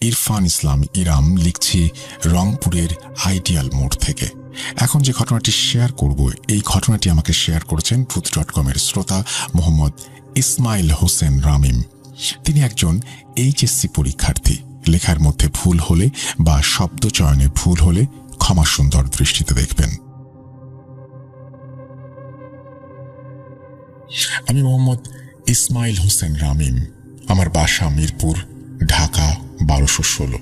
ইরফান ইসলাম ইরাম, লিখছি রংপুরের আইডিয়াল মোড় থেকে। এখন যে ঘটনাটি শেয়ার করব, এই ঘটনাটি আমাকে শেয়ার করেছেন ভূত.com-এর শ্রোতা মোহাম্মদ ইসমাইল হোসেন রামিম। তিনি একজন এইচএসসি পরীক্ষার্থী। লেখার মধ্যে ভুল হলে বা শব্দ চয়নে ভুল হলে ক্ষমা সুন্দর দৃষ্টিতে দেখবেন। আমি মোহাম্মদ ইসমাইল হোসেন রামিম। আমার বাসা মিরপুর, ঢাকা 1216।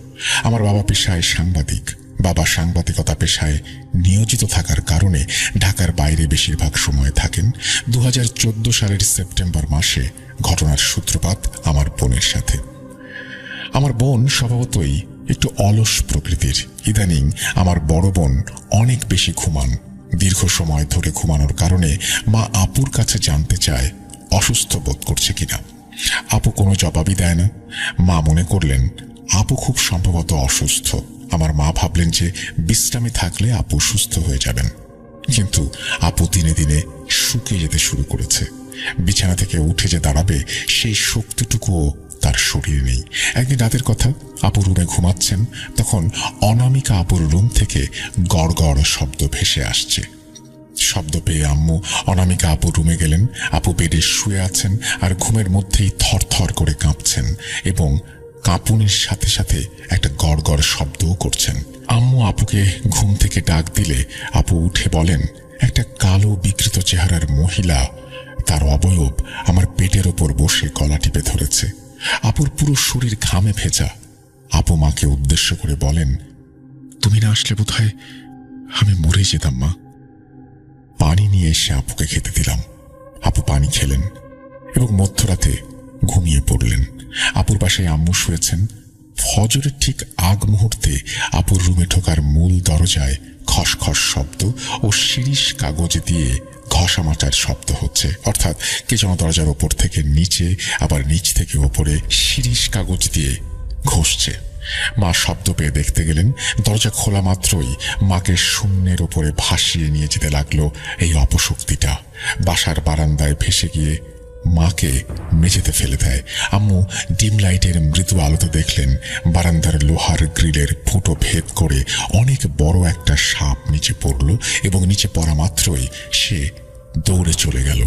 আমার বাবা পেশায় সাংবাদিক। বাবা সাংবাদিকতা পেশায় নিয়োজিত থাকার কারণে ঢাকার বাইরে বেশিরভাগ সময় থাকেন। 2014 সালের সেপ্টেম্বর মাসে ঘটনার সূত্রপাত আমার বোনের সাথে। আমার বোন স্বভাবতই একটু অলস প্রকৃতির। ইদানিং আমার বড় বোন অনেক বেশি ঘুমান। দীর্ঘ সময় ধরে ঘুমানোর কারণে মা আপুর কাছে জানতে চায় অসুস্থ বোধ করছে কিনা। আপু কোনো জবাবই দেয় না। মা মনে করলেন আপু খুব সম্ভবত অসুস্থ। আমার মা ভাবলেন যে বিশ্রামে থাকলে আপু সুস্থ হয়ে যাবেন। কিন্তু আপু দিনে দিনে শুকিয়ে যেতে শুরু করেছে। বিছানা থেকে উঠে যে দাঁড়াবে সেই শক্তিটুকুও তার শরীরে নেই। একদিন রাতের কথা, আপু রুমে ঘুমাচ্ছেন, তখন অনামিকা আপুর রুম থেকে গড় গড় শব্দ ভেসে আসছে। শব্দ পেয়ে আম্মু অনামিকা আপুর রুমে গেলেন। আপু বেডে শুয়ে আছেন আর ঘুমের মধ্যেই থরথর করে কাঁপছেন এবং কাঁপুনির সাথে সাথে একটা গড় গড় শব্দও করছেন। আম্মু আপুকে ঘুম থেকে ডাক দিলে আপু উঠে বলেন, একটা কালো বিকৃত চেহারার মহিলা তার অবয়ব আমার পেটের ওপর বসে গলা টিপে ধরেছে। আপুর পুরো শরীর ঘামে ভেজা। আপু মাকে উদ্দেশ্য করে বলেন, তুমি না আসলে বোধহয় আমি মরে যেতাম মা। পানি নিয়ে এসে আপুকে খেতে দিলাম। আপু পানি খেলেন এবং মধ্যরাতে ঘুমিয়ে পড়লেন। আপুর পাশে আম্মু শুয়েছেন। ফজরের ঠিক আগ মুহূর্তে আপুর রুমে ঢোকার মূল দরজায় খসখস শব্দ ও শিরিষ কাগজ দিয়ে ঘষা মাটার শব্দ হচ্ছে। অর্থাৎ কে যেন দরজার ওপর থেকে নিচে, আবার নিচ থেকে ওপরে শিরিষ কাগজ দিয়ে ঘষছে। মা শব্দ পেয়ে দেখতে গেলেন। দরজা খোলা মাত্রই মাকে শূন্যের ওপরে ভাসিয়ে নিয়ে যেতে লাগলো এই অপশক্তিটা। বাসার বারান্দায় ভেসে গিয়ে মাকে মেঝেতে ফেলে দেয়। আম্মু ডিম লাইটের মৃদু আলোতে দেখলেন বারান্দার লোহার গ্রিলের ফুটো ভেদ করে অনেক বড় একটা সাপ নিচে পড়ল এবং নিচে পড়া মাত্রই সে দৌড়ে চলে গেল।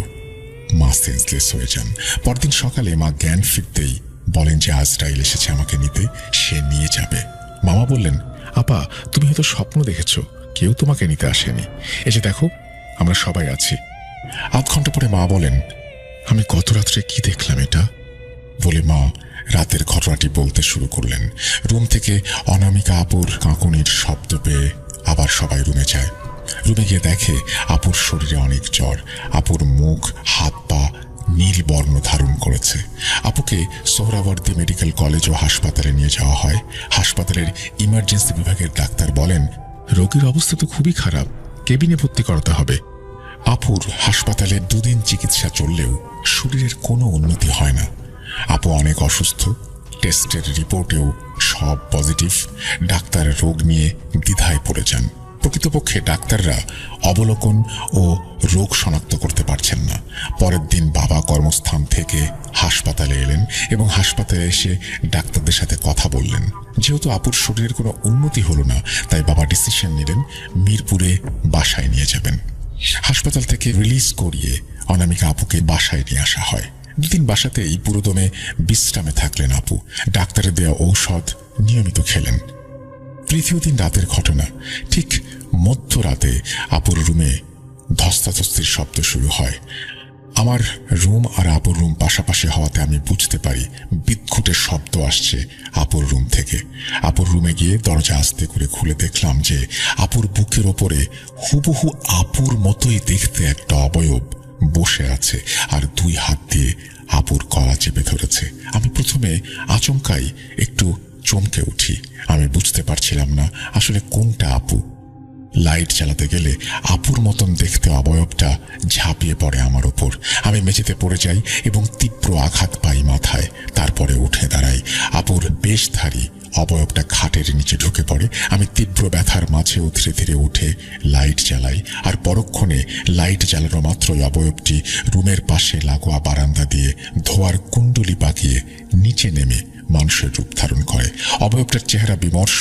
মা সেন্সলেস হয়ে যান। পরদিন সকালে মা জ্ঞান ফিরতেই বলেন যে আজরাইল এসেছে আমাকে নিতে, সে নিয়ে যাবে। মামা বললেন, আপা তুমি হয়তো স্বপ্ন দেখেছ, কেউ তোমাকে নিতে আসেনি। এসে দেখো আমরা সবাই আছি। আধ ঘন্টা পরে মা বলেন, আমি গত রাত্রে কি দেখলাম এটা বলে মা রাতের ঘটনাটি বলতে শুরু করলেন। রুম থেকে অনামিকা আপুর কাঁকুনির শব্দ পেয়ে আবার সবাই রুমে যায়। রুমে গিয়ে দেখে আপুর শরীরে অনেক জ্বর। আপুর মুখ, হাত পা নীল বর্ণ ধারণ করেছে। আপুকে সোহরাওয়ার্দী মেডিকেল কলেজ ও হাসপাতালে নিয়ে যাওয়া হয়। হাসপাতালের ইমার্জেন্সি বিভাগের ডাক্তার বলেন, রোগীর অবস্থা তো খুবই খারাপ, কেবিনে ভর্তি করাতে হবে। আপুর হাসপাতালে 2 দিন চিকিৎসা চললেও শরীরের কোনো উন্নতি হয় না। আপু অনেক অসুস্থ। টেস্টের রিপোর্টেও সব পজিটিভ। ডাক্তার রোগ নিয়ে দ্বিধায় পড়ে যান। প্রকৃতপক্ষে ডাক্তাররা অবলোকন ও রোগ শনাক্ত করতে পারছেন না। পরের দিন বাবা কর্মস্থান থেকে হাসপাতালে এলেন এবং হাসপাতালে এসে ডাক্তারদের সাথে কথা বললেন। যেহেতু আপুর শরীরের কোনো উন্নতি হলো না, তাই বাবা ডিসিশন নিলেন মিরপুরে বাসায় নিয়ে যাবেন। হাসপাতাল থেকে রিলিজ করিয়ে অনামিকা আপুকে বাসায় নিয়ে আসা হয়। 2 দিন বাসাতেই পুরোদমে বিশ্রামে থাকলেন আপু। ডাক্তারের দেওয়া ঔষধ নিয়মিত খেলেন। 3য় দিন রাতের ঘটনা। ঠিক মধ্যরাতে আপুর রুমে ধস্তাধস্তির শব্দ শুরু হয়। আমার রুম আর আপুর রুম পাশাপাশি হওয়াতে আমি বুঝতে পারি বিদ্ঘুটের শব্দ আসছে আপুর রুম থেকে। আপুর রুমে গিয়ে দরজা আস্তে করে খুলে দেখলাম যে আপুর বুকের ওপরে হুবহু আপুর মতোই দেখতে একটা অবয়ব বসে আছে আর 2 হাত দিয়ে আপুর গলা চেপে ধরেছে। আমি প্রথমে আচমকাই একটু চমকে উঠি। আমি বুঝতে পারছিলাম না আসলে কোনটা আপু। লাইট জ্বালাতে গেলে আপুর মতন দেখতে অবয়বটা ঝাঁপিয়ে পড়ে আমার ওপর। আমি মেঝেতে পড়ে যাই এবং তীব্র আঘাত পাই মাথায়। তারপরে উঠে দাঁড়াই। আপুর বেশধারী অবয়বটা খাটের নিচে ঢুকে পড়ে। আমি তীব্র ব্যথার মাঝেও ধীরে ধীরে উঠে লাইট জ্বালাই আর পরক্ষণে লাইট জ্বালানো মাত্রই অবয়বটি রুমের পাশে লাগোয়া বারান্দা দিয়ে ধোয়ার কুণ্ডলি পাকিয়ে নিচে নেমে মানুষের রূপ ধারণ করে। অবয়বটার চেহারা বিমর্ষ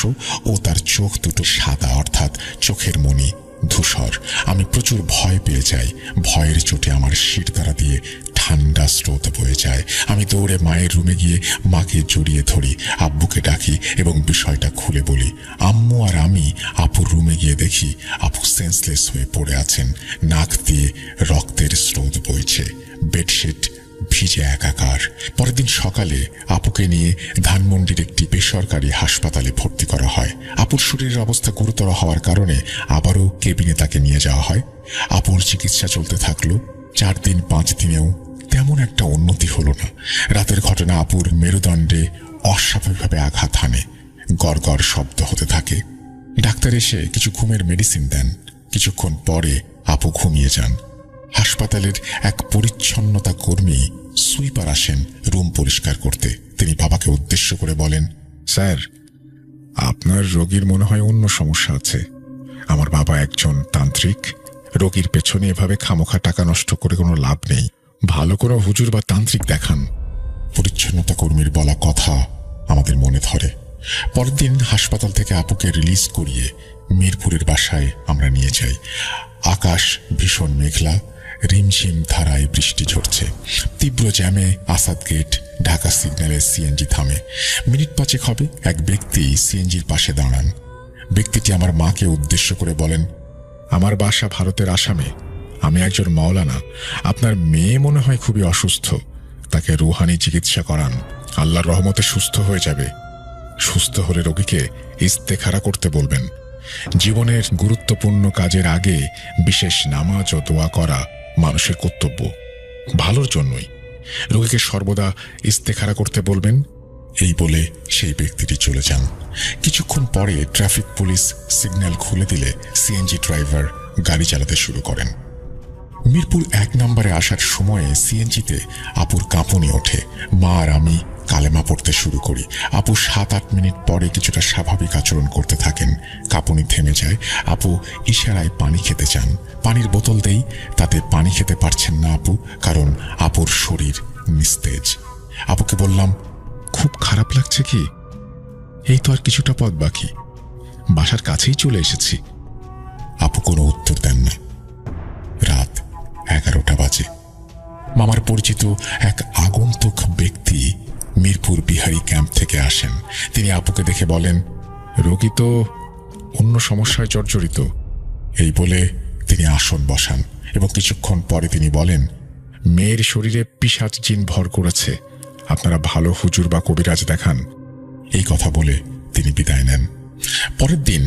ও তার চোখ দুটো সাদা, অর্থাৎ চোখের মণি ধূসর। আমি প্রচুর ভয় পেয়ে যাই। ভয়ের চোটে আমার শিরদাঁড়া দিয়ে ঠান্ডা স্রোত বয়ে যায়। আমি দৌড়ে মায়ের রুমে গিয়ে মাকে জড়িয়ে ধরি, আব্বুকে ডাকি এবং বিষয়টা খুলে বলি। আম্মু আর আমি আপুর রুমে গিয়ে দেখি আপু সেন্সলেস হয়ে পড়ে আছেন। নাক দিয়ে রক্তের স্রোত বইছে, বেডশিট ভিজে একাকার। পরের দিন সকালে আপুকে নিয়ে ধানমন্ডির একটি বেসরকারি হাসপাতালে ভর্তি করা হয়। আপুর শরীরের অবস্থা গুরুতর হওয়ার কারণে আবারও কেবিনে তাকে নিয়ে যাওয়া হয়। আপুর চিকিৎসা চলতে থাকলো। 4 দিন 5 দিনেও তেমন একটা উন্নতি হলো না। রাতের ঘটনা, আপুর মেরুদণ্ডে অস্বাভাবিকভাবে আঘাত হানে, গড়গড় শব্দ হতে থাকে। ডাক্তার এসে কিছু ঘুমের মেডিসিন দেন। কিছুক্ষণ পরে আপু ঘুমিয়ে যান। হাসপাতালের এক পরিচ্ছন্নতা কর্মী সুইপার আসেন রুম পরিষ্কার করতে। তিনি বাবাকে উদ্দেশ্য করে বলেন, স্যার, আপনার রোগীর মনে হয় অন্য সমস্যা আছে। আমার বাবা একজন তান্ত্রিক। রোগীর পেছনে এভাবে খামোখা টাকা নষ্ট করে কোনো লাভ নেই। ভালো কোনো হুজুর বা তান্ত্রিক দেখান। পরিচ্ছন্নতা কর্মীর বলা কথা আমাদের মনে ধরে। পরের দিন হাসপাতাল থেকে আপুকে রিলিজ করিয়ে মিরপুরের বাসায় আমরা নিয়ে যাই। আকাশ ভীষণ মেঘলা, রিমঝিম ধারায় বৃষ্টি ঝরছে। তীব্র জ্যামে আসাদ গেট, ঢাকা সিগন্যালে সিএনজি থামে। মিনিট 5 হবে এক ব্যক্তি সিএনজির পাশে দাঁড়ান। ব্যক্তিটি আমার মাকে উদ্দেশ্য করে বলেন, আমার বাসা ভারতের আসামে। আমি একজন মাওলানা। আপনার মেয়ে মনে হয় খুবই অসুস্থ। তাকে রুহানি চিকিৎসা করান, আল্লাহর রহমতে সুস্থ হয়ে যাবে। সুস্থ হলে রোগীকে ইস্তেখারা করতে বলবেন। জীবনের গুরুত্বপূর্ণ কাজের আগে বিশেষ নামাজ ও দোয়া করা মানুষের কর্তব্য, ভালোর জন্যই। রোগীকে সর্বদা ইস্তেখারা করতে বলবেন। এই বলে সেই ব্যক্তিটি চলে যান। কিছুক্ষণ পরে ট্রাফিক পুলিশ সিগন্যাল খুলে দিলে সিএনজি ড্রাইভার গাড়ি চালাতে শুরু করেন। মিরপুর 1 নম্বরে আসার সময়ে সিএনজিতে আপুর কাঁপুনি ওঠে। মা আর আমি কালেমা পড়তে শুরু করি। আপু 7-8 মিনিট পরে কিছুটা স্বাভাবিক আচরণ করতে থাকেন। কাঁপুনি থেমে যায়। আপু ইশারায় পানি খেতে চান। পানির বোতল দেই, তাতে পানি খেতে পারছেন না আপু, কারণ আপুর শরীর নিস্তেজ। আপুকে বললাম, খুব খারাপ লাগছে কি? এই তো আর কিছুটা পথ বাকি, বাসার কাছেই চলে এসেছি। আপু কোনো উত্তর দেন না। রাত 11টা বাজে। মামার পরিচিত এক আগন্তুক ব্যক্তি মিরপুর বিহারি ক্যাম্প থেকে আসেন। তিনি আপুকে দেখে বলেন, রোগী তো অন্য সমস্যায় জর্জরিত। এই বলে তিনি আসন বসান এবং কিছুক্ষণ পরে তিনি বলেন, মেয়ের শরীরে পিশাচ জিন ভর করেছে। আপনারা ভালো হুজুর বা কবিরাজ দেখান। এই কথা বলে তিনি বিদায় নেন। পরের দিন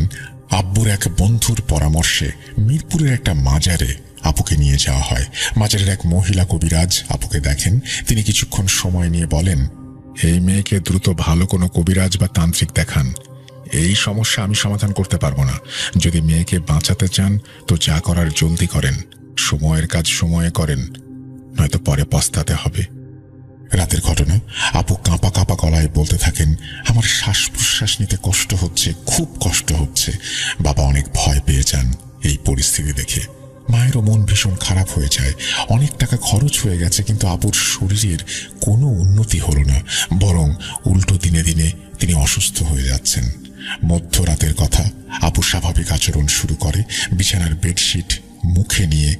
আব্বুর এক বন্ধুর পরামর্শে মিরপুরের একটা মাজারে আপুকে নিয়ে যাওয়া হয়। মাজারের এক মহিলা কবিরাজ আপুকে দেখেন। তিনি কিছুক্ষণ সময় নিয়ে বলেন, এই মেয়েকে দ্রুত ভালো কোনো কবিরাজ বা তান্ত্রিক দেখান। এই সমস্যা আমি সমাধান করতে পারবো না। যদি মেয়েকে বাঁচাতে চান তো যা করার জলদি করেন, সময়ের কাজ সময়ে করেন, নয়তো পরে পস্তাতে হবে। রাতের ঘটনা, আপু কাঁপা কাঁপা গলায় বলতে থাকেন, আমার শ্বাস প্রশ্বাস নিতে কষ্ট হচ্ছে, খুব কষ্ট হচ্ছে। বাবা অনেক ভয় পেয়ে যান এই পরিস্থিতি দেখে। মায়েরও মন ভীষণ খারাপ হয়ে যায়। অনেক টাকা খরচ হয়ে গেছে, কিন্তু আপুর শরীরের কোনো উন্নতি হলো না, বরং উল্টো দিনে দিনে তিনি অসুস্থ হয়ে যাচ্ছেন। মধ্যরাতের কথা, আপু স্বাভাবিক আচরণ শুরু করে। বিছানার বেডশিট মুখে নিয়ে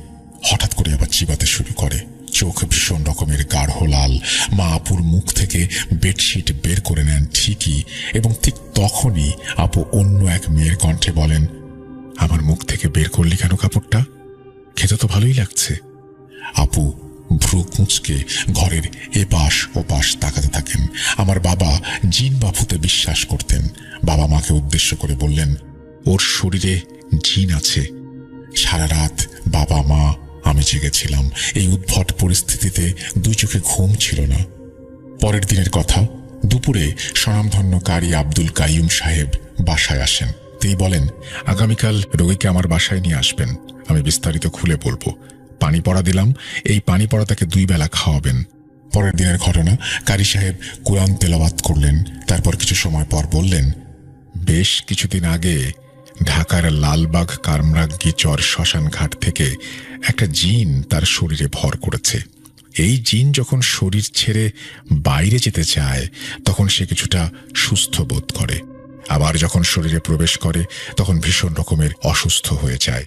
হঠাৎ করে আবার চিবাতে শুরু করে। চোখ ভীষণ রকমের গাঢ় লাল। মা আপুর মুখ থেকে বেডশিট বের করে নেন ঠিকই, এবং ঠিক তখনই আপু অন্য এক মেয়ের কণ্ঠে বলেন, আমার মুখ থেকে বের করলি কেন কাপড়টা? খেতে তো ভালোই লাগছে। আপু ভ্রু কুঁচকে ঘরের এপাশ ওপাশ তাকাতে থাকেন। আমার বাবা জিন বা ভূতে বিশ্বাস করতেন। বাবা মাকে উদ্দেশ্য করে বললেন, ওর শরীরে জিন আছে। সারা রাত বাবা মা আমি জেগেছিলাম। এই উদ্ভট পরিস্থিতিতে 2 চোখে ঘুম ছিল না। পরের দিনের কথা, দুপুরে স্বনামধন্য কারি আব্দুল কাইয়ুম সাহেব বাসায় আসেন। তিনি বলেন, আগামীকাল রোগীকে আমার বাসায় নিয়ে আসবেন, আমি বিস্তারিত খুলে বলবো। পানি পড়া দিলাম, এই পানি পড়া তাকে 2 বেলা খাওয়াবেন। পরের দিনের ঘটনা, কারি সাহেব কুরআন তেলাওয়াত করলেন। তারপর কিছু সময় পর বললেন, বেশ কিছুদিন আগে ঢাকার লালবাগ কামরাঙ্গীচর শ্মশান ঘাট থেকে একটা জিন তার শরীরে ভর করেছে। এই জিন যখন শরীর ছেড়ে বাইরে যেতে চায় তখন সে কিছুটা সুস্থ বোধ করে, আবার যখন শরীরে প্রবেশ করে তখন ভীষণ রকমের অসুস্থ হয়ে যায়।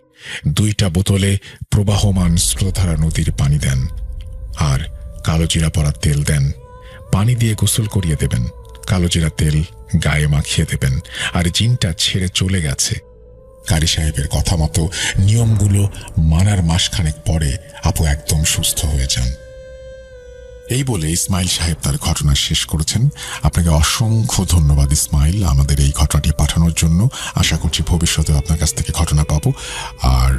2টা বোতলে প্রবাহমান স্রোতধারা নদীর পানি দেন আর কালোজিরা পড়া তেল দেন। পানি দিয়ে গোসল করিয়ে দেবেন, কালোজিরা তেল গায়ে মাখিয়ে দেবেন, আর জিনটা ছেড়ে চলে গেছে। কারি সাহেবের কথা মতো নিয়মগুলো মানার মাসখানেক পরে আপু একদম সুস্থ হয়ে যান। এই বলে ইসমাইল সাহেব তার ঘটনা শেষ করেছেন। আপনাকে অসংখ্য ধন্যবাদ ইসমাইল আমাদের এই ঘটনাটি পাঠানোর জন্য। আশা করছি ভবিষ্যতে আপনার কাছ থেকে ঘটনা পাবো। আর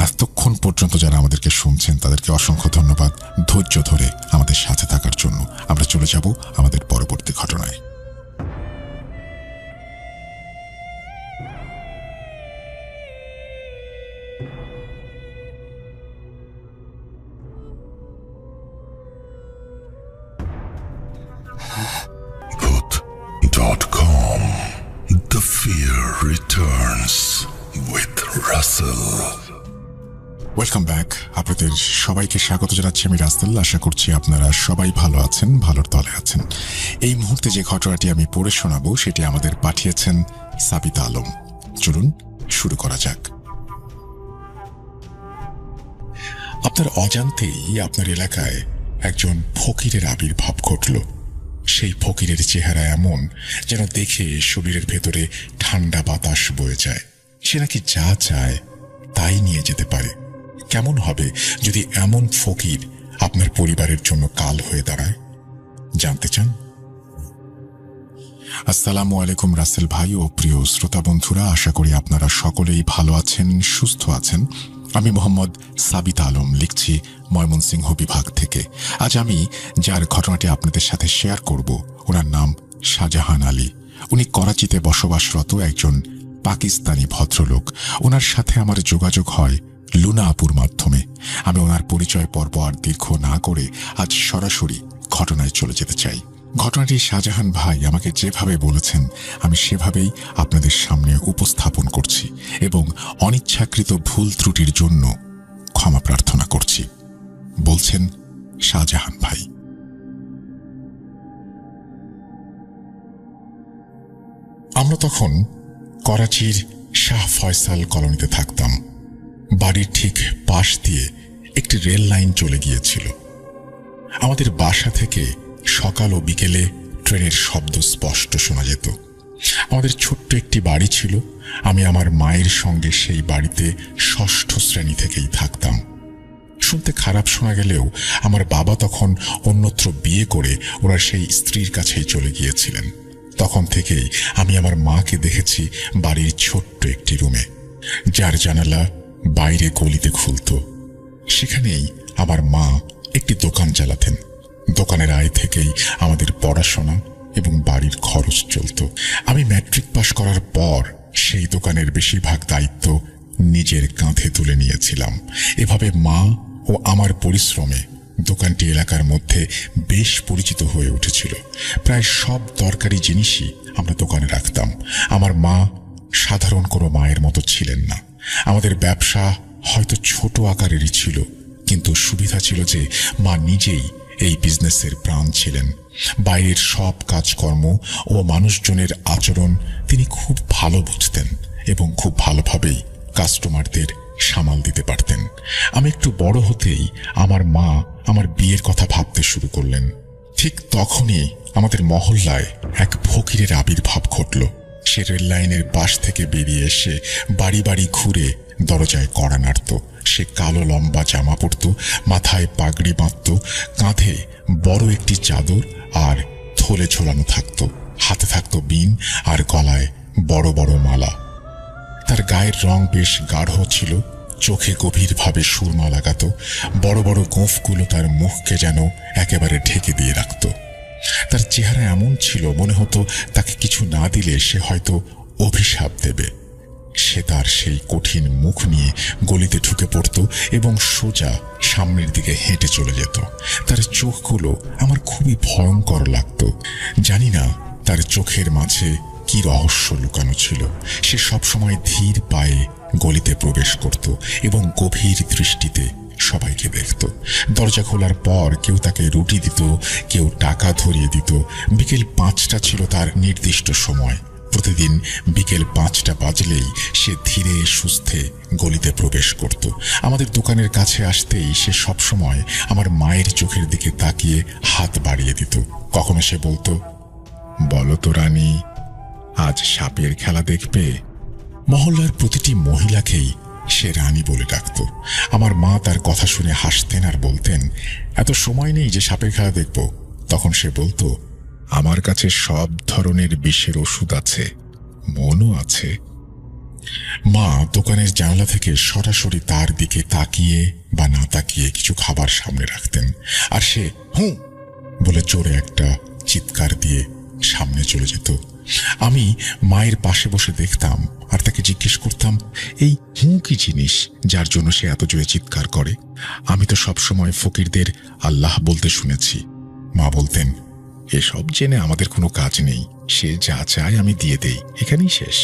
এতক্ষণ পর্যন্ত যারা আমাদেরকে শুনছেন তাদেরকে অসংখ্য ধন্যবাদ ধৈর্য ধরে আমাদের সাথে থাকার জন্য। আমরা চলে যাব আমাদের পরবর্তী ঘটনায়। Voot.com. The fear returns with Russell. Welcome back. আপনাদের সবাইকে স্বাগত জানাচ্ছি আমি রাসেল। আশা করছি আপনারা সবাই ভালো আছেন, ভালোর তলে আছেন। এই মুহূর্তে যে ঘটনাটি আমি পড়ে শোনাবো সেটি আমাদের পাঠিয়েছেন সাবিতা আলম। চলুন শুরু করা যাক। আপনার অজান্তেই আপনার এলাকায় একজন ফকিরের আবির্ভাব ঘটল। সেই ফকিরের চেহারা এমন যেন দেখে শরীরের ভেতরে ঠান্ডা বাতাস বয়ে যায়। সে নাকি যা চায় তাই নিয়ে যেতে পারে। কেমন হবে যদি এমন ফকির আপনার পরিবারের জন্য কাল হয়ে দাঁড়ায়? জানতে চান? আসসালামু আলাইকুম রাসেল ভাই ও প্রিয় শ্রোতা বন্ধুরা, আশা করি আপনারা সকলেই ভালো আছেন, সুস্থ আছেন। আমি মোহাম্মদ সাবিতা আলম লিখছি ময়মনসিংহ বিভাগ থেকে। আজ আমি যার ঘটনাটি আপনাদের সাথে শেয়ার করব ওনার নাম শাহজাহান আলী। উনি করাচিতে বসবাসরত একজন পাকিস্তানি ভদ্রলোক। ওনার সাথে আমার যোগাযোগ হয় লুনা আপুর মাধ্যমে। আমি ওনার পরিচয় পর্ব আর দীর্ঘ না করে আজ সরাসরি ঘটনায় চলে যেতে চাই। ঘটনাটি শাহজাহান ভাই আমাকে যেভাবে বলেছেন আমি সেভাবেই আপনাদের সামনে উপস্থাপন করছি এবং অনিচ্ছাকৃত ভুল ত্রুটির জন্য ক্ষমা প্রার্থনা করছি। বলছেন শাহজাহান ভাই। আমরা তখন করাচির শাহ ফয়সাল কলোনিতে থাকতাম। বাড়ির ঠিক পাশ দিয়ে একটি রেল লাইন চলে গিয়েছিল। আমাদের বাসা থেকে সকাল ও বিকেলে ট্রেনের শব্দ স্পষ্ট শোনা যেত। আমাদের ছোট্ট একটি বাড়ি ছিল। আমি আমার মায়ের সঙ্গে সেই বাড়িতে 6ষ্ঠ শ্রেণী থেকেই থাকতাম। শুনতে খারাপ শোনা গেলেও আমার বাবা তখন অন্যত্র বিয়ে করে ওরা সেই স্ত্রীর কাছেই চলে গিয়েছিলেন। তখন থেকেই আমি আমার মাকে দেখেছি বাড়ির ছোট্ট একটি রুমে, যার জানালা বাইরে গলিতে খুলত। সেখানেই আমার মা একটি দোকান চালাতেন। দোকানের আয় থেকেই আমাদের পড়াশোনা এবং বাড়ির খরচ চলত। আমি ম্যাট্রিক পাশ করার পর সেই দোকানের বেশিরভাগ দায়িত্ব নিজের কাঁধে তুলে নিয়েছিলাম। এভাবে মা ও আমার পরিশ্রমে দোকানটি এলাকার মধ্যে বেশ পরিচিত হয়ে উঠেছিল। প্রায় সব দরকারি জিনিসই আমরা দোকানে রাখতাম। আমার মা সাধারণ কোনো মায়ের মতো ছিলেন না। আমাদের ব্যবসা হয়তো ছোট আকারেরই ছিল, কিন্তু সুবিধা ছিল যে মা নিজেই এই বিজনেসের প্রাণ ছিলেন। বাইরের সব কাজকর্ম ও মানুষজনের আচরণ তিনি খুব ভালো বুঝতেন এবং খুব ভালোভাবেই কাস্টমারদের সামাল দিতে পারতেন। আমি একটু বড় হতেই আমার মা আমার বিয়ের কথা ভাবতে শুরু করলেন। ঠিক তখনই আমাদের মহল্লায় এক ফকিরের আবির্ভাব ঘটল। সে রেল লাইনের পাশ থেকে বেরিয়ে এসে বাড়ি বাড়ি ঘুরে দরজায় কড়া নাড়ত। সে কালো লম্বা জামা পরত, মাথায় পাগড়ি বাঁধত, কাঁধে বড় একটি চাদর আর থলে ঝোলানো থাকত। হাতে থাকত বিন আর গলায় বড় বড় মালা। তার গায়ের রং বেশ গাঢ় ছিল, চোখে গভীরভাবে সুরমা লাগাত। বড় বড় গোঁফগুলো তার মুখকে যেন একেবারে ঢেকে দিয়ে রাখত। তার চেহারা এমন ছিল মনে হতো তাকে কিছু না দিলে সে হয়তো অভিশাপ দেবে। সে তার সেই কঠিন মুখ নিয়ে গলিতে ঢুকে পড়ত এবং সোজা সামনের দিকে হেঁটে চলে যেত। তার চোখগুলো আমার খুবই ভয়ঙ্কর লাগত। জানি না তার চোখের মাঝে কি রহস্য লুকানো ছিল। সে সবসময় ধীর পায়ে গলিতে প্রবেশ করত এবং গভীর দৃষ্টিতে সবাইকে দেখত। দরজা খোলার পর কেউ তাকে রুটি দিত, কেউ টাকা ধরিয়ে দিত। বিকেল 5টা ছিল তার নির্দিষ্ট সময়। প্রতিদিন বিকেল 5টা বাজলেই সে ধীরে সুস্থে গলিতে প্রবেশ করত। আমাদের দোকানের কাছে আসতেই সে সবসময় আমার মায়ের চোখের দিকে তাকিয়ে হাত বাড়িয়ে দিত। কখনো সে বলতো, বলো তো রানী, আজ সাপের খেলা দেখবে? মহল্লার প্রতিটি মহিলাকেই সে রানী বলে ডাকত। আমার মা তার কথা শুনে হাসতেন আর বলতেন, এত সময় নেই যে সাপের খেলা দেখব। তখন সে বলতো, আমার কাছে সব ধরনের বিষের ওষুধ আছে, মনও আছে। মা দোকানের জানলা থেকে সরাসরি তার দিকে তাকিয়ে বা না তাকিয়ে কিছু খাবার সামনে রাখতেন, আর সে হুঁ বলে জোরে একটা চিৎকার দিয়ে সামনে চলে যেত। আমি মায়ের পাশে বসে দেখতাম আর তাকে জিজ্ঞেস করতাম, এই হুঁ কি জিনিস যার জন্য সে এত জোরে চিৎকার করে? আমি তো সবসময় ফকিরদের আল্লাহ বলতে শুনেছি। মা বলতেন, এসব জেনে আমাদের কোনো কাজ নেই, সে যা চায় আমি দিয়ে দেই, এখানেই শেষ।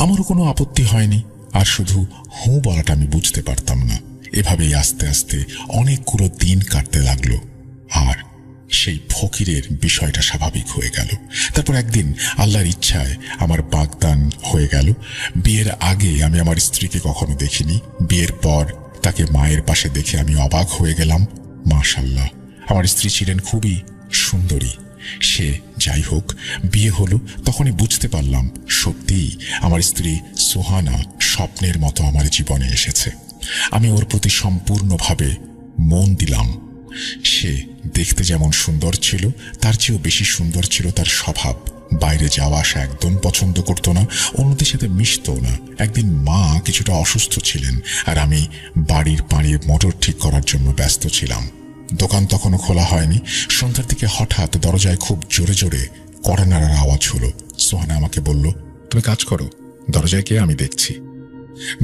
আমারও কোনো আপত্তি হয়নি, আর শুধু হুঁ বলাটা আমি বুঝতে পারতাম না। এভাবেই আস্তে আস্তে অনেকগুলো দিন কাটতে লাগলো, আর সেই ফকিরের বিষয়টা স্বাভাবিক হয়ে গেল। তারপর একদিন আল্লাহর ইচ্ছায় আমার বাগদান হয়ে গেল। বিয়ের আগে আমি আমার স্ত্রীকে কখনো দেখিনি। বিয়ের পর তাকে মায়ের পাশে দেখে আমি অবাক হয়ে গেলাম। মাশাআল্লাহ, আমার স্ত্রী ছিলেন খুবই সুন্দরী। সে যাই হোক, বিয়ে হলো তখনই বুঝতে পারলাম সত্যিই আমার স্ত্রী সুহানা স্বপ্নের মতো আমার জীবনে এসেছে। আমি ওর প্রতি সম্পূর্ণভাবে মন দিলাম। সে দেখতে যেমন সুন্দর ছিল, তার চেয়েও বেশি সুন্দর ছিল তার স্বভাব। বাইরে যাওয়া আসা একদম পছন্দ করতো না, অন্যদের সাথে মিশতো না। একদিন মা কিছুটা অসুস্থ ছিলেন, আর আমি বাড়ির পানির মোটর ঠিক করার জন্য ব্যস্ত ছিলাম। দোকান তখনও খোলা হয়নি। সন্ধ্যার দিকে হঠাৎ দরজায় খুব জোরে জোরে কড়া নাড়ার আওয়াজ হলো। সোহানা আমাকে বলল, তুমি কাজ করো, দরজায় কে আমি দেখছি।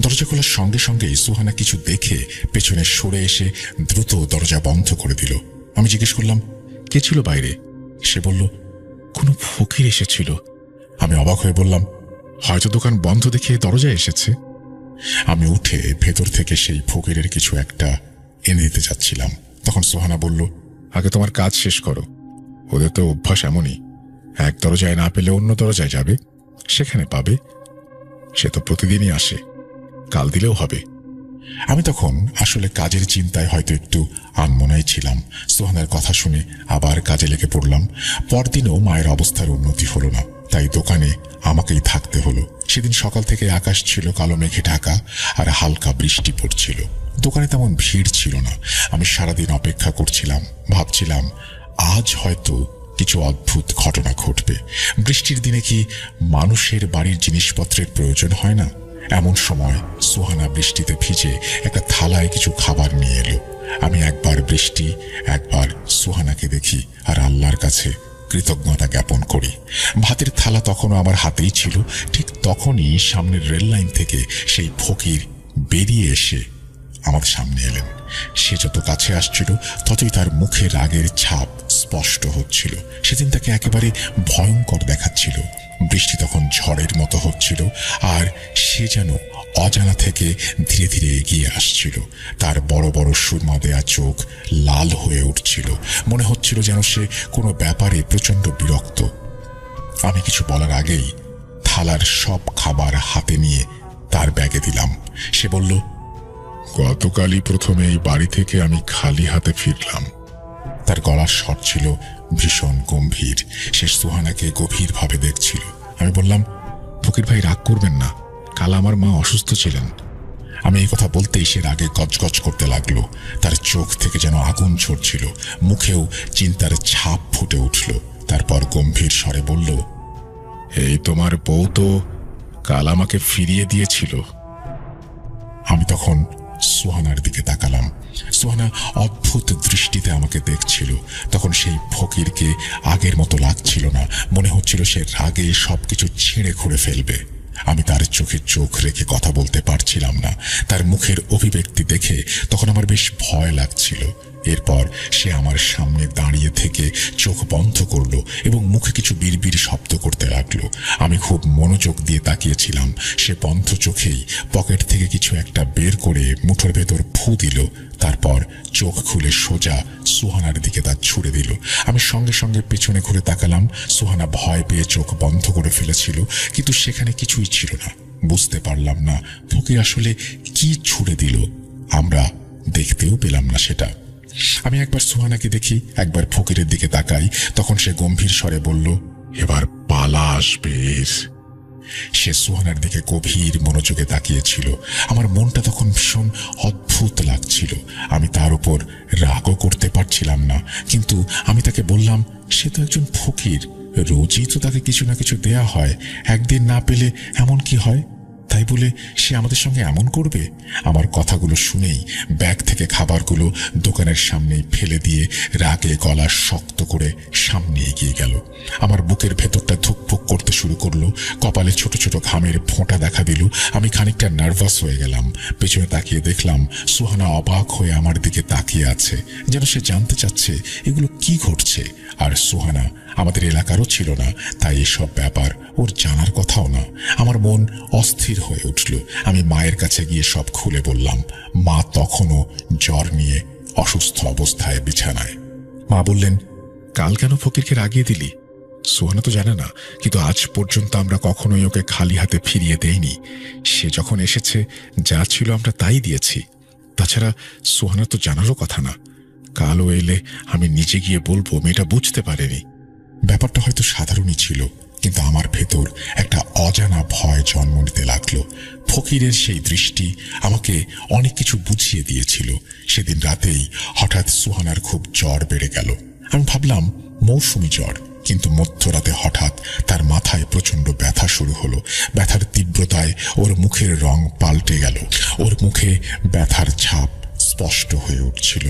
দরজা খোলার সঙ্গে সঙ্গেই সোহানা কিছু দেখে পেছনে সরে এসে দ্রুত দরজা বন্ধ করে দিল। আমি জিজ্ঞেস করলাম, কে ছিল বাইরে? সে বলল, কোনো ফকির এসেছিল। আমি অবাক হয়ে বললাম, হয়তো দোকান বন্ধ দেখে দরজায় এসেছে। আমি উঠে ভেতর থেকে সেই ফকিরের কিছু একটা এনে দিতে যাচ্ছিলাম। তখন সোহানা বলল, আগে তোমার কাজ শেষ করো। ওদের তো অভ্যাস এমনই, এক দরজায় না পেলে অন্য দরজায় যাবে, সেখানে পাবে। সে তো প্রতিদিনই আসে, কাল দিলেও হবে। আমি তখন আসলে কাজের চিন্তায় হয়তো একটু আনমনাই ছিলাম। সোহানার কথা শুনে আবার কাজে লেগে পড়লাম। পরদিনও মায়ের অবস্থার উন্নতি হলো না, তাই দোকানে আমাকেই থাকতে হলো। সেদিন সকাল থেকে আকাশ ছিল কালো মেঘে ঢাকা, আর হালকা বৃষ্টি পড়ছিল। দোকানে তেমন ভিড় ছিল না। আমি সারাদিন অপেক্ষা করছিলাম, ভাবছিলাম আজ হয়তো কিছু অদ্ভুত ঘটনা ঘটবে। বৃষ্টির দিনে কি মানুষের বাড়ির জিনিসপত্রের প্রয়োজন হয় না? এমন সময় সোহানা বৃষ্টিতে ভিজে একটা থালায় কিছু খাবার নিয়ে এলো। আমি একবার বৃষ্টি, একবার সোহানাকে দেখি আর আল্লাহর কাছে কৃতজ্ঞতা জ্ঞাপন করি। ভাতের থালা তখনও আমার হাতেই ছিল। ঠিক তখনই সামনের রেল লাইন থেকে সেই ফকির বেরিয়ে এসে আমার সামনে এলেন। সে যত কাছে আসছিল ততই তার মুখে রাগের ছাপ স্পষ্ট হচ্ছিল। সেদিন তাকে একেবারে ভয়ঙ্কর দেখাচ্ছিল। বৃষ্টি তখন ঝড়ের মতো হচ্ছিল, আর সে যেন অজানা থেকে ধীরে ধীরে এগিয়ে আসছিল। তার বড় বড় সুরমা দেয়া চোখ লাল হয়ে উঠছিল। মনে হচ্ছিল যেন সে কোনো ব্যাপারে প্রচণ্ড বিরক্ত। আমি কিছু বলার আগেই থালার সব খাবার হাতে নিয়ে তার ব্যাগে দিলাম। সে বলল, গতকালই প্রথমে এই বাড়ি থেকে আমি খালি হাতে ফিরলাম। তার গলার স্বর ছিল ভীষণ গম্ভীর। সে সুহানাকে গভীরভাবে দেখছিল। আমি বললাম, ফকির ভাই রাগ করবেন না, কাল আমার মা অসুস্থ ছিলেন। আমি এই কথা বলতেই সে রাগে গজগজ করতে লাগলো। তার চোখ থেকে যেন আগুন ঝরছিল, মুখেও চিন্তার ছাপ ফুটে উঠল। তারপর গম্ভীর স্বরে বলল, এই তোমার বউ তো কাল আমাকে ফিরিয়ে দিয়েছিল। আমি তখন সোহানার দিকে তাকালাম। সোহানা অদ্ভুত দৃষ্টিতে আমাকে দেখছিল। তখন সেই ফকিরকে আগের মতো লাগছিল না। মনে হচ্ছিল সে রাগে সবকিছু ছিঁড়ে খুঁড়ে ফেলবে। আমি তার চোখে চোখ রেখে কথা বলতে পারছিলাম না। তার মুখের অভিব্যক্তি দেখে তখন আমার বেশ ভয় লাগছিল। এরপর সে আমার সামনে দাঁড়িয়ে থেকে চোখ বন্ধ করলো এবং মুখে কিছু বিড়বিড় শব্দ করতে লাগলো। আমি খুব মনোযোগ দিয়ে তাকিয়েছিলাম। সে বন্ধ চোখেই পকেট থেকে কিছু একটা বের করে মুঠোর ভেতর ফু দিল। তারপর চোখ খুলে সোজা সুহানার দিকে তা ছুড়ে দিল। আমি সঙ্গে সঙ্গে পেছনে ঘুরে তাকালাম। সুহানা ভয় পেয়ে চোখ বন্ধ করে ফেলেছিল, কিন্তু সেখানে কিছুই ছিল না। বুঝতে পারলাম না ফকির আসলে কি ছুড়ে দিল। আমরা দেখতেও পেলাম না সেটা। আমি একবার সুহানাকে দেখি, একবার ফকিরের দিকে তাকাই। তখন সে গম্ভীর স্বরে বলল, এবার পালা আসবে। সে সুহানার দিকে গভীর মনোযোগে তাকিয়েছিল। আমার মনটা তখন ভীষণ অদ্ভুত লাগছিল। আমি তার উপর রাগও করতে পারছিলাম না, কিন্তু আমি তাকে বললাম, সে তো একজন ফকির, রোজই তো তাকে কিছু না কিছু দেয়া হয়, একদিন না পেলে এমন কি হয়? তাই বলে সে আমাদের সঙ্গে এমন করবে? আমার কথাগুলো শুনেই ব্যাগ থেকে খাবারগুলো দোকানের সামনেই ফেলে দিয়ে রাগে গলা শক্ত করে সামনে এগিয়ে গেল। আমার বুকের ভেতরটা ধুকপুক করতে শুরু করলো। কপালে ছোট ছোট ঘামের ফোঁটা দেখা দিল। আমি খানিকটা নার্ভাস হয়ে গেলাম। পেছনে তাকিয়ে দেখলাম সুহানা অবাক হয়ে আমার দিকে তাকিয়ে আছে, যেন সে জানতে চাচ্ছে এগুলো কি ঘটছে। আর সুহানা আমাদের এলাকারও ছিল না, তাই এসব ব্যাপার ওর জানার কথাও না। আমার মন অস্থির হয়ে উঠল। আমি মায়ের কাছে গিয়ে সব খুলে বললাম। মা তখনও জ্বর নিয়ে অসুস্থ অবস্থায় বিছানায়। মা বললেন, কাল কেন ফকিরকে রাগিয়ে দিলি? সুহানা তো জানে না, কিন্তু আজ পর্যন্ত আমরা কখনোই ওকে খালি হাতে ফিরিয়ে দেইনি। সে যখন এসেছে যা ছিল আমরা তাই দিয়েছি। তাছাড়া সুহানা তো জানারও কথা না। কাল ও এলে আমি নিজে গিয়ে বলবো মেয়েটা বুঝতে পারেনি। ব্যাপারটা হয়তো সাধারণই ছিল, কিন্তু আমার ভেতর একটা অজানা ভয় জন্ম নিতে লাগলো। ফকিরের সেই দৃষ্টি আমাকে অনেক কিছু বুঝিয়ে দিয়েছিল। সেদিন রাতেই হঠাৎ সুহানার খুব জ্বর বেড়ে গেল। আমি ভাবলাম মৌসুমি জ্বর, কিন্তু মধ্যরাতে হঠাৎ তার মাথায় প্রচন্ড ব্যথা শুরু হলো। ব্যথার তীব্রতায় ওর মুখের রং পাল্টে গেল। ওর মুখে ব্যথার ছাপ স্পষ্ট হয়ে উঠছিল।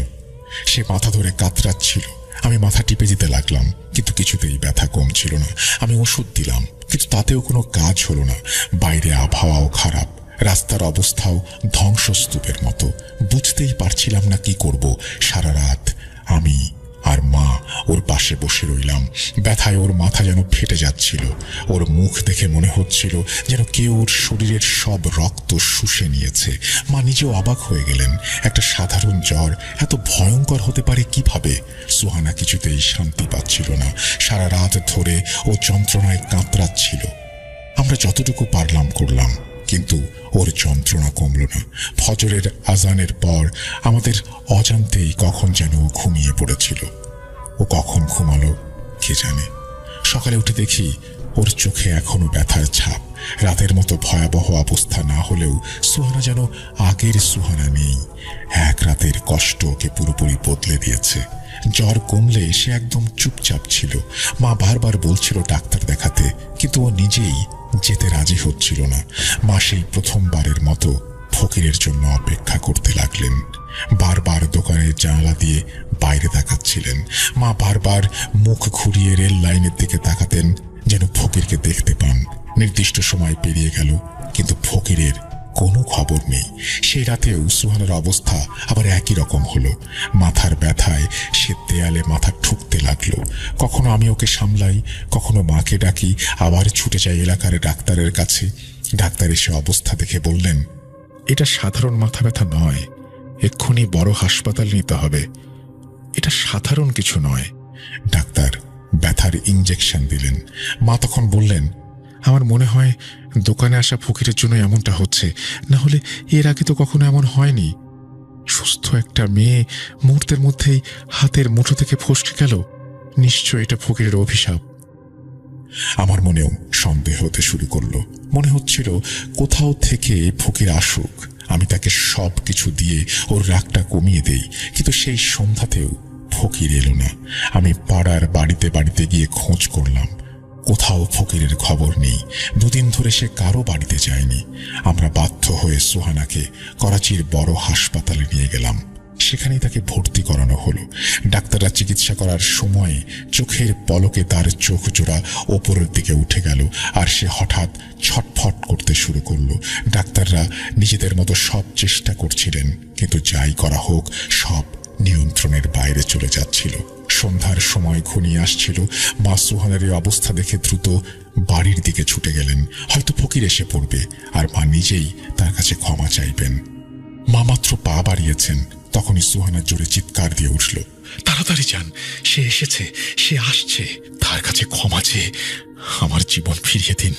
সে মাথা ধরে কাতরাচ্ছিল। আমি মাথা টিপে দিতে লাগলাম, কিন্তু কিছুতেই ব্যথা কমছিল না। আমি ওষুধ দিলাম, কিন্তু তাতেও কোনো কাজ হলো না। বাইরে আবহাওয়াও খারাপ, রাস্তার অবস্থাও ধ্বংসস্তূপের মতো। বুঝতেই পারছিলাম না কি করব। সারা রাত আমি আর মা ওর পাশে বসে রইলাম। ব্যথায় ওর মাথা যেন ফেটে যাচ্ছিল। ওর মুখ দেখে মনে হচ্ছিল যেন কেউ ওর শরীরের সব রক্ত শুষে নিয়েছে। মা নিজেও অবাক হয়ে গেলেন। একটা সাধারণ জ্বর এত ভয়ঙ্কর হতে পারে কিভাবে? সুহানা কিছুতেই শান্তি পাচ্ছিল না। সারা রাত ধরে ও যন্ত্রণায় কাতরাচ্ছিল। আমরা যতটুকু পারলাম করলাম, কিন্তু ওর যন্ত্রণা কমল না। ফজরের আজানের পর আমাদের অজান্তেই কখন যেন ঘুমিয়ে পড়েছিল। ও কখন ঘুমালো কে জানে। সকালে উঠে দেখি ওর চোখে এখনো ব্যথার ছাপ। রাতের মতো ভয়াবহ অবস্থা না হলেও সুহানা যেন আগের সুহানা নেই। এক রাতের কষ্ট ওকে পুরোপুরি বদলে দিয়েছে। জ্বর কমলে সে একদম চুপচাপ ছিল। মা বারবার বলছিল ডাক্তার দেখাতে, কিন্তু ও নিজেই যেতে রাজি হচ্ছিল না। মা সেই প্রথমবারের মতো ফকিরের জন্য অপেক্ষা করতে লাগলেন। বারবার দোকানের জানালা দিয়ে বাইরে তাকাচ্ছিলেন। মা বারবার মুখ ঘুরিয়ে রেল লাইনের দিকে তাকাতেন, যেন ফকিরকে দেখতে পান। নির্দিষ্ট সময় পেরিয়ে গেল, কিন্তু ফকিরের কোনো খবর নেই। সেই রাতেও সুহানার অবস্থা আবার একই রকম হলো। মাথার ব্যথায় সে দেয়ালে মাথা ঠুকতে লাগলো। কখনো আমি ওকে সামলাই, কখনো মাকে ডাকি, আবার ছুটে যাই এলাকার ডাক্তারের কাছে। ডাক্তার এসে অবস্থা দেখে বললেন, এটা সাধারণ মাথা ব্যথা নয়, এক্ষুনি বড় হাসপাতাল নিতে হবে। এটা সাধারণ কিছু নয়। ডাক্তার ব্যথার ইঞ্জেকশন দিলেন। মা তখন বললেন, আমার মনে হয় দোকানে আসা ফকিরের জন্য এমনটা হচ্ছে, না হলে এর আগে তো কখনো এমন হয়নি। সুস্থ একটা মেয়ে মুহূর্তের মধ্যেই হাতের মুঠো থেকে ফসকে গেল। নিশ্চয় এটা ফকিরের অভিশাপ। আমার মনেও সন্দেহ হতে শুরু করলো। মনে হচ্ছিল কোথাও থেকে ফকির আসুক, আমি তাকে সব কিছু দিয়ে ওর রাগটা কমিয়ে দেই। কিন্তু সেই সন্ধ্যাতেও ফকির এলো না। আমি পাড়ার বাড়িতে বাড়িতে গিয়ে খোঁজ করলাম, কোথাও ফকিরের খবর নেই। দুদিন ধরে সে কারো বাড়িতে যায়নি। আমরা বাধ্য হয়ে সুহানাকে করাচির বড় হাসপাতালে নিয়ে গেলাম। সেখানেই তাকে ভর্তি করানো হলো। ডাক্তাররা চিকিৎসা করার সময় চোখের পলকে তার চোখ জোড়া ওপরের দিকে উঠে গেল, আর সে হঠাৎ ছটফট করতে শুরু করলো। ডাক্তাররা নিজেদের মতো সব চেষ্টা করছিলেন, কিন্তু যাই করা হোক সব নিয়ন্ত্রণের বাইরে চলে যাচ্ছিল। সন্ধ্যার সময় ঘনিয়ে আসছিল। মা সুহানার এই অবস্থা দেখে দ্রুত বাড়ির দিকে ছুটে গেলেন। হয়তো ফকির এসে পড়বে আর মা নিজেই তার কাছে ক্ষমা চাইবেন। মা মাত্র পা বাড়িয়েছেন, তখনই সুহানা জোরে চিৎকার দিয়ে উঠল, তাড়াতাড়ি যান, সে এসেছে, সে আসছে, তার কাছে ক্ষমা চেয়ে আমার জীবন ফিরিয়ে দিন।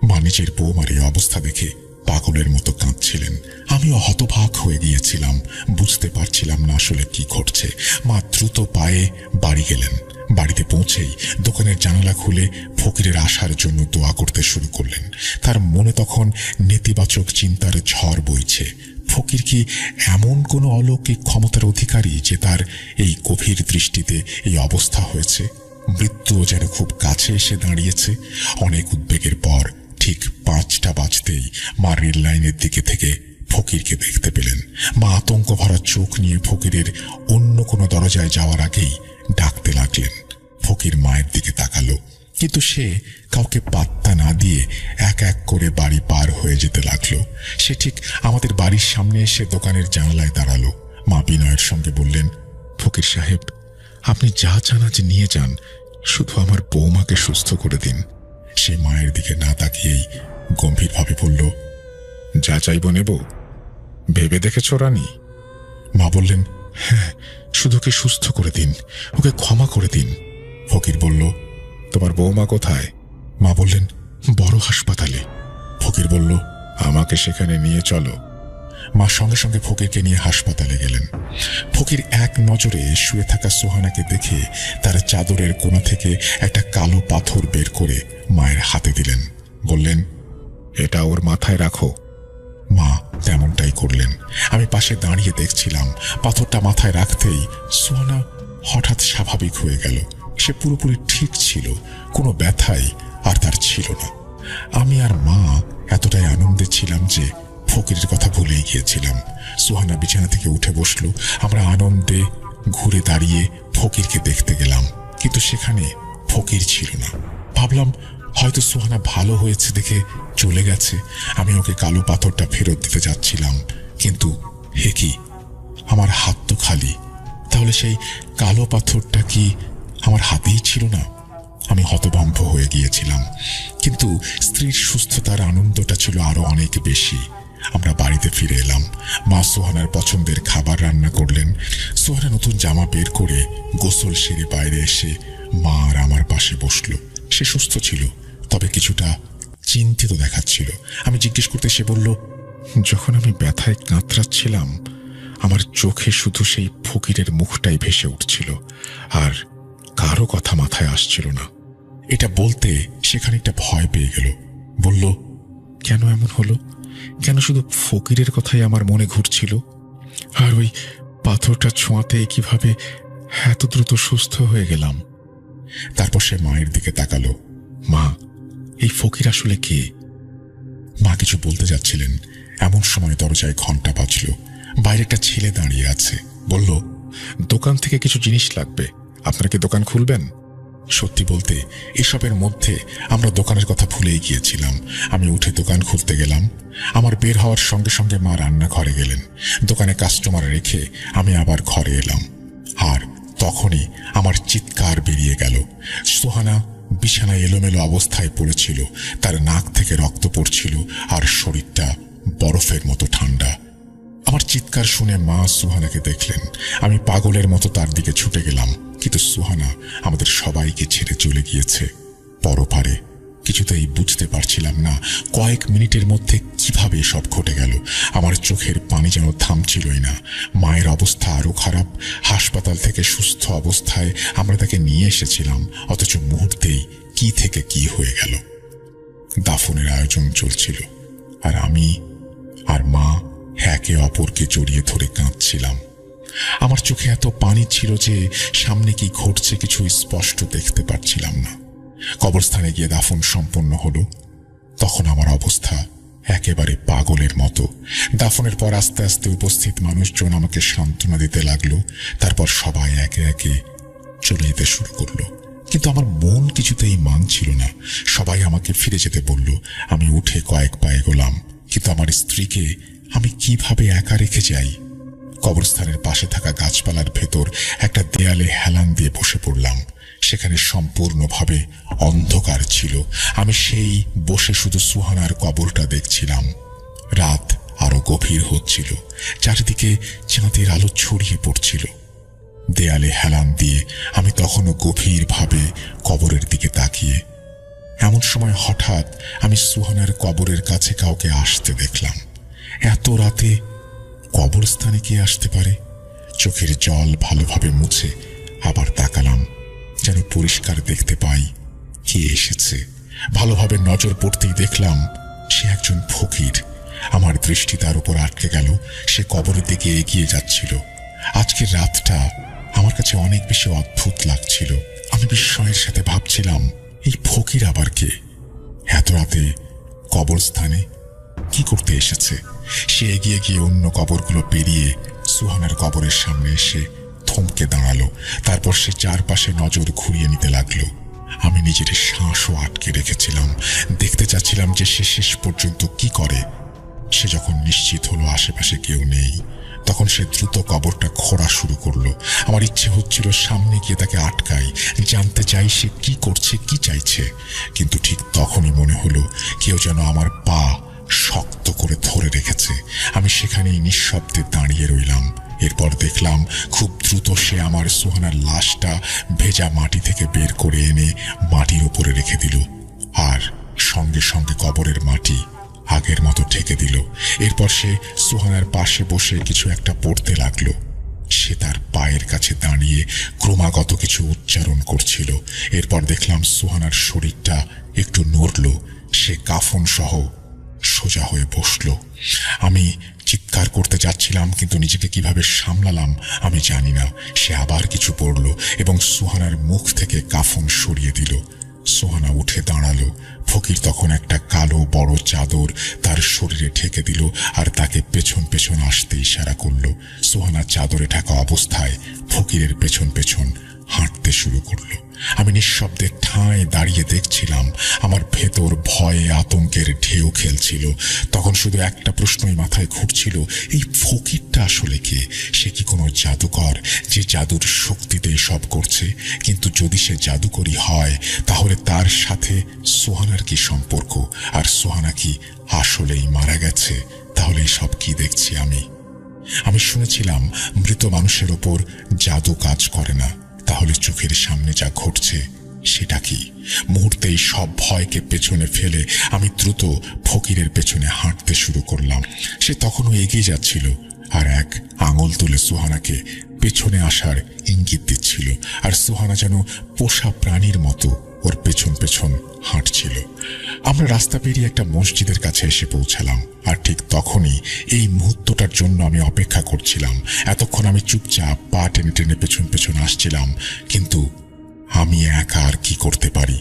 মা নিজের বৌমার এই অবস্থা দেখে পাগলের মতো কাঁদছিলেন। আমিও হতবাক হয়ে গিয়েছিলাম, বুঝতে পারছিলাম না আসলে কি ঘটছে। মা দ্রুত পায়ে বাড়ি গেলেন। বাড়িতে পৌঁছেই দোকানের জানালা খুলে ফকিরের আসার জন্য দোয়া করতে শুরু করলেন। তার মনে তখন নেতিবাচক চিন্তার ঝড় বইছে। ফকির কি এমন কোনো অলৌকিক ক্ষমতার অধিকারী যে তার এই গভীর দৃষ্টিতে এই অবস্থা হয়েছে? মৃত্যুও যেন খুব কাছে এসে দাঁড়িয়েছে। অনেক উদ্বেগের পর ঠিক 5টা বাজতেই মা রেল লাইনের দিকে থেকে ফকিরকে দেখতে পেলেন। মা আতঙ্ক ভরা চোখ নিয়ে ফকিরের অন্য কোনো দরজায় যাওয়ার আগেই ডাকতে লাগলেন। ফকির মায়ের দিকে তাকালো, কিন্তু সে কাউকে পাত্তা না দিয়ে এক এক করে বাড়ি পার হয়ে যেতে লাগলো। সে ঠিক আমাদের বাড়ির সামনে এসে দোকানের জানালায় দাঁড়ালো। মা বিনয়ের সঙ্গে বললেন, ফকির সাহেব, আপনি যা চান আজ নিয়ে যান, শুধু আমার বৌমাকে সুস্থ করে দিন। সে মায়ের দিকে না তাকিয়েই গম্ভীরভাবে বলল, যা চাইব নেব, ভেবে দেখেছ রানী? মা বললেন, হ্যাঁ, শুধু ওকে সুস্থ করে দিন, ওকে ক্ষমা করে দিন। ফকির বলল, তোমার বৌমা কোথায়? মা বললেন, বড় হাসপাতালে। ফকির বলল, আমাকে সেখানে নিয়ে চলো। মা সঙ্গে সঙ্গে ফকিরকে নিয়ে হাসপাতালে গেলেন। ফকির এক নজরে শুয়ে থাকা সোহানাকে দেখে তার চাদরের কোণা থেকে একটা কালো পাথর বের করে মায়ের হাতে দিলেন। বললেন, এটা ওর মাথায় রাখো। মা তেমনটাই করলেন। আমি পাশে দাঁড়িয়ে দেখছিলাম। পাথরটা মাথায় রাখতেই সোহানা হঠাৎ স্বাভাবিক হয়ে গেল। সে পুরোপুরি ঠিক ছিল, কোনো ব্যথাই আর তার ছিল না। আমি আর মা এতটাই আনন্দে ছিলাম যে ফকিরের কথা ভুলেই গিয়েছিলাম। সোহানা বিছানা থেকে উঠে বসলো। আমরা আনন্দে ঘুরে দাঁড়িয়ে ফকিরকে দেখতে গেলাম, কিন্তু সেখানে ফকির ছিল না। ভাবলাম হয়তো সোহানা ভালো হয়েছে দেখে চলে গেছে। আমি ওকে কালো পাথরটা ফেরত দিতে যাচ্ছিলাম, কিন্তু হে কি, আমার হাত তো খালি। তাহলে সেই কালো পাথরটা কি আমার হাতেই ছিল না? আমি হতভম্ব হয়ে গিয়েছিলাম, কিন্তু স্ত্রীর সুস্থতার আনন্দটা ছিল আরো অনেক বেশি। আমরা বাড়িতে ফিরে এলাম। মা সোহানার পছন্দের খাবার রান্না করলেন। সোহানা নতুন জামা বের করে গোসল সেরে বাইরে এসে মা আর আমার পাশে বসলো। সে সুস্থ ছিল, তবে কিছুটা চিন্তিত দেখাচ্ছিল। আমি জিজ্ঞেস করতে সে বলল, যখন আমি ব্যথায় কাতরাচ্ছিলাম, আমার চোখে শুধু সেই ফকিরের মুখটাই ভেসে উঠছিল, আর কারো কথা মাথায় আসছিল না। এটা বলতে সে খানিকটা ভয় পেয়ে গেল। বলল, কেন এমন হলো? কেন শুধু ফকিরের কথাই আমার মনে ঘুরছিল? আর ওই পাথরটা ছোঁয়াতে কিভাবে এত দ্রুত সুস্থ হয়ে গেলাম? তারপর সে মায়ের দিকে তাকালো। মা, এই ফকির আসলে কে? মা কিছু বলতে যাচ্ছিলেন, এমন সময় দরজায় ঘন্টা বাজল। বাইরে একটা ছেলে দাঁড়িয়ে আছে। বলল, দোকান থেকে কিছু জিনিস লাগবে, আপনারা কি দোকান খুলবেন? সত্যি বলতে এসবের মধ্যে আমরা দোকানের কথা ভুলেই গিয়েছিলাম। আমি উঠে দোকান খুলতে গেলাম। আমার বের হওয়ার সঙ্গে সঙ্গে মা রান্নাঘরে গেলেন। দোকানে কাস্টমার রেখে আমি আবার ঘরে এলাম, আর তখনই আমার চিৎকার বেরিয়ে গেল। সোহানা বিছানায় এলোমেলো অবস্থায় পড়েছিল। তার নাক থেকে রক্ত পড়ছিল, আর শরীরটা বরফের মতো ঠান্ডা। আমার চিৎকার শুনে মা সুহানাকে দেখলেন। আমি পাগলের মতো তার দিকে ছুটে গেলাম, কিন্তু সুহানা আমাদের সবাইকে ছেড়ে চলে গিয়েছে পরপারে। কিছুতেই বুঝতে পারছিলাম না কয়েক মিনিটের মধ্যে কিভাবে সব ঘটে গেল। আমার চোখের পানি যেন থামছিলই না। মায়ের অবস্থা আরো খারাপ। হাসপাতাল থেকে সুস্থ অবস্থায় আমরা তাকে নিয়ে এসেছিলাম, অথচ মুহূর্তেই কি থেকে কি হয়ে গেল। দাফনের আয়োজন চলছিল, আর আমি আর মা একে অপরকে জড়িয়ে ধরে কাঁদছিলাম। আমার চোখে এত পানি ছিল যে সামনে কি ঘটছে কিছু স্পষ্ট দেখতে পাচ্ছিলাম না। কবরস্থানে গিয়ে দাফন সম্পন্ন হলো। তখন আমার অবস্থা একেবারে পাগলের মতো। দাফনের পর আস্তে আস্তে উপস্থিত মানুষজন আমাকে সান্ত্বনা দিতে লাগলো। তারপর সবাই একে একে চলে যেতে শুরু করলো, কিন্তু আমার মন কিছুতেই মানছিল না। সবাই আমাকে ফিরে যেতে বলল। আমি উঠে কয়েক পা এগোলাম, কিন্তু আমার স্ত্রীকে আমি কিভাবে একা রেখে যাই? কবরস্থানের পাশে থাকা গাছপালার ভেতর একটা দেয়ালে হেলান দিয়ে বসে পড়লাম। সেখানে সম্পূর্ণভাবে অন্ধকার ছিল। আমি সেই বসে শুধু সুহানার কবরটা দেখছিলাম। রাত আরো গভীর হচ্ছিল, চারিদিকে চাঁদের আলো ছড়িয়ে পড়ছিল। দেয়ালে হেলান দিয়ে আমি তখনও গভীরভাবে কবরের দিকে তাকিয়ে। এমন সময় হঠাৎ আমি সুহানার কবরের কাছে কাউকে আসতে দেখলাম। এত রাতে কবরস্থানে কে আসতে পারে? চোখের জল ভালোভাবে মুছে আবার তাকালাম, যেন পরিষ্কার দেখতে পাই কে এসেছে। ভালোভাবে নজর পড়তেই দেখলাম সে একজন ফকির। আমার দৃষ্টি তার উপর আটকে গেল। সে কবরের দিকে এগিয়ে যাচ্ছিল। আজকের রাতটা আমার কাছে অনেক বেশি অদ্ভুত লাগছিল। আমি বিস্ময়ের সাথে ভাবছিলাম, এই ফকির আবার কে? এত রাতে কবরস্থানে কি করতে এসেছে? সে এগিয়ে গিয়ে অন্য কবরগুলো পেরিয়ে সুহানার কবরের সামনে এসে থমকে দাঁড়ালো। তারপর সে চারপাশে নজর ঘুরিয়ে নিতে লাগলো। আমি নিজের শ্বাসও আটকে রেখেছিলাম। দেখতে চাচ্ছিলাম যে সে শেষ পর্যন্ত কি করে। সে যখন নিশ্চিত হলো আশেপাশে কেউ নেই, তখন সে দ্রুত কবরটা খোঁড়া শুরু করলো। আমার ইচ্ছে হচ্ছিল সামনে গিয়ে তাকে আটকাই, জানতে চাই সে কি করছে, কি চাইছে। কিন্তু ঠিক তখনই মনে হলো কেউ যেন আমার পা শক্ত করে ধরে রেখেছে। আমি সেখানেই নিঃশব্দে দাঁড়িয়ে রইলাম। এরপর দেখলাম খুব দ্রুত সে আমার সুহানার লাশটা ভেজা মাটি থেকে বের করে এনে মাটির উপরে রেখে দিল, আর সঙ্গে সঙ্গে কবরের মাটি আগের মতো ঢেকে দিল। এরপর সে সুহানার পাশে বসে কিছু একটা পড়তে লাগলো। সে তার পায়ের কাছে দাঁড়িয়ে ক্রমাগত কিছু উচ্চারণ করছিল। এরপর দেখলাম সুহানার শরীরটা একটু নড়ল। সে কাফন সহ সোজা হয়ে বসলো। আমি চিৎকার করতে যাচ্ছিলাম, কিন্তু নিজেকে কিভাবে সামলালাম আমি জানি না। সে আবার কিছু পড়ল এবং সুহানার মুখ থেকে কাফন সরিয়ে দিল। সুহানা উঠে দাঁড়ালো। ফকির তখন একটা কালো বড় চাদর তার শরীরে ঢেকে দিল আর তাকে পেছন পেছন আসতে ইশারা করলো। সুহানা চাদরে ঢাকা অবস্থায় ফকিরের পেছন পেছন হাঁটতে শুরু করলো। আমি নিঃশব্দে ঠাঁই দাঁড়িয়ে দেখছিলাম। আমার ভেতর ভয়ে আতঙ্কের ঢেউ খেলছিল। তখন শুধু একটা প্রশ্নই মাথায় ঘুরছিল, এই ফকিরটা আসলে কে? সে কি কোনো জাদুকর যে জাদুর শক্তিতে সব করছে? কিন্তু যদি সে জাদুকরই হয়, তাহলে তার সাথে সোহানার কি সম্পর্ক? আর সোহানা কি আসলেই মারা গেছে? তাহলে সব কি দেখছি আমি শুনেছিলাম মৃত মানুষের ওপর জাদু কাজ করে না। তাহলে চোখের সামনে যা ঘটছে সেটা কি? মুহূর্তেই সব ভয়কে পেছনে ফেলে আমি দ্রুত ফকিরের পেছনে হাঁটতে শুরু করলাম। সে তখনও এগিয়ে যাচ্ছিল আর এক আঙুল তুলে সুহানাকে পেছনে আসার ইঙ্গিত দিচ্ছিল। আর সুহানা যেন পোষা প্রাণীর মতো ওর পেছন পেছন হাঁটছিল। আমরা রাস্তা পেরিয়ে একটা মসজিদের কাছে এসে পৌঁছালাম। আর ঠিক তখনই এই মুহূর্তটার জন্য আমি অপেক্ষা করছিলাম। এতক্ষণ আমি চুপচাপ পা টেনে টেনে পেছন পেছন আসছিলাম, কিন্তু আমি একা আর কি করতে পারি?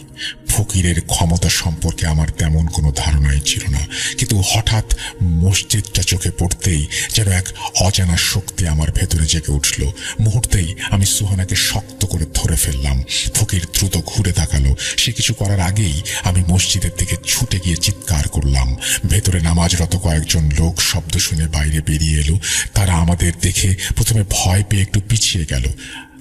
ফকিরের ক্ষমতা সম্পর্কে আমার তেমন কোনো ধারণাই ছিল না, কিন্তু হঠাৎ মসজিদটা চোখে পড়তেই যেন এক অজানা শক্তি আমার ভেতরে জেগে উঠল। মুহূর্তেই আমি সুহানাকে শক্ত করে ধরে ফেললাম। ফকির দ্রুত ঘুরে তাকালো। সে কিছু করার আগেই আমি মসজিদের দিকে ছুটে গিয়ে চিৎকার করলাম। ভেতরে নামাজরত কয়েকজন লোক শব্দ শুনে বাইরে বেরিয়ে এলো। তারা আমাদের দেখে প্রথমে ভয় পেয়ে একটু পিছিয়ে গেল।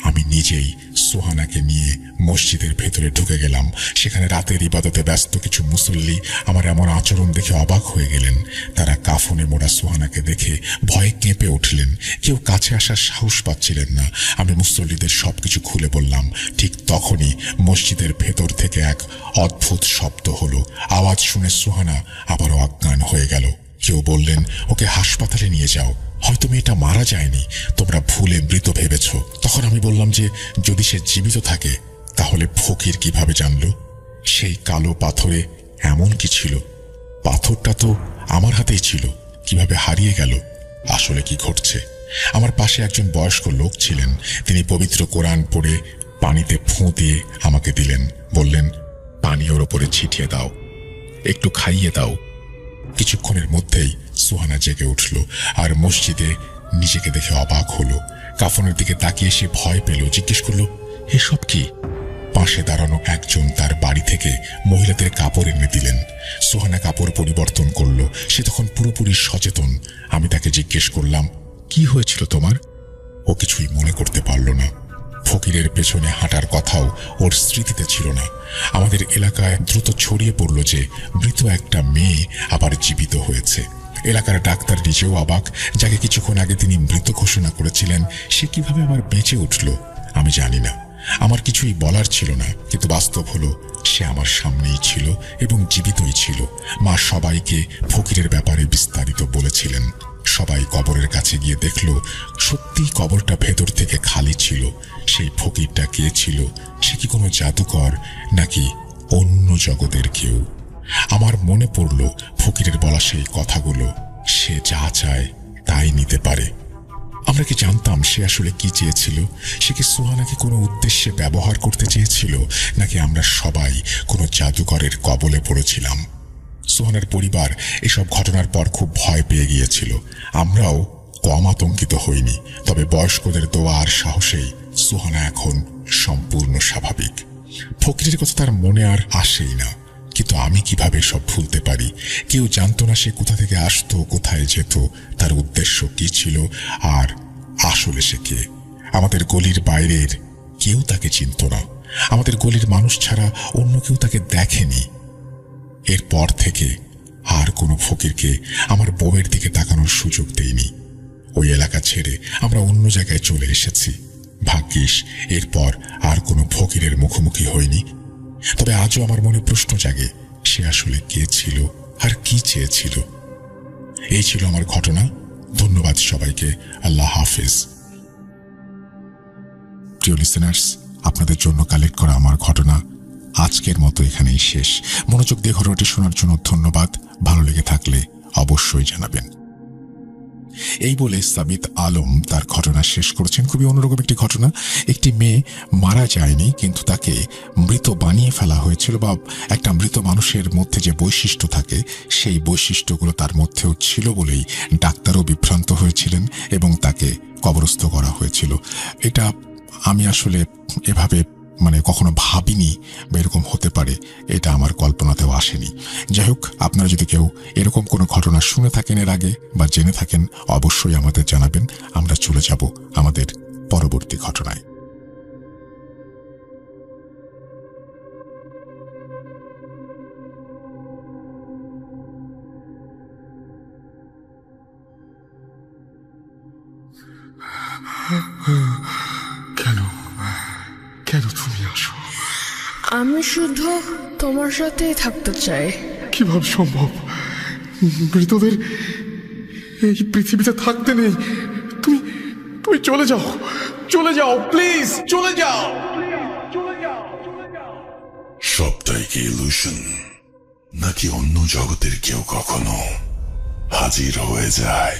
আমি নিজেই সুহানাকে নিয়ে মসজিদের ভেতরে ঢুকে গেলাম। সেখানে রাতের ইবাদতে ব্যস্ত কিছু মুসল্লি আমার এমন আচরণ দেখে অবাক হয়ে গেলেন। তারা কাফনে মোড়া সুহানাকে দেখে ভয়ে কেঁপে উঠলেন। কেউ কাছে আসার সাহস পাচ্ছিলেন না। আমি মুসল্লিদের সবকিছু খুলে বললাম। ঠিক তখনই মসজিদের ভেতর থেকে এক অদ্ভুত শব্দ হলো। আওয়াজ শুনে সুহানা আবারও অজ্ঞান হয়ে গেল। কেউ বললেন, ওকে হাসপাতালে নিয়ে যাও, হয়তো মেয়েটা মারা যায়নি, তোমরা ভুলে মৃত ভেবেছ। তখন আমি বললাম যে যদি সে জীবিত থাকে তাহলে ফকির কিভাবে জানলো? সেই কালো পাথরে এমন কি ছিল? পাথরটা তো আমার হাতেই ছিল, কিভাবে হারিয়ে গেল? আসলে কি ঘটছে? আমার পাশে একজন বয়স্ক লোক ছিলেন। তিনি পবিত্র কোরআন পড়ে পানিতে ফুঁ দিয়ে আমাকে দিলেন। বললেন, পানি ওর ওপরে ছিটিয়ে দাও, একটু খাইয়ে দাও। কিছুক্ষণের মধ্যেই সুহানা জেগে উঠল আর মসজিদে নিজেকে দেখে অবাক হলো। কাফনের দিকে তাকিয়ে সে ভয় পেল। জিজ্ঞেস করলো, এসব কি? পাশে দাঁড়ানো একজন তার বাড়ি থেকে মহিলাদের কাপড় এনে দিলেন। সুহানা কাপড় পরিবর্তন করলো। সে তখন পুরোপুরি সচেতন। আমি তাকে জিজ্ঞেস করলাম, কি হয়েছিল তোমার? ও কিছুই মনে করতে পারল না। ফকিরের পেছনে হাঁটার কথাও ওর স্মৃতিতে ছিল না। আমাদের এলাকায় দ্রুত ছড়িয়ে পড়ল যে মৃত একটা মেয়ে আবার জীবিত হয়েছে। এলাকার ডাক্তার নিজেও অবাক। যাকে কিছুক্ষণ আগে তিনি মৃত ঘোষণা করেছিলেন, সে কিভাবে আবার বেঁচে উঠল আমি জানি না। আমার কিছুই বলার ছিল না, কিন্তু বাস্তব হলো সে আমার সামনেই ছিল এবং জীবিতই ছিল। মা সবাইকে ফকিরের ব্যাপারে বিস্তারিত বলেছিলেন। সবাই কবরের কাছে গিয়ে দেখল সত্যিই কবরটা ভেতর থেকে খালি ছিল। সেই ফকিরটা কে ছিল? সে কি কোনো জাদুকর নাকি অন্য জগতের কেউ? আমার মনে পড়ল ফকিরের বলা সেই কথাগুলো, সে যা চায় তাই নিতে পারে। আমরা কি জানতাম সে আসলে কি চেয়েছিল? সে কি সুহানাকে কোনো উদ্দেশ্যে ব্যবহার করতে চেয়েছিল, নাকি আমরা সবাই কোনো জাদুকরের কবলে পড়েছিলাম? সুহানার পরিবার এসব ঘটনার পর খুব ভয় পেয়ে গিয়েছিল। আমরাও কম আতঙ্কিত হইনি। তবে বয়স্কদের দোয়া আর সাহসেই সুহানা এখন সম্পূর্ণ স্বাভাবিক। ফকিরের কথা তার মনে আর আসেই না, কিন্তু আমি কিভাবে সব ভুলতে পারি? কেউ জানতো না সে কোথা থেকে আসতো, কোথায় যেত, তার উদ্দেশ্য কি ছিল, আর আসলে সে কে? আমাদের গলির বাইরের কেউ তাকে চিনত না। আমাদের গলির মানুষ ছাড়া অন্য কেউ তাকে দেখেনি। এরপর থেকে আর কোনো ফকিরকে আমার বউয়ের দিকে তাকানোর সুযোগ দেইনি। ওই এলাকা ছেড়ে আমরা অন্য জায়গায় চলে এসেছি। ভাগ্যিস এরপর আর কোনো ফকিরের মুখোমুখি হয়নি। তবে আজও আমার মনে প্রশ্ন জাগে, সে আসলে কে ছিল আর কি চেয়েছিল? এই ছিল আমার ঘটনা। ধন্যবাদ সবাইকে। আল্লাহ হাফিজ। প্রিয় লিসেনার্স, আপনাদের জন্য কালেক্ট করা আমার ঘটনা আজকের মতো এখানেই শেষ। মনোযোগ দিয়ে ঘটনাটি শোনার জন্য ধন্যবাদ। ভালো লেগে থাকলে অবশ্যই জানাবেন। এই বলে সাবিত আলম তার ঘটনা শেষ করেছেন। খুবই অন্যরকম একটি ঘটনা। একটি মেয়ে মারা যায়নি, কিন্তু তাকে মৃত বানিয়ে ফেলা হয়েছিল, বা একটা মৃত মানুষের মধ্যে যে বৈশিষ্ট্য থাকে সেই বৈশিষ্ট্যগুলো তার মধ্যেও ছিল বলেই ডাক্তারও বিভ্রান্ত হয়েছিলেন এবং তাকে কবরস্থ করা হয়েছিল। এটা আমি আসলে এভাবে কখনো ভাবিনি বা এরকম হতে পারে, এটা আমার কল্পনাতেও আসেনি। যাই হোক, আপনারা যদি কেউ এরকম কোনো ঘটনা শুনে থাকেন এর আগে বা জেনে থাকেন, অবশ্যই আমাদের জানাবেন। আমরা চলে যাব আমাদের পরবর্তী ঘটনায়। কেন কেন তুমি আসো? আমি শুধু তোমার সাথেই থাকতে চাই। কিভাবে সম্ভব? মৃতদের এই পৃথিবীতে থাকতে নেই। তুমি তুমি চলে যাও, চলে যাও, প্লিজ চলে যাও। সবটাই কি ইলুশন, নাকি অন্য জগতের কেউ কখনো হাজির হয়ে যায়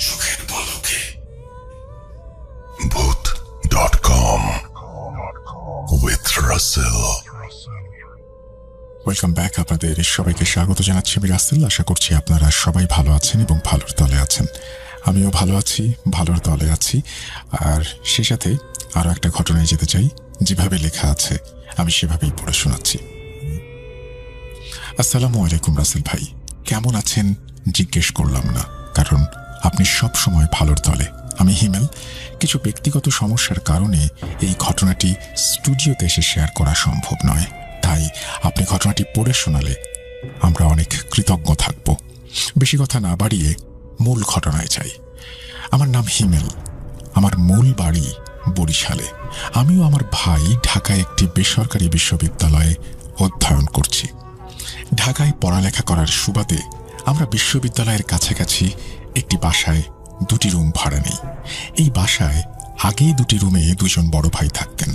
চোখের পলকে? ভূত.com with Russell। Welcome back. আপনাদের সবাইকে স্বাগত জানাচ্ছি আমি রাসেল। আশা করছি আপনারা সবাই ভালো আছেন এবং ভালোর দলে আছেন। আমিও ভালো আছি, ভালোর দলে আছি। আর সেই সাথে আরও একটা ঘটনায় যেতে চাই। যেভাবে লেখা আছে আমি সেভাবেই পড়ে শোনাচ্ছি। আসসালামু আলাইকুম রাসেল ভাই, কেমন আছেন জিজ্ঞেস করলাম না, কারণ আপনি সব সময় ভালোর দলে। আমি হিমেল। কিছু ব্যক্তিগত সমস্যার কারণে এই ঘটনাটি স্টুডিওতে এসে শেয়ার করা সম্ভব নয়, তাই আপনি ঘটনাটি পড়ে শোনালে আমরা অনেক কৃতজ্ঞ থাকব। বেশি কথা না বাড়িয়ে মূল ঘটনায় যাই। আমার নাম হিমেল। আমার মূল বাড়ি বরিশালে। আমিও আমার ভাই ঢাকায় একটি বেসরকারি বিশ্ববিদ্যালয়ে অধ্যয়ন করছি। ঢাকায় পড়ালেখা করার সুবাদে আমরা বিশ্ববিদ্যালয়ের কাছাকাছি একটি বাসায় 2টি রুম ভাড়া নেই। এই বাসায় আগেই 2টি রুমে 2জন বড় ভাই থাকতেন।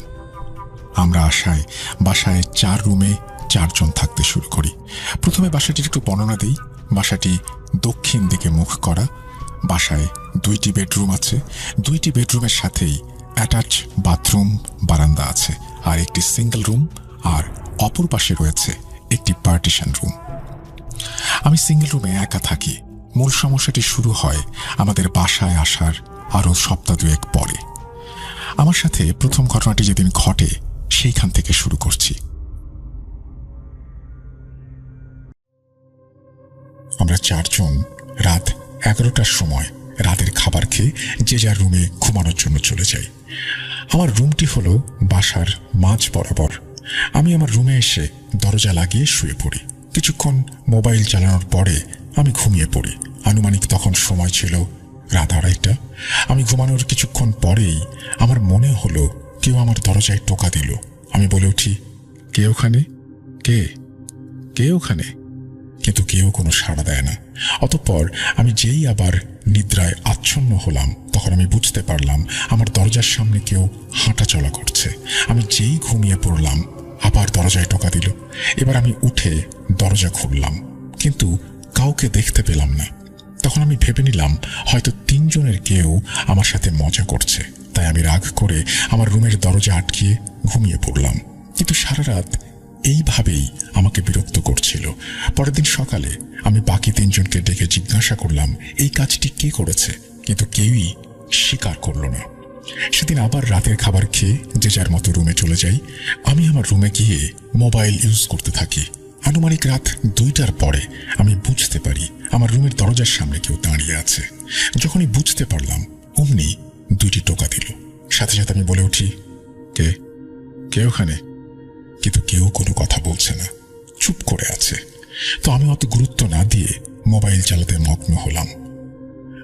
আমরা আসায় বাসায় 4 রুমে 4 জন থাকতে শুরু করি। প্রথমে বাসাটির একটু বর্ণনা দেই। বাসাটি দক্ষিণ দিকে মুখ করা। বাসায় 2টি বেডরুম আছে। 2টি বেডরুমের সাথেই অ্যাটাচ বাথরুম, বারান্দা আছে, আর একটি সিঙ্গেল রুম, আর অপর পাশে রয়েছে একটি পার্টিশন রুম। আমি সিঙ্গেল রুমে একা থাকি। মূল সমস্যাটি শুরু হয় আমাদের বাসায় আসার আরও সপ্তাহ 2 পরে। আমার সাথে প্রথম ঘটনাটি যেদিন ঘটে সেইখান থেকে শুরু করছি। আমরা 4 জন রাত 11টার সময় রাতের খাবার খেয়ে যে যার রুমে ঘুমানোর জন্য চলে যাই। আমার রুমটি হলো বাসার মাঝ বরাবর। আমি আমার রুমে এসে দরজা লাগিয়ে শুয়ে পড়ি। কিছুক্ষণ মোবাইল চালানোর পরে আমি ঘুমিয়ে পড়ি। আনুমানিক তখন সময় ছিল রাত 2:30। আমি ঘুমানোর কিছুক্ষণ পরেই আমার মনে হলো কেউ আমার দরজায় টোকা দিল। আমি বলে উঠি, কে ওখানে? কে কে ওখানে? কিন্তু কেউ কোনো সাড়া দেয় না। অতঃপর আমি যেই আবার নিদ্রায় আচ্ছন্ন হলাম, তখন আমি বুঝতে পারলাম আমার দরজার সামনে কেউ হাঁটা চলা করছে। আমি যেই ঘুমিয়ে পড়লাম আবার দরজায় টোকা দিল। এবার আমি উঠে দরজা খুললাম, কিন্তু কাউকে দেখতে পেলাম না। তখন আমি ভেবে নিলাম হয়তো 3 জনের কেউ আমার সাথে মজা করছে। তাই আমি রাগ করে আমার রুমের দরজা আটকিয়ে ঘুমিয়ে পড়লাম। কিন্তু সারা রাত এইভাবেই আমাকে বিরক্ত করছিল। পরের দিন সকালে আমি বাকি 3 জনকে ডেকে জিজ্ঞাসা করলাম এই কাজটি কে করেছে, কিন্তু কেউই স্বীকার করল না। সেদিন আবার রাতের খাবার খেয়ে যে যার মতো রুমে চলে যাই। আমি আমার রুমে গিয়ে মোবাইল ইউজ করতে থাকি। আনুমানিক রাত 2টার পরে আমি বুঝতে পারি আমার রুমের দরজার সামনে কেউ দাঁড়িয়ে আছে। যখনই বুঝতে পারলাম অমনি 2টি টোকা দিল। সাথে সাথে আমি বলে উঠি, কে কে ওখানে? কিন্তু কেউ কোনো কথা বলছে না, চুপ করে আছে। তো আমি অত গুরুত্ব না দিয়ে মোবাইল চালাতে মগ্ন হলাম।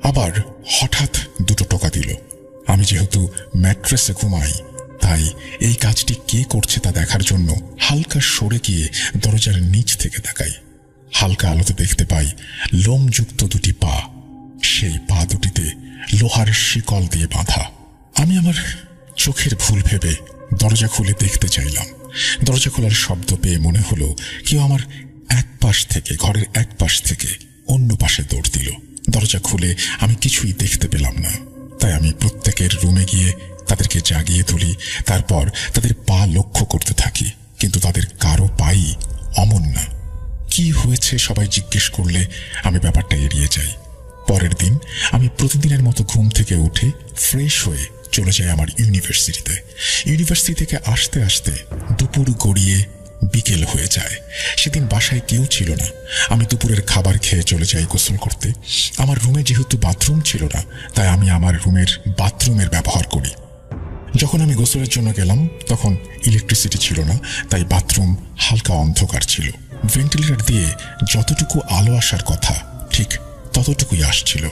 আবার হঠাৎ 2টো টোকা দিল। আমি যেহেতু ম্যাট্রেসে ঘুমাই, তাই এই কাজটি কে করছে তা দেখার জন্য হালকা সরে গিয়ে দরজার নিচ থেকে তাকাই। হালকা আলোতে দেখতে পাই লোমযুক্ত 2টি পা। সেই পা দুটিতে লোহার শিকল দিয়ে বাঁধা। আমি আমার চোখের ভুল ভেবে দরজা খুলে দেখতে চাইলাম। দরজা খোলার শব্দ পেয়ে মনে হলো কেউ আমার ঘরের এক পাশ থেকে অন্য পাশে দৌড় দিল। দরজা খুলে আমি কিছুই দেখতে পেলাম না। তাই আমি প্রত্যেকের রুমে গিয়ে তাদেরকে জাগিয়ে তুলি। তারপর তাদের পা লক্ষ্য করতে থাকি, কিন্তু তাদের কারো পাই অমন না। কি হয়েছে সবাই জিজ্ঞেস করলে আমি ব্যাপারটা এড়িয়ে যাই। পরের দিন আমি প্রতিদিনের মতো ঘুম থেকে উঠে ফ্রেশ হয়ে চলে যাই আমার ইউনিভার্সিটিতে। ইউনিভার্সিটি থেকে আসতে আসতে দুপুর গড়িয়ে বিকেল হয়ে যায়। সেদিন বাসায় কেউ ছিল না। আমি দুপুরের খাবার খেয়ে চলে যাই গোসল করতে। আমার রুমে যেহেতু বাথরুম ছিল না, তাই আমি আমার রুমের বাথরুমের ব্যবহার করি। যখন আমি গোসলের জন্য গেলাম তখন ইলেকট্রিসিটি ছিল না, তাই বাথরুম হালকা অন্ধকার ছিল। ভেন্টিলেটর দিয়ে যতটুকু আলো আসার কথা ঠিক ততটুকুই আসছিল।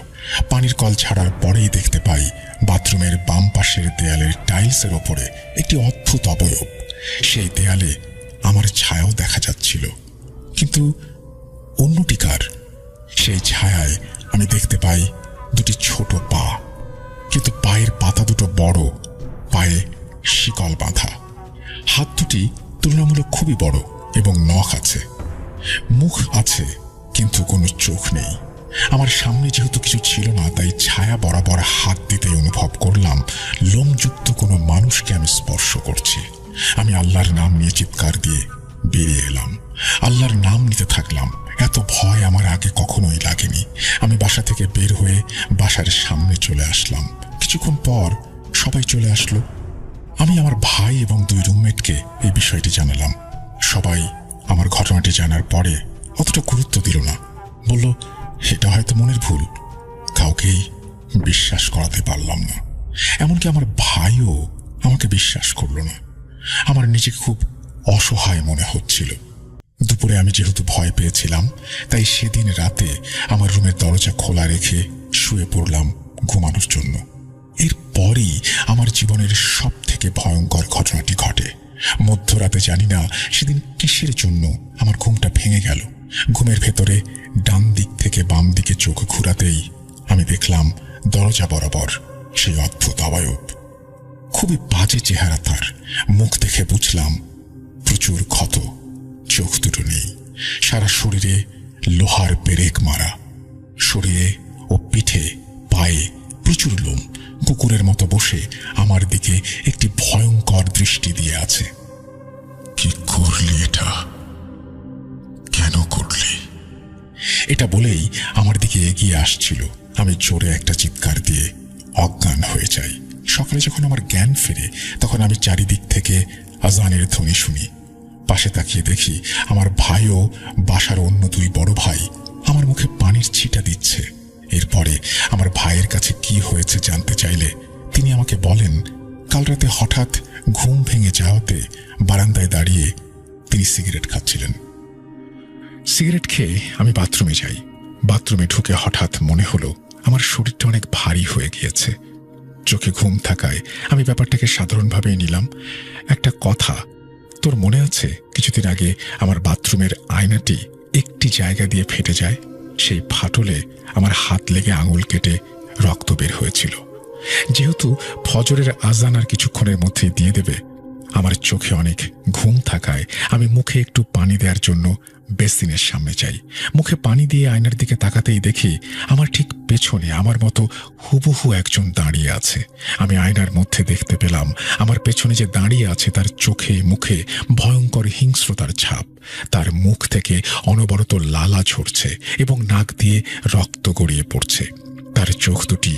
পানির কল ছাড়ার পরেই দেখতে পাই বাথরুমের বাম পাশের দেয়ালের টাইলসের ওপরে একটি অদ্ভুত অবয়ব। সেই দেয়ালে আমার ছায়াও দেখা যাচ্ছিল, কিন্তু অন্যটি কার? সেই ছায়ায় আমি দেখতে পাই 2টি ছোট পা, কিন্তু পায়ের পাতা দুটো বড়, পায়ে শিকল বাঁধা। হাত দুটি তুলনামূলক খুবই বড় এবং নখ আছে। মুখ আছে কিন্তু কোনো চোখ নেই। আমার সামনে যেহেতু কিছু ছিল না, তাই ছায়া বরাবর হাত দিতে অনুভব করলাম লোমযুক্ত কোনো মানুষকে আমি স্পর্শ করছি। আমি আল্লাহর নাম নিয়ে চিৎকার দিয়ে বেরিয়ে এলাম। আল্লাহর নাম নিতে থাকলাম। এত ভয় আমার আগে কখনোই লাগেনি। আমি বাসা থেকে বের হয়ে বাসার সামনে চলে আসলাম। কিছুক্ষণ পর সবাই চলে আসলো। আমি আমার ভাই এবং 2 রুমমেটকে এই বিষয়টি জানালাম। সবাই আমার ঘটনাটি জানার পরে অতটা গুরুত্ব দিল না। বলল এটা হয়তো মনের ভুল। কাউকেই বিশ্বাস করাতে পারলাম না। এমনকি আমার ভাইও আমাকে বিশ্বাস করলো না। আমার নিজেকে খুব অসহায় মনে হচ্ছিল। দুপুরে আমি যেহেতু ভয় পেয়েছিলাম, তাই সেদিন রাতে আমার রুমের দরজা খোলা রেখে শুয়ে পড়লাম ঘুমানোর জন্য। এরপরই আমার জীবনের সব থেকে ভয়ঙ্কর ঘটনাটি ঘটে। মধ্যরাতে জানি না সেদিন কিসের জন্য আমার ঘুমটা ভেঙে গেল। ঘুমের ভেতরে ডান দিক থেকে বাম দিকে চোখ ঘুরাতেই আমি দেখলাম দরজা বরাবর সেই অদ্ভুত অবয়ব। খুবই বাজে চেহারা তার। মুখ দেখে বুঝলাম প্রচুর ক্ষত। চোখ দুটো নেই। সারা শরীরে লোহার পেরেক মারা। শরীরে ও পিঠে পায়ে প্রচুর লোম। কুকুরের মতো বসে আমার দিকে একটি ভয়ঙ্কর দৃষ্টি দিয়ে আছে। কি করলি এটা? কেন করলি? এটা বলেই আমার দিকে এগিয়ে আসছিল। আমি জোরে একটা চিৎকার দিয়ে অজ্ঞান হয়ে যাই। সকালে যখন আমার জ্ঞান ফিরে তখন আমি চারিদিক থেকে আজানের ধ্বনি শুনি। পাশে তাকিয়ে দেখি আমার ভাইও বাসার অন্য 2 বড় ভাই আমার মুখে পানির ছিটা দিচ্ছে এরপরে আমার ভাইয়ের কাছে কি হয়েছে জানতে চাইলে তিনি আমাকে বলেন, কাল রাতে হঠাৎ ঘুম ভেঙে যাওয়াতে বারান্দায় দাঁড়িয়ে তিনি সিগারেট খাচ্ছিলেন। সিগারেট খেয়ে আমি বাথরুমে যাই। বাথরুমে ঢুকে হঠাৎ মনে হলো আমার শরীরটা অনেক ভারী হয়ে গিয়েছে। চোখে ঘুম থাকায় আমি ব্যাপারটাকে সাধারণভাবেই নিলাম। একটা কথা, তোর মনে আছে কিছুদিন আগে আমার বাথরুমের আয়নাটি একটি জায়গা দিয়ে ফেটে যায়? সেই ফাটলে আমার হাত লেগে আঙুল কেটে রক্ত বের হয়েছিল। যেহেতু ফজরের আজান আর কিছুক্ষণের মধ্যেই দিয়ে দেবে, আমার চোখে অনেক ঘুম থাকায় আমি মুখে একটু পানি দেওয়ার জন্য বেসিনের সামনে যাই। মুখে পানি দিয়ে আয়নার দিকে তাকাতেই দেখি আমার ঠিক পেছনে আমার মতো হুবহু একজন দাঁড়িয়ে আছে। আমি আয়নার মধ্যে দেখতে পেলাম আমার পেছনে যে দাঁড়িয়ে আছে তার চোখে মুখে ভয়ঙ্কর হিংস্রতার ছাপ। তার মুখ থেকে অনবরত লালা ঝরছে এবং নাক দিয়ে রক্ত গড়িয়ে পড়ছে। তার চোখ দুটি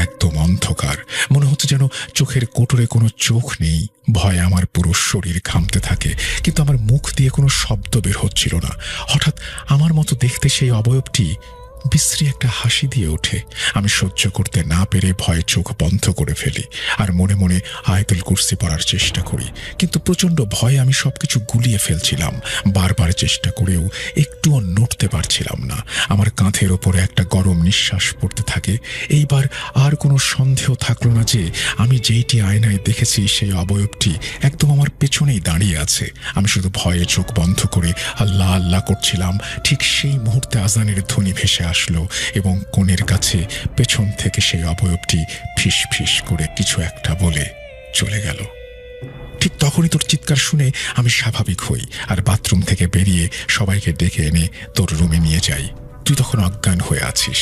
একদম অন্ধকার, মনে হচ্ছে যেন চোখের কোটরে কোনো চোখ নেই। ভয়ে আমার পুরো শরীর ঘামতে থাকে, কিন্তু আমার মুখ দিয়ে কোনো শব্দ বের হচ্ছিল না। হঠাৎ আমার মতো দেখতে সেই অবয়বটি বিশ্রী একটা হাসি দিয়ে ওঠে। আমি সহ্য করতে না পেরে ভয়ে চোখ বন্ধ করে ফেলি আর মনে মনে আয়াতুল কুরসি পড়ার চেষ্টা করি, কিন্তু প্রচণ্ড ভয়ে আমি সবকিছু গুলিয়ে ফেলছিলাম। বারবার চেষ্টা করেও একটুও নড়তে পারছিলাম না। আমার কাঁধের ওপরে একটা গরম নিঃশ্বাস পড়তে থাকে। এইবার আর কোনো সন্দেহ থাকলো না যে আমি যেইটি আয়নায় দেখেছি সেই অবয়বটি একদম আমার পেছনেই দাঁড়িয়ে আছে। আমি শুধু ভয়ে চোখ বন্ধ করে আল্লাহ আল্লাহ করছিলাম। ঠিক সেই মুহূর্তে আজানের ধ্বনি ভেসে আসলো এবং কোণের কাছে পেছন থেকে সেই অবয়বটি ফিস ফিস করে কিছু একটা বলে চলে গেল। ঠিক তখনই তোর চিৎকার শুনে আমি স্বাভাবিক হই আর বাথরুম থেকে বেরিয়ে সবাইকে ডেকে এনে তোর রুমে নিয়ে যাই। তুই তখন অজ্ঞান হয়ে আছিস।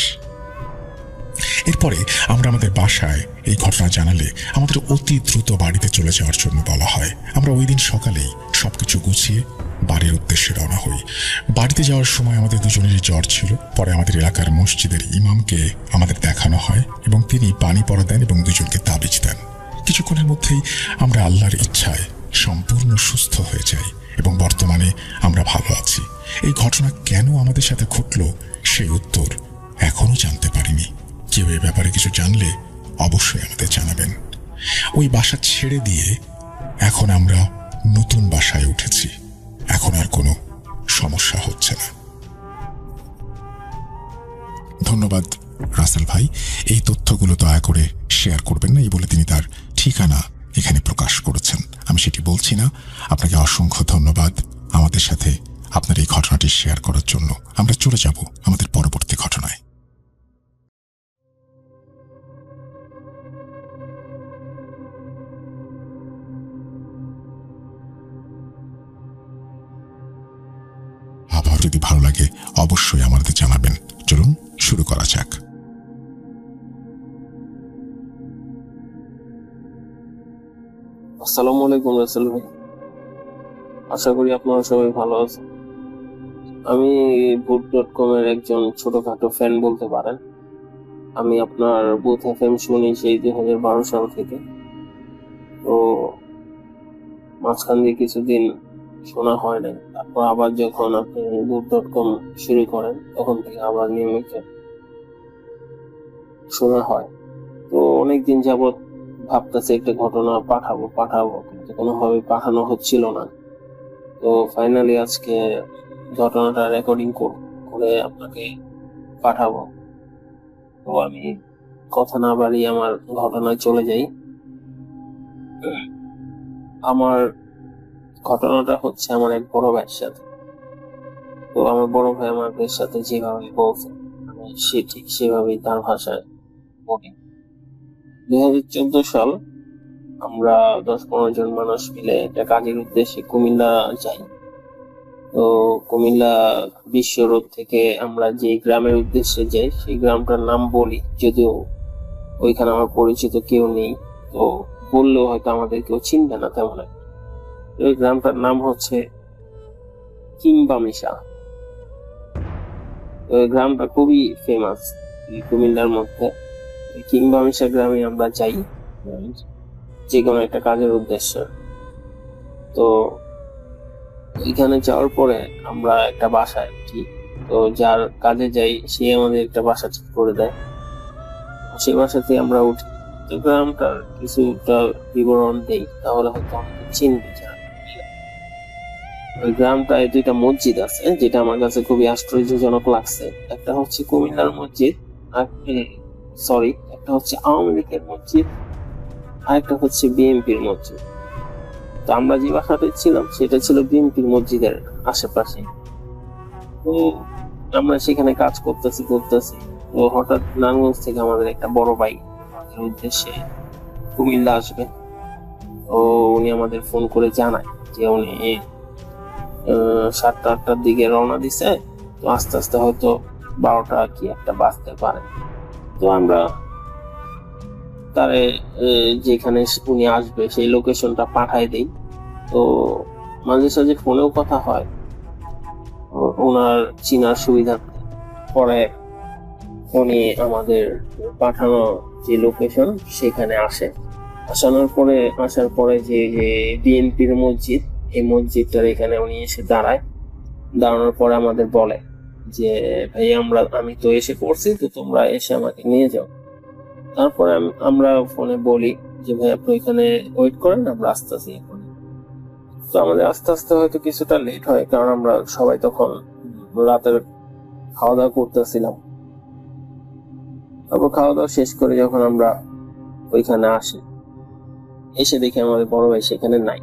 এরপরে আমরা আমাদের বাসায় এই ঘটনা জানালে আমাদের অতি দ্রুত বাড়িতে চলে যাওয়ার জন্য বলা হয়। আমরা ওই দিন সকালেই সবকিছু গুছিয়ে বাড়ির উদ্দেশ্যে রওনা হই। বাড়িতে যাওয়ার সময় আমাদের দুজনেরই জ্বর ছিল। পরে আমাদের এলাকার মসজিদের ইমামকে আমাদের দেখানো হয় এবং তিনি পানি পড়া দেন এবং দুজনকে তাবিজ দেন। কিছুক্ষণের মধ্যেই আমরা আল্লাহর ইচ্ছায় সম্পূর্ণ সুস্থ হয়ে যাই এবং বর্তমানে আমরা ভালো আছি। এই ঘটনা কেন আমাদের সাথে ঘটল সেই উত্তর এখনো জানতে পারিনি। কেউ এ ব্যাপারে কিছু জানলে অবশ্যই আমাদের জানাবেন। ওই বাসা ছেড়ে দিয়ে এখন আমরা নতুন বাসায় উঠেছি। এখন আর কোনো সমস্যা হচ্ছে না। ধন্যবাদ রাসেল ভাই। এই তথ্যগুলো দয়া করে শেয়ার করবেন না, এই বলে তিনি তার ঠিকানা এখানে প্রকাশ করেছেন। আমি সেটি বলছি না। আপনাকে অসংখ্য ধন্যবাদ আমাদের সাথে আপনার এই ঘটনাটি শেয়ার করার জন্য। আমরা চলে যাব আমাদের পরবর্তী ঘটনায়। আবার যদি ভালো লাগে অবশ্যই আমাদের জানাবেন। চলুন শুরু করা যাক। আসসালামু আলাইকুম রাসেল ভাই, আশা করি আপনারা সবাই ভালো আছেন। আমি ভূত.com এর একজন ছোটখাটো ফ্যান বলতে পারেন। আমি আপনার বুথ এফএম শুনি সেই 2012 সাল থেকে। তো মাঝখান দিয়ে কিছুদিন শোনা হয় না, তারপর আবার যখন আপনি ভূত.com শুরু করেন তখন থেকে আবার নিয়মিত শোনা হয়। তো অনেকদিন যাবৎ ভাবতেছে একটা ঘটনা পাঠাবো কিন্তু কোনোভাবে পাঠানো হচ্ছিল না। তো ফাইনালি আজকে ঘটনাটা রেকর্ডিং করে আপনাকে পাঠাবো। তো আমি কথা না বাড়িয়ে আমার ঘটনায় চলে যাই। আমার ঘটনাটা হচ্ছে আমার এক বড় ভাইয়ের সাথে। তো আমার বড় ভাই আমার ভাইয়ের সাথে যেভাবে বলছে আমি ঠিক সেভাবেই তার ভাষায় বলি। 2014 সাল আমরা 10-15 জন মানুষ মিলে একটা কাজের উদ্দেশ্যে কুমিল্লা যাই। তো কুমিল্লা বিশ্ব রোড থেকে আমরা যে গ্রামের উদ্দেশ্যে যাই সেই গ্রামটার নাম বলি, যদিও ওইখানে আমার পরিচিত কেউ নেই, তো বললেও হয়তো আমাদের কেউ চিনবে না তেমন একটা। ওই গ্রামটার নাম হচ্ছে কিংবামিশা। ওই গ্রামটা খুবই ফেমাস কুমিল্লার মধ্যে। কিংবামিশা গ্রামে আমরা যাই যে কোনো একটা কাজের উদ্দেশ্যে। তো এখানে যাওয়ার পরে আমরা একটা বাসায় উঠি। তো যার কাজে যাই সে আমাদের একটা বাসা ঠিক করে দেয়, সেই বাসাতে আমরা উঠি। তো গ্রামটার কিছুটা বিবরণ দেই, তাহলে হয়তো আমাকে চিনবে যারা। ওই গ্রামটায় দুইটা মসজিদ আছে, যেটা আমার কাছে খুবই আশ্চর্যজনক লাগছে। একটা হচ্ছে কুমিল্লার মসজিদ, আর সরি, একটা হচ্ছে আওয়ামী লীগের মসজিদ, আর একটা হচ্ছে বিএনপির মসজিদ। তো আমরা যে বাসাতে ছিলাম সেটা ছিল বিএনপির মসজিদের আশেপাশে। তো আমরা সেখানে কাজ করতেছি। তো হঠাৎ নারায়ণগঞ্জ থেকে আমাদের একটা বড় ভাই আমাদের উদ্দেশ্যে কুমিল্লা আসবে। তো উনি আমাদের ফোন করে জানায় যে উনি 7টা-8টার দিকে রওনা দিছে, তো আস্তে আস্তে হয়তো 12টা কি একটা বাজতে পারে। তো আমরা তারে যেখানে উনি আসবে সেই লোকেশনটা পাঠায় দিই। তো মাঝে সাঝে ফোনেও কথা হয় ওনার চিনার সুবিধা। পরে উনি আমাদের পাঠানো যে লোকেশন সেখানে আসার পরে যে বিএনপির মসজিদ, এই মসজিদটার এখানে উনি এসে দাঁড়ানোর পরে আমাদের বলে যে ভাই আমি তো এসে পড়ছি, তো তোমরা এসে আমাকে নিয়ে যাও। তারপরে আমরা ফোনে বলি যে ভাই আপনি এখানে ওয়েট করেন, আমরা আসতেছি এখন। তো আমাদের আস্তে আস্তে হয়তো কিছুটা লেট হয়, কারণ আমরা সবাই তখন রাতের খাওয়া দাওয়া করতেছিলাম। তারপর খাওয়া দাওয়া শেষ করে যখন আমরা ওইখানে আসি, এসে দেখি আমাদের বড় ভাই সেখানে নাই।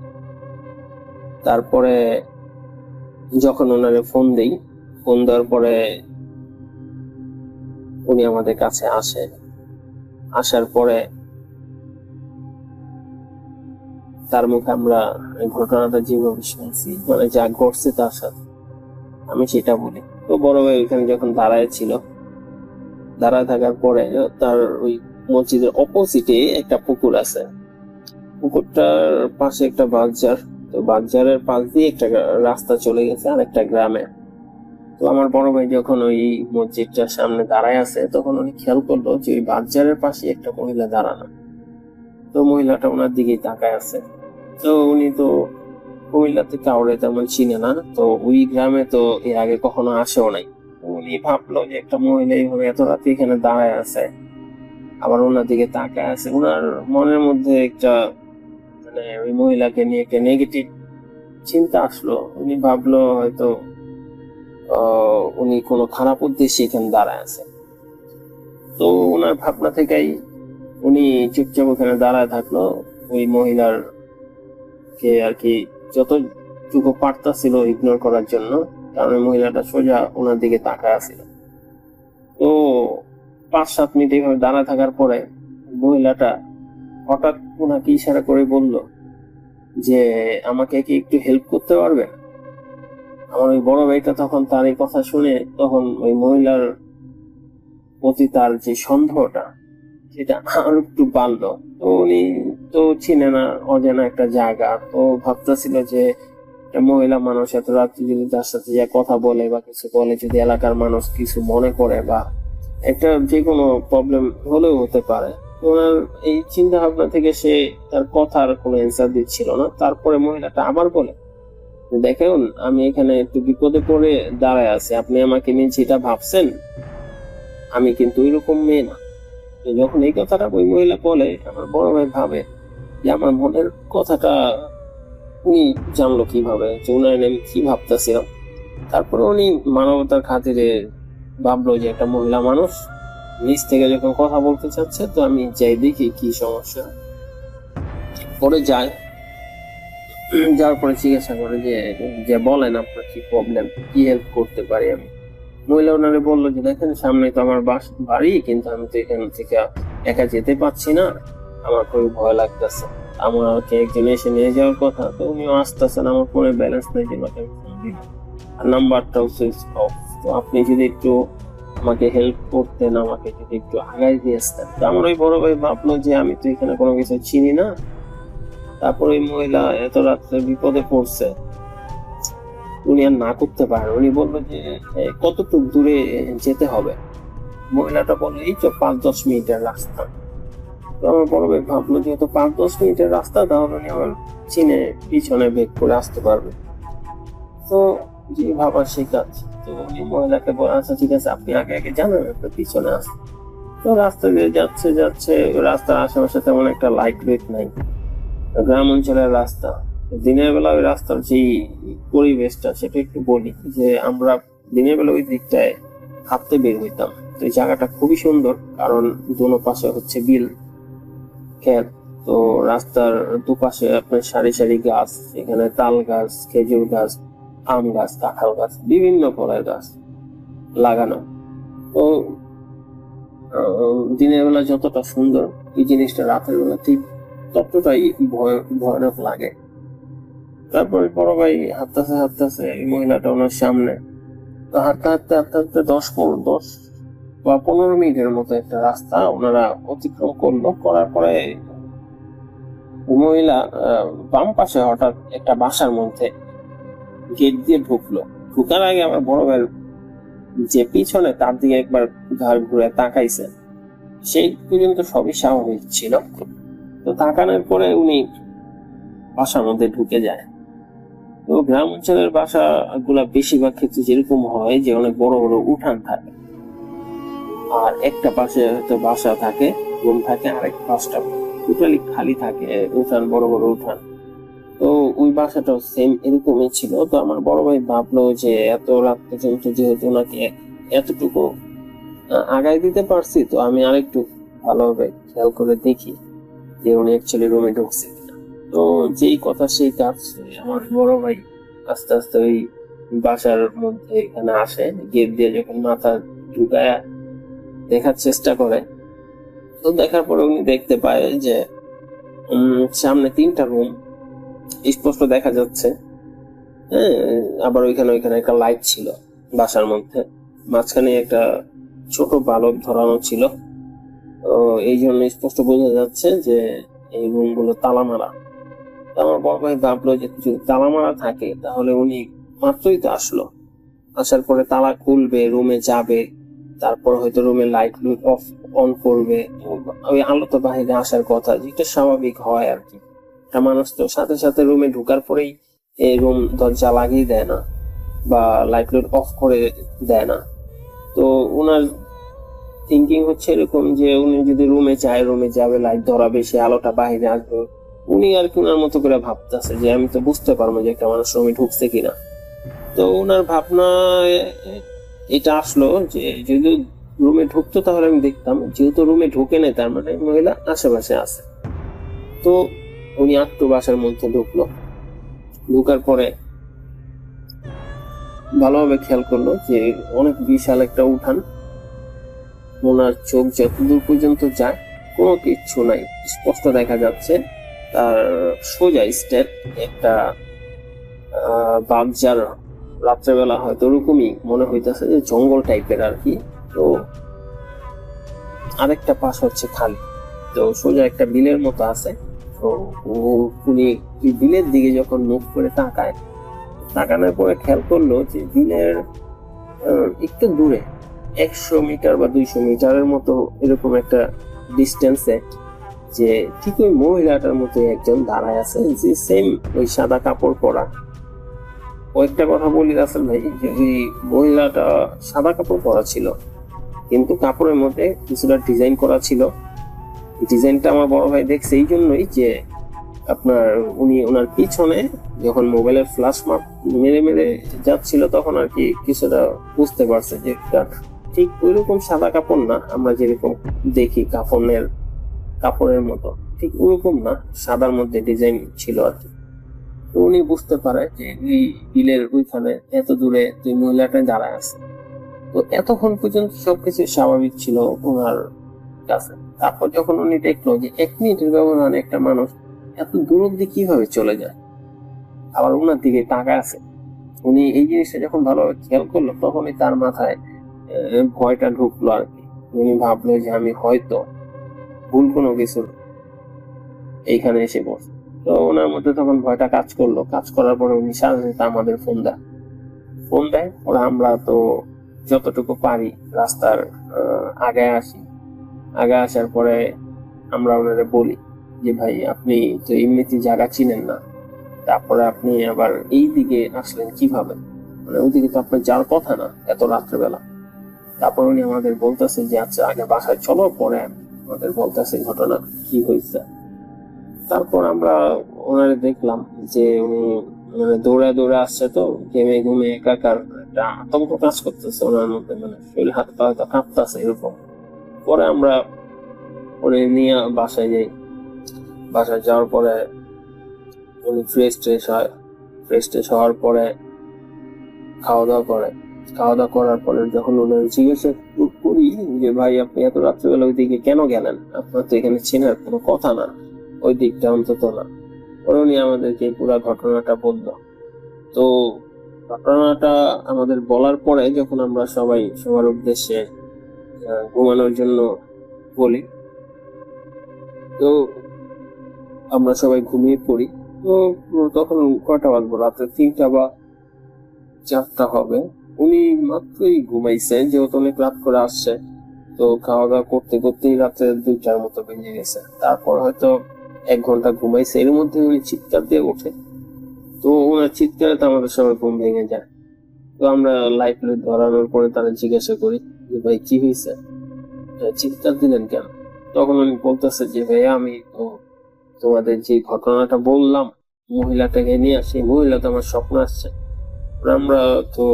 তারপরে যখন ওনারে ফোন দেওয়ার পরে উনি আমাদের কাছে আসার পরে তার মুখে আমরা ঘটনাটা যেভাবে শুনছি, মানে যা ঘটছে তার সাথে, আমি সেটা বলি। তো বড় ভাই ওইখানে যখন দাঁড়ায় থাকার পরে তার ওই মসজিদের অপোজিটে একটা পুকুর আছে, পুকুরটার পাশে একটা বাজার, তো বাজারের পাশ দিয়ে একটা রাস্তা চলে গেছে আর একটা গ্রামে। তো আমার বড় ভাই যখন ওই মসজিদটার সামনে দাঁড়ায় আছে, তখন উনি খেয়াল করলো যে ওই বাজারের পাশে একটা মহিলা দাঁড়ানো। তো মহিলাটা ওনার দিকেই তাকায় আছে। তো উনি তো কুমিল্লাতে কাউরে তেমন চিনে না, তো ওই গ্রামে তো এর আগে কখনো আসেও নাই। উনি ভাবলো যে একটা মহিলা এইভাবে এত রাতে এখানে দাঁড়ায় আছে, আবার ওনার দিকে তাকায় আছে। ওনার মনের মধ্যে একটা মানে ওই মহিলাকে নিয়ে একটা নেগেটিভ চিন্তা আসলো। উনি ভাবলো হয়তো উনি কোনো খারাপ উদ্দেশ্যে এখানে দাঁড়ায় আছে। তো ওনার ভাবনা থেকেই উনি চুপচাপ ওখানে দাঁড়ায় থাকলো, ওই মহিলার কে আর কি যতটুকু পারতাছিল ইগনোর করার জন্য, কারণ ওই মহিলাটা সোজা ওনার দিকে তাকায় আছিল। তো 5-7 মিনিট এইভাবে দাঁড়ায় থাকার পরে মহিলাটা হঠাৎ ওনাকে ইশারা করে বলল যে আমাকে কি একটু হেল্প করতে পারবে? আমার ওই বড় ভাইটা তখন তার এই কথা শুনে তখন ওই মহিলার প্রতি তার যে সন্দেহটা সেটা আরো একটু বাড়লো। তো উনি তো চিনে না, অজানা একটা জায়গা, তো ভাবতেছিল যে মহিলা মানুষ এত রাত্রি যদি তার সাথে যা কথা বলে বা কিছু বলে, যদি এলাকার মানুষ কিছু মনে করে বা একটা যে কোনো প্রবলেম হলেও হতে পারে। ওনার এই চিন্তা ভাবনা থেকে সে তার কথার কোনো অ্যান্সার দিচ্ছিল না। তারপরে মহিলাটা আবার বলে, দেখুন আমি এখানে একটু বিপদে পড়ে দাঁড়ায় আছি, আপনি আমাকে নিয়ে যেটা ভাবছেন আমি কিন্তু ওইরকম মেয়ে না। যখন এই কথাটা ওই মহিলা বলে, আমার বড় ভাই ভাবে যে আমার মনের কথাটা উনি জানলো কিভাবে, যে উনার আমি কি ভাবতেছিলাম। তারপরে উনি মানবতার খাতিরে ভাবলো যে একটা মহিলা মানুষ নিজ থেকে যখন কথা বলতে চাচ্ছে, তো আমি যাই দেখি কি সমস্যা। পরে যাওয়ার পরে জিজ্ঞাসা করে যে বলেন আপনার কি প্রবলেম, কি হেল্প করতে পারি আমি। মহিলা ওনারে বললো যে দেখেন সামনে তো আমার বাড়ি, কিন্তু আমি তো এখান থেকে একা যেতে পারছি না, আমার খুবই ভয় লাগতেছে, আমাকে একজন এসে নিয়ে যাওয়ার কথা, তো উনিও আসতেছেন, আমার ফোনে ব্যালেন্স নেই, আর নাম্বারটাও সুইচ অফ। তো আপনি যদি একটু আমাকে হেল্প করতেন, আমাকে যদি একটু আগায় দিয়ে আসতেন। তো আমার ওই বড় ভাই ভাবলো যে আমি তো এখানে কোনো কিছু চিনি না। তারপর ওই মহিলা এত রাত্রে বিপদে পড়ছে, উনি আর না করতে পারেন। উনি বললো যে কতটুকু দূরে যেতে হবে। মহিলাটা বললো এই তো 5-10 মিনিটের রাস্তা। তো আমার বড় ভাই ভাবলো যেহেতু 5-10 মিনিটের রাস্তা, তাহলে উনি আমার চিনে পিছনে বেগ করে আসতে পারবে। তো যে ভাবার সেই কাজ। তো উনি মহিলাকে বলে আচ্ছা ঠিক আছে আপনি আগে আগে জানান, আপনার পিছনে আসেন। তো রাস্তা দিয়ে যাচ্ছে যাচ্ছে, রাস্তার আশেপাশে তেমন একটা লাইট লাইট নাই, গ্রাম অঞ্চলের রাস্তা। দিনের বেলা ওই রাস্তার যে পরিবেশটা সেটা একটু বলি, যে আমরা দিনের বেলা ওই দিকটায় হাঁটতে বের হইতাম। তো এই জায়গাটা খুবই সুন্দর, কারণ দোনো পাশে হচ্ছে বিল, ক্ষেত। তো রাস্তার দুপাশে আপনার সারি সারি গাছ, এখানে তাল গাছ, খেজুর গাছ, আম গাছ, কাঁঠাল গাছ, বিভিন্ন ফলের গাছ লাগানো। তো দিনের বেলা যতটা সুন্দর এই জিনিসটা রাতের বেলা ঠিক ততটাই ভয়ানক লাগে। তারপরে বড় ভাই হাঁটতেছে হাঁটতেছে, এই মহিলাটা ওনার সামনে। তো হাঁটতে হাঁটতে হাঁটতে হাঁটতে 10 বা 15 মিনিটের মতো একটা রাস্তা ওনারা অতিক্রম করলো। করার পরে মহিলা বাম পাশে হঠাৎ একটা বাসার মধ্যে গেট দিয়ে ঢুকলো। ঢুকার আগে আমার বড় ভাইয়ের যে পিছনে তার দিকে একবার ঘাড় ঘুরে তাকাইছে, সেই পর্যন্ত সবই স্বাভাবিক ছিল। তো তাকানোর পরে উনি বাসার মধ্যে ঢুকে যায়। তো গ্রাম অঞ্চলের বাসা গুলা বেশিরভাগ ক্ষেত্রে যেরকম হয় যে অনেক বড় বড় উঠান থাকে, আর একটা পাশে হয়তো বাসা থাকে, রুম থাকে, আরেক পাশটা টোটালি খালি থাকে, উঠান, বড় বড় উঠান। তো ওই বাসাটাও সেম এরকমই ছিল। তো আমার বড় ভাই ভাবলো যে এত রাত পর্যন্ত যেহেতু ওনাকে এতটুকু আগায় দিতে পারছি, তো আমি আরেকটু ভালোভাবে খেয়াল করে দেখি যে উনি অ্যাকচুয়ালি রুমে ঢুকছে কিনা। তো যেই কথা সেই কাজ, আমার বড় ভাই আস্তে আস্তে ওই বাসার মধ্যে এখানে আসে, গেট দিয়ে যখন মাথা ঢুকায় দেখার চেষ্টা করে, তো দেখার পরে উনি দেখতে পায় যে সামনে 3টা রুম স্পষ্ট দেখা যাচ্ছে। হ্যাঁ, আবার ওইখানে একটা লাইট ছিল বাসার মধ্যে, মাঝখানে একটা ছোট বালক ধরানো ছিল। তো এই জন্য স্পষ্ট বোঝা যাচ্ছে যে এই রুম গুলো তালা মারা। আমার বড় ভাই ভাবলো যে যদি তালা মারা থাকে তাহলে উনি মাত্রই তো আসলো, আসার পরে তালা খুলবে, রুমে যাবে, তারপর হয়তো রুমে লাইট অফ অন করবে, ওই আলো তো বাহিরে আসার কথা, যেটা স্বাভাবিক হয় আর কি। মানুষ তো সাথে সাথে রুমে ঢুকার পরেই এই রুম দরজা লাগিয়ে দেয় না বা লাইট অফ করে দেয় না। তো ওনার থিঙ্কিং হচ্ছে এরকম যে উনি যদি রুমে যায়, রুমে যাবে, লাইট ধরাবে, সে আলোটা বাহিরে আসবে, উনি আর কি ওনার মতো করে ভাবতেছে যে আমি তো বুঝতে পারবো যে একটা মানুষ রুমে ঢুকছে কিনা। তো ওনার ভাবনা এটা আসলো যে যদি রুমে ঢুকতো তাহলে আমি দেখতাম, যেহেতু রুমে ঢুকে নেই তার মানে মহিলা আশেপাশে আছে। তো উনি একটু বাসার মধ্যে ঢুকলো। ঢুকার পরে ভালোভাবে খেয়াল করলো যে অনেক বিশাল একটা উঠান। ওনার চোখ যতদূর পর্যন্ত যায় কোনো কিচ্ছু নাই, স্পষ্ট দেখা যাচ্ছে তার সোজা স্টেপ একটা বাগজার, রাত্রেবেলা হয়তো ওরকমই মনে হইতেছে যে জঙ্গল টাইপের আর কি। তো আরেকটা পাশ হচ্ছে খালি, তো সোজা একটা বিলের মতো আছে। তো উনি বিলের দিকে যখন মুখ করে তাকায়, তাকানোর পরে খেয়াল করলো যে বিলের একটু দূরে 100 মিটার বা 200 মিটারের মতো এরকম একটা ডিস্টেন্সে যে ঠিক ওই মহিলাটার মতো একজন দাঁড়ায় আছে, যে সেম ওই সাদা কাপড় পরা। কয়েকটা কথা বলি রাসেল ভাই, যে ওই মহিলাটা সাদা কাপড় পরা ছিল, কিন্তু কাপড়ের মধ্যে কিছুটা ডিজাইন করা ছিল। ডিজাইনটা আমার বড় ভাই দেখছে এই জন্যই যে আপনার উনি ওনার পিছনে যখন মোবাইলের ফ্ল্যাশ মেরে মেরে যাচ্ছিল তখন আর কি কিছুটা বুঝতে পারছে যে ঠিক ওইরকম সাদা কাপড় না, আমরা যেরকম দেখি কাপড়ের মতো, ঠিক ওরকম না, সাদার মধ্যে ডিজাইন ছিল আর কি। তো উনি বুঝতে পারে যে এই বিলের ওইখানে এত দূরে তুই মহিলাটা দাঁড়ায় আছে। তো এতক্ষণ পর্যন্ত সবকিছু স্বাভাবিক ছিল ওনার কাছে। তারপর যখন উনি দেখলো যে 1 মিনিটের ব্যবধানে একটা মানুষ এত দূর অব্দি কিভাবে চলে যায়, আবার ওনার দিকে তাকায় আছে, উনি এই জিনিসটা যখন ভালোভাবে খেয়াল করলো তখনই তার মাথায় ভয়টা ঢুকলো আর কি। উনি ভাবলো যে আমি হয়তো ভুল কোনো কিছু এইখানে এসে বসে। তো ওনার মধ্যে তখন ভয়টা কাজ করলো। কাজ করার পরে উনি সাথে সাথে আমাদের ফোন দেয়। ওরা আমরা তো যতটুকু পারি রাস্তার আগে আসি। আগে আসার পরে আমরা ওনারে বলি যে ভাই আপনি তো এমনিতে জায়গা চিনেন না, তারপরে আপনি আবার এই দিকে আসলেন কিভাবে? মানে ওইদিকে তো আপনার যাওয়ার কথা না এত রাত্রেবেলা। তারপর উনি আমাদের বলতেছে যে আচ্ছা আগে বাসায় চলো, পরে আমাদের বলতেছে ঘটনা কি হয়েছে। তারপর আমরা ওনারে দেখলাম যে উনি মানে দৌড়ে দৌড়ে আসছে, তো ঘেমে ঘুমে একাকার একটা আতঙ্ক কাজ করতেছে ওনার মধ্যে, মানে শরীর হাত পা হয়তো কাঁপতেছে এরকম। পরে আমরা উনি নিয়ে বাসায় যাই। বাসায় যাওয়ার পরে উনি ফ্রেশ ট্রেশ হয়, ফ্রেশ ট্রেশ হওয়ার পরে খাওয়া দাওয়া করে। খাওয়া দাওয়া করার পরে যখন ওনার জিজ্ঞাসা করি যে ভাই আপনি এত রাত্রেবেলা ওই দিকে কেন গেলেন, আপনার তো এখানে চেনার কোনো কথা না, ওই দিকটা অন্তত না। উনি আমাদেরকে পুরো ঘটনাটা বলল। তো ঘটনাটা আমাদের বলার পরে যখন আমরা সবাই সবার উদ্দেশ্যে ঘুমানোর জন্য বলি, তো আমরা সবাই ঘুমিয়ে পড়ি। তো তখন কয়টা বাজবো, রাতে 3টা বা 4টা হবে। উনি মাত্রই ঘুমাইছে, যেহেতু অনেক রাত করে আসছে। তো খাওয়া দাওয়া করতে করতেই রাতে 2টার মতো বেজে গেছে। তারপর হয়তো 1 ঘন্টা ঘুমাইছে, এর মধ্যে উনি চিৎকার দিয়ে ওঠে। তো ওনার চিৎকারে তো আমাদের সবাই ঘুম ভেঙে যায়। তো আমরা লাইট ধরানোর পরে তারা জিজ্ঞাসা করি যে ভাই কি হয়েছে, চিৎকার দিলেন কেন? তখন উনি বলতেছে যে ভাইয়া আমি তো তোমাদের যে ঘটনাটা বললাম মহিলাটাকে নিয়ে, সেই মহিলা তো আমার স্বপ্ন আসছে। আমরা তো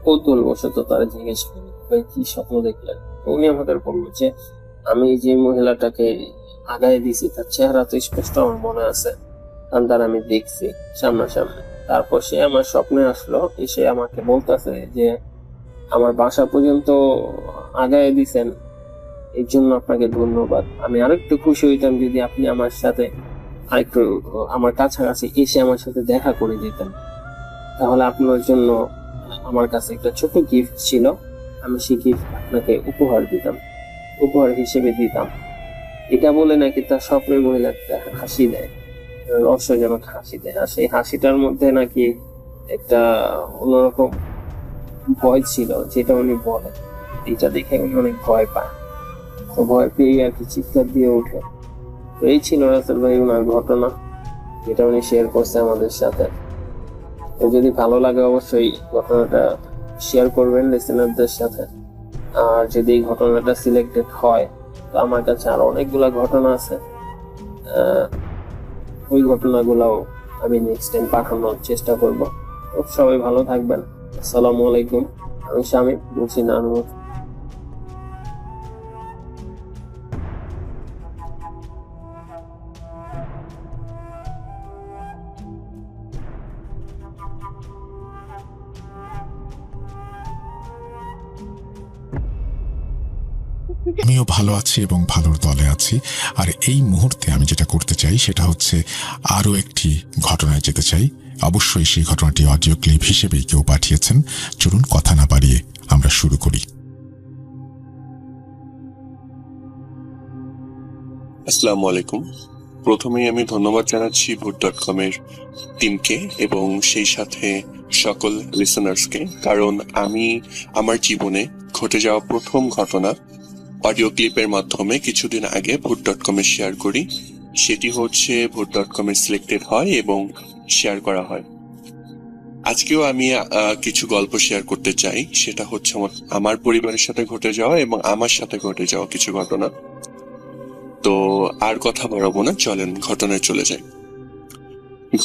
কৌতূহল বশত তারা জিজ্ঞেস করি ভাই কি স্বপ্ন দেখলেন? উনি আমাদের বললো যে আমি যে মহিলাটাকে আগায় দিছি তার চেহারা তো স্পষ্ট আমার মনে আছে, তার আমি দেখছি সামনাসামনি। তারপর সে আমার স্বপ্নে আসলো, এসে আমাকে বলতেছে যে আমার বাসা পর্যন্ত আগায় দিছেন, এর জন্য আপনাকে ধন্যবাদ। আমি আরেকটু খুশি হইতাম যদি আপনি আমার সাথে আরেকটু আমার কাছাকাছি এসে আমার সাথে দেখা করে দিতেন, তাহলে আপনার জন্য আমার কাছে একটা ছোট গিফট ছিল, আমি সেই গিফট আপনাকে উপহার হিসেবে দিতাম। এটা বলে নাকি তার স্বপ্নের মহিলা হাসি দেয়, রহস্যজনক হাসি দেয়। আর সেই হাসিটার মধ্যে নাকি একটা অন্যরকম ভয় ছিল, যেটা উনি বলে। এটা দেখে উনি অনেক ভয় পায়। তো ভয় পেয়ে আর কি চিৎকার দিয়ে ওঠে। তো এই ছিল রাসেল ভাই ওনার ঘটনা, যেটা উনি শেয়ার করছে আমাদের সাথে। তো যদি ভালো লাগে অবশ্যই ঘটনাটা শেয়ার করবেন লিসেনারদের সাথে। আর যদি এই ঘটনাটা সিলেক্টেড হয়, তো আমার কাছে আরো অনেকগুলা ঘটনা আছে, ওই ঘটনাগুলোও আমি নেক্সট টাইম পাঠানোর চেষ্টা করব। তো সবাই ভালো থাকবেন। আসসালামু আলাইকুম। আমি স্বামী, বলছি নানুর। আমিও ভালো আছি এবং ভালোর দলে আছি। আর এই মুহূর্তে আমি যেটা করতে চাই সেটা হচ্ছে আরও একটি ঘটনায় যেতে চাই। অবশ্যই সেই ঘটনাটি অডিও ক্লিপ হিসেবেই কেউ পাঠিয়েছেন। চলুন কথা না বাড়িয়ে আমরা শুরু করি। আসসালামু আলাইকুম। প্রথমেই আমি ধন্যবাদ জানাচ্ছি ভূত.com এর টিমকে এবং সেই সাথে সকল লিসেনার্সকে, কারণ আমি আমার জীবনে ঘটে যাওয়া প্রথম ঘটনা অডিও ক্লিপের মাধ্যমে কিছুদিন আগে ভূত.com এ শেয়ার করি। সেটি হচ্ছে ভূত.com এ সিলেক্টেড হয় এবং শেয়ার করা হয়। আজকেও আমি কিছু গল্প শেয়ার করতে চাই। সেটা হচ্ছে আমার পরিবারের সাথে ঘটে যাওয়া এবং আমার সাথে ঘটে যাওয়া কিছু ঘটনা। তো আর কথা বাড়াবো না, চলেন ঘটনায় চলে যাই।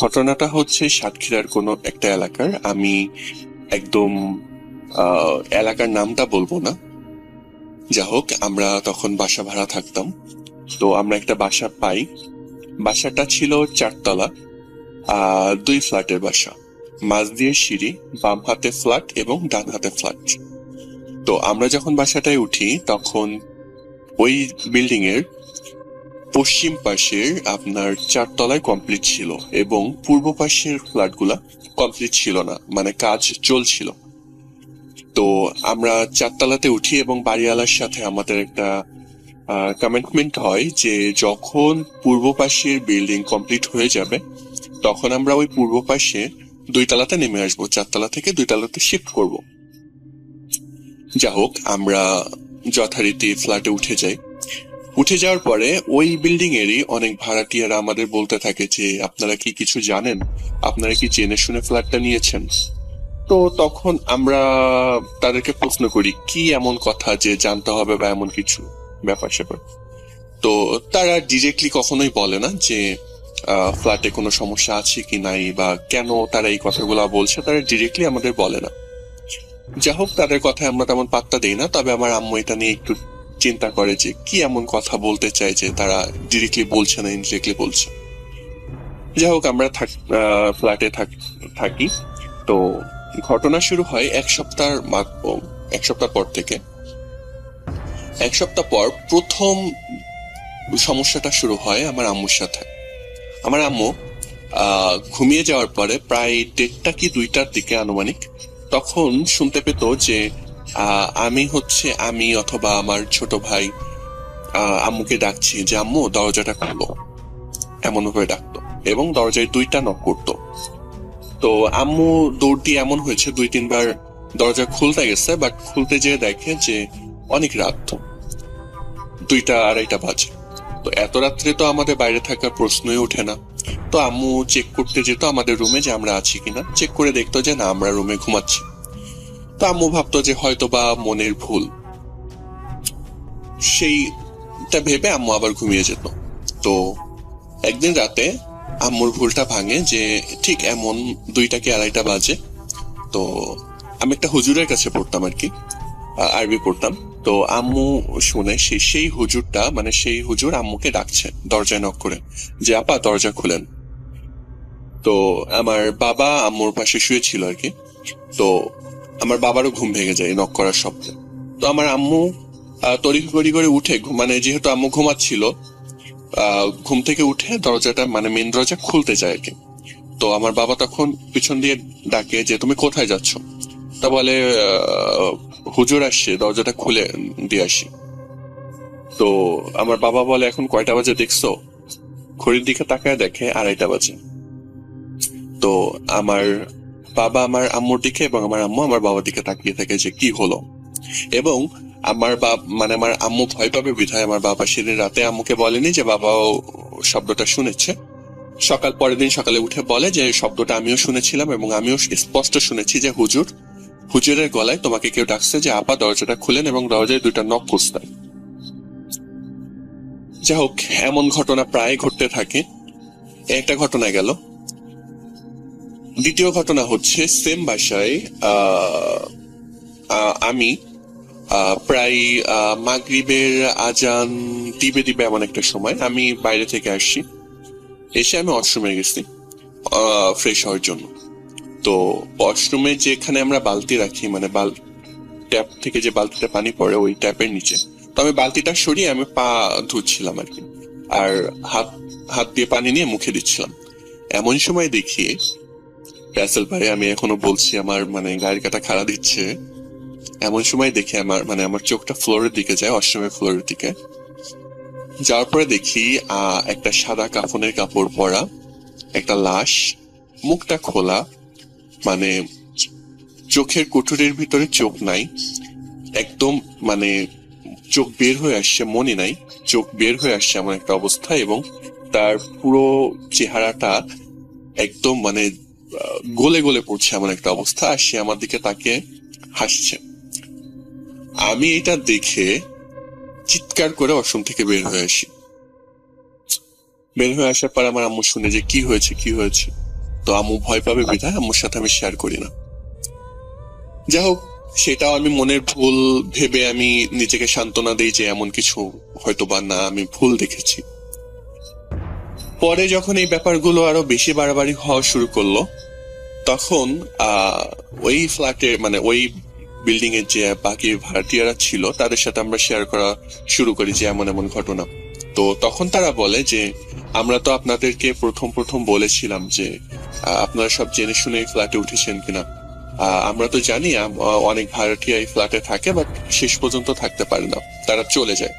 ঘটনাটা হচ্ছে সাতক্ষীরার কোনো একটা এলাকার। আমি একদম এলাকার নামটা বলবো না। যা হোক, আমরা তখন বাসা ভাড়া থাকতাম। তো আমরা একটা বাসা পাই। বাসাটা ছিল 4 তলা, 2 ফ্ল্যাটের বাসা। মাঝ দিয়ে সিঁড়ি, বাম হাতে ফ্ল্যাট এবং ডান হাতে ফ্ল্যাট। তো আমরা যখন বাসাটায় উঠি তখন ওই বিল্ডিং এর পশ্চিম পাশের আপনার 4 তলায় কমপ্লিট ছিল এবং পূর্ব পাশের ফ্ল্যাটগুলা কমপ্লিট ছিল না, মানে কাজ চলছিল। তো আমরা 4 তলাতে উঠি এবং বাড়িওয়ালার সাথে আমাদের একটা কমিটমেন্ট হয় যে যখন পূর্ব পাশের বিল্ডিং কমপ্লিট হয়ে যাবে তখন আমরা ওই পূর্ব পাশে 2 তলাতে নেমে আসবো, 4 তলা থেকে 2 তলাতে শিফট করব। যা হোক, আমরা যথারীতি ফ্ল্যাটে উঠে যাই। উঠে যাওয়ার পরে ওই বিল্ডিং এরই অনেক ভাড়াটিয়ারা আমাদের বলতে থাকে যে আপনারা কি কিছু জানেন, আপনারা কি জেনে শুনে ফ্ল্যাটটা নিয়েছেন? তো তখন আমরা তাদেরকে প্রশ্ন করি কি এমন কথা যে জানতে হবে বা এমন কিছু ব্যাপার স্যাপার। তো তারা ডিরেক্টলি কখনোই বলে না যে ফ্ল্যাটে কোনো সমস্যা আছে কি নাই বা কেন তারা এই কথাগুলো বলছে, তারা ডিরেক্টলি আমাদের বলে না। যা হোক, তাদের কথায় আমরা তেমন পাত্তা দেই না। তবে আমার আম্মু এটা নিয়ে একটু চিন্তা করে যে কি এমন কথা বলতে চায় যে তারা ডিরেক্টলি বলছে না, ইনডিরেক্টলি বলছে। যাই হোক, আমরা ফ্ল্যাটে থাকি। তো ঘটনা শুরু হয় এক সপ্তাহ পর থেকে। এক সপ্তাহ পর প্রথম সমস্যাটা শুরু হয় আমার আম্মুর সাথে। আমার আম্মু ঘুমিয়ে যাওয়ার পরে প্রায় 1:30 কি 2টার দিকে আনুমানিক তখন শুনতে পেত যে আমি অথবা আমার ছোট ভাই আম্মুকে ডাকছি যে আম্মু দরজাটা খুলো, এমন ভাবে ডাকতো এবং দরজায় 2টা নক করতো। তো আম্মু দৌড় দিয়ে এমন হয়েছে 2-3 বার দরজা খুলতে গেছে, বাট খুলতে যেয়ে দেখে যে অনেক রাত, 2টা-2:30 বাজে। তো এত রাত্রে তো আমাদের বাইরে থাকার প্রশ্নই ওঠে না। তো আম্মু চেক করতে যেত আমাদের রুমে যে আমরা আছি কিনা, চেক করে দেখতো যে না, আমরা রুমে ঘুমাচ্ছি। তো আম্মু ভাবতো যে হয়তো বা মনের ভুল, সেইটা ভেবে আম্মু আবার ঘুমিয়ে যেত। তো একদিন রাতে আম্মুর ভুলটা ভাঙে যে ঠিক এমন 2টা কি 2:30 বাজে। তো আমি একটা হুজুরের কাছে পড়তাম আর কি, আরবি পড়তাম। তো আম্মু শুনে সেই হুজুরটা, মানে সেই হুজুর আম্মুকে ডাকছে দরজায় নক করে যে আপা দরজা খুলেন। তো আমার বাবা আম্মুর পাশে শুয়েছিল আর কি। তো আমার বাবারও ঘুম ভেঙে যায় নক করার শব্দে। তো আমার আম্মু তড়িঘড়ি করে উঠে, মানে যেহেতু আম্মু ঘুমাচ্ছিল, ঘুম থেকে উঠে দরজাটা, মানে মেন দরজা খুলতে যায় আর কি। তো আমার বাবা তখন পিছন দিয়ে ডাকে যে তুমি কোথায় যাচ্ছ? তা বলে হুজুর আসছে, দরজাটা খুলে দিয়ে আসি। তো আমার বাবা বলে এখন কয়টা বাজে দেখছো? ঘড়ির দিকে তাকায় দেখে 2:30 বাজে। তো আমার বাবা আমার আম্মুর দিকে এবং আমার আম্মু আমার বাবার দিকে তাকিয়ে থাকে যে কি হলো। এবং আমার আম্মু ভয় পাবে বিধায় আমার বাবা সেদিন রাতে আম্মুকে বলেনি যে বাবাও শব্দটা শুনেছে। পরের দিন সকালে উঠে বলে যে শব্দটা আমিও শুনেছিলাম এবং আমিও স্পষ্ট শুনেছি যে হুজুরের গলায় তোমাকে কেউ ডাকছে যে আপা দরজাটা খুলেন, এবং দরজায় 2টা নক করছে। যাই হোক, এমন ঘটনা প্রায় ঘটতে থাকে। একটা ঘটনা গেল। দ্বিতীয় ঘটনা হচ্ছে সেম বাসায় আমি প্রায় মাগরিবের আজান দিবে এমন একটা সময় আমি বাইরে থেকে আসছি। এসে আমি ওয়াশরুমে গেছি ফ্রেশ হওয়ার জন্য। তো ওয়াশরুমে যেখানে আমরা বালতি রাখি, মানে ট্যাপ থেকে যে বালতিটা পানি পড়ে ওই ট্যাপের নিচে, তো আমি বালতিটা সরিয়ে আমি পা ধুচ্ছিলাম আর কি, আর হাত দিয়ে পানি নিয়ে মুখে দিচ্ছিলাম। এমন সময় দেখি রাসেল ভাই, আমি এখনো বলছি আমার গায়ের কাটা খাড়া দিচ্ছে। এমন সময় দেখি আমার চোখটা ফ্লোরের দিকে যায়, ওয়াশরুমের ফ্লোরের দিকে যাওয়ার পরে দেখি একটা সাদা কাফনের কাপড় পরা একটা লাশ, মুখটা খোলা, চোখের কুঠুরির ভিতরে চোখ নাই, একদম চোখ বের হয়ে আসছে, মনে নাই চোখ বের হয়ে আসছে এমন একটা অবস্থা। এবং তার পুরো চেহারাটা একদম গলে গলে পড়ছে এমন একটা অবস্থা। আর সে আমার দিকে তাকিয়ে হাসছে। আমি এটা দেখে চিৎকার করে ওয়াশরুম থেকে বের হয়ে আসি। বের হয়ে আসার পর আমার আম্মু শুনে যে কি হয়েছে। তো আম্মু ভয় পাবে বিধায় আম্মুর সাথে আমি শেয়ার করি না। যাই হোক, সেটাও আমি মনের ভুল ভেবে আমি নিজেকে সান্ত্বনা দিই যে এমন কিছু হয়তো বা না, আমি ভুল দেখেছি। পরে যখন এই ব্যাপারগুলো আরো বেশি বাড়াবাড়ি হওয়া শুরু করলো, তখন ওই ফ্ল্যাটে ওই বিল্ডিং এর যে বাকি ভাড়াটিয়ারা ছিল তাদের সাথে আমরা শেয়ার করা শুরু করি যে এমন এমন ঘটনা। তো তখন তারা বলে যে আমরা তো আপনাদেরকে প্রথম বলেছিলাম যে আপনারা সব জেনে শুনে এই ফ্ল্যাটে উঠেছেন কিনা। আমরা তো জানি অনেক ভাড়াটিয়া এই ফ্ল্যাটে থাকে, বাট শেষ পর্যন্ত থাকতে পারে না, তারা চলে যায়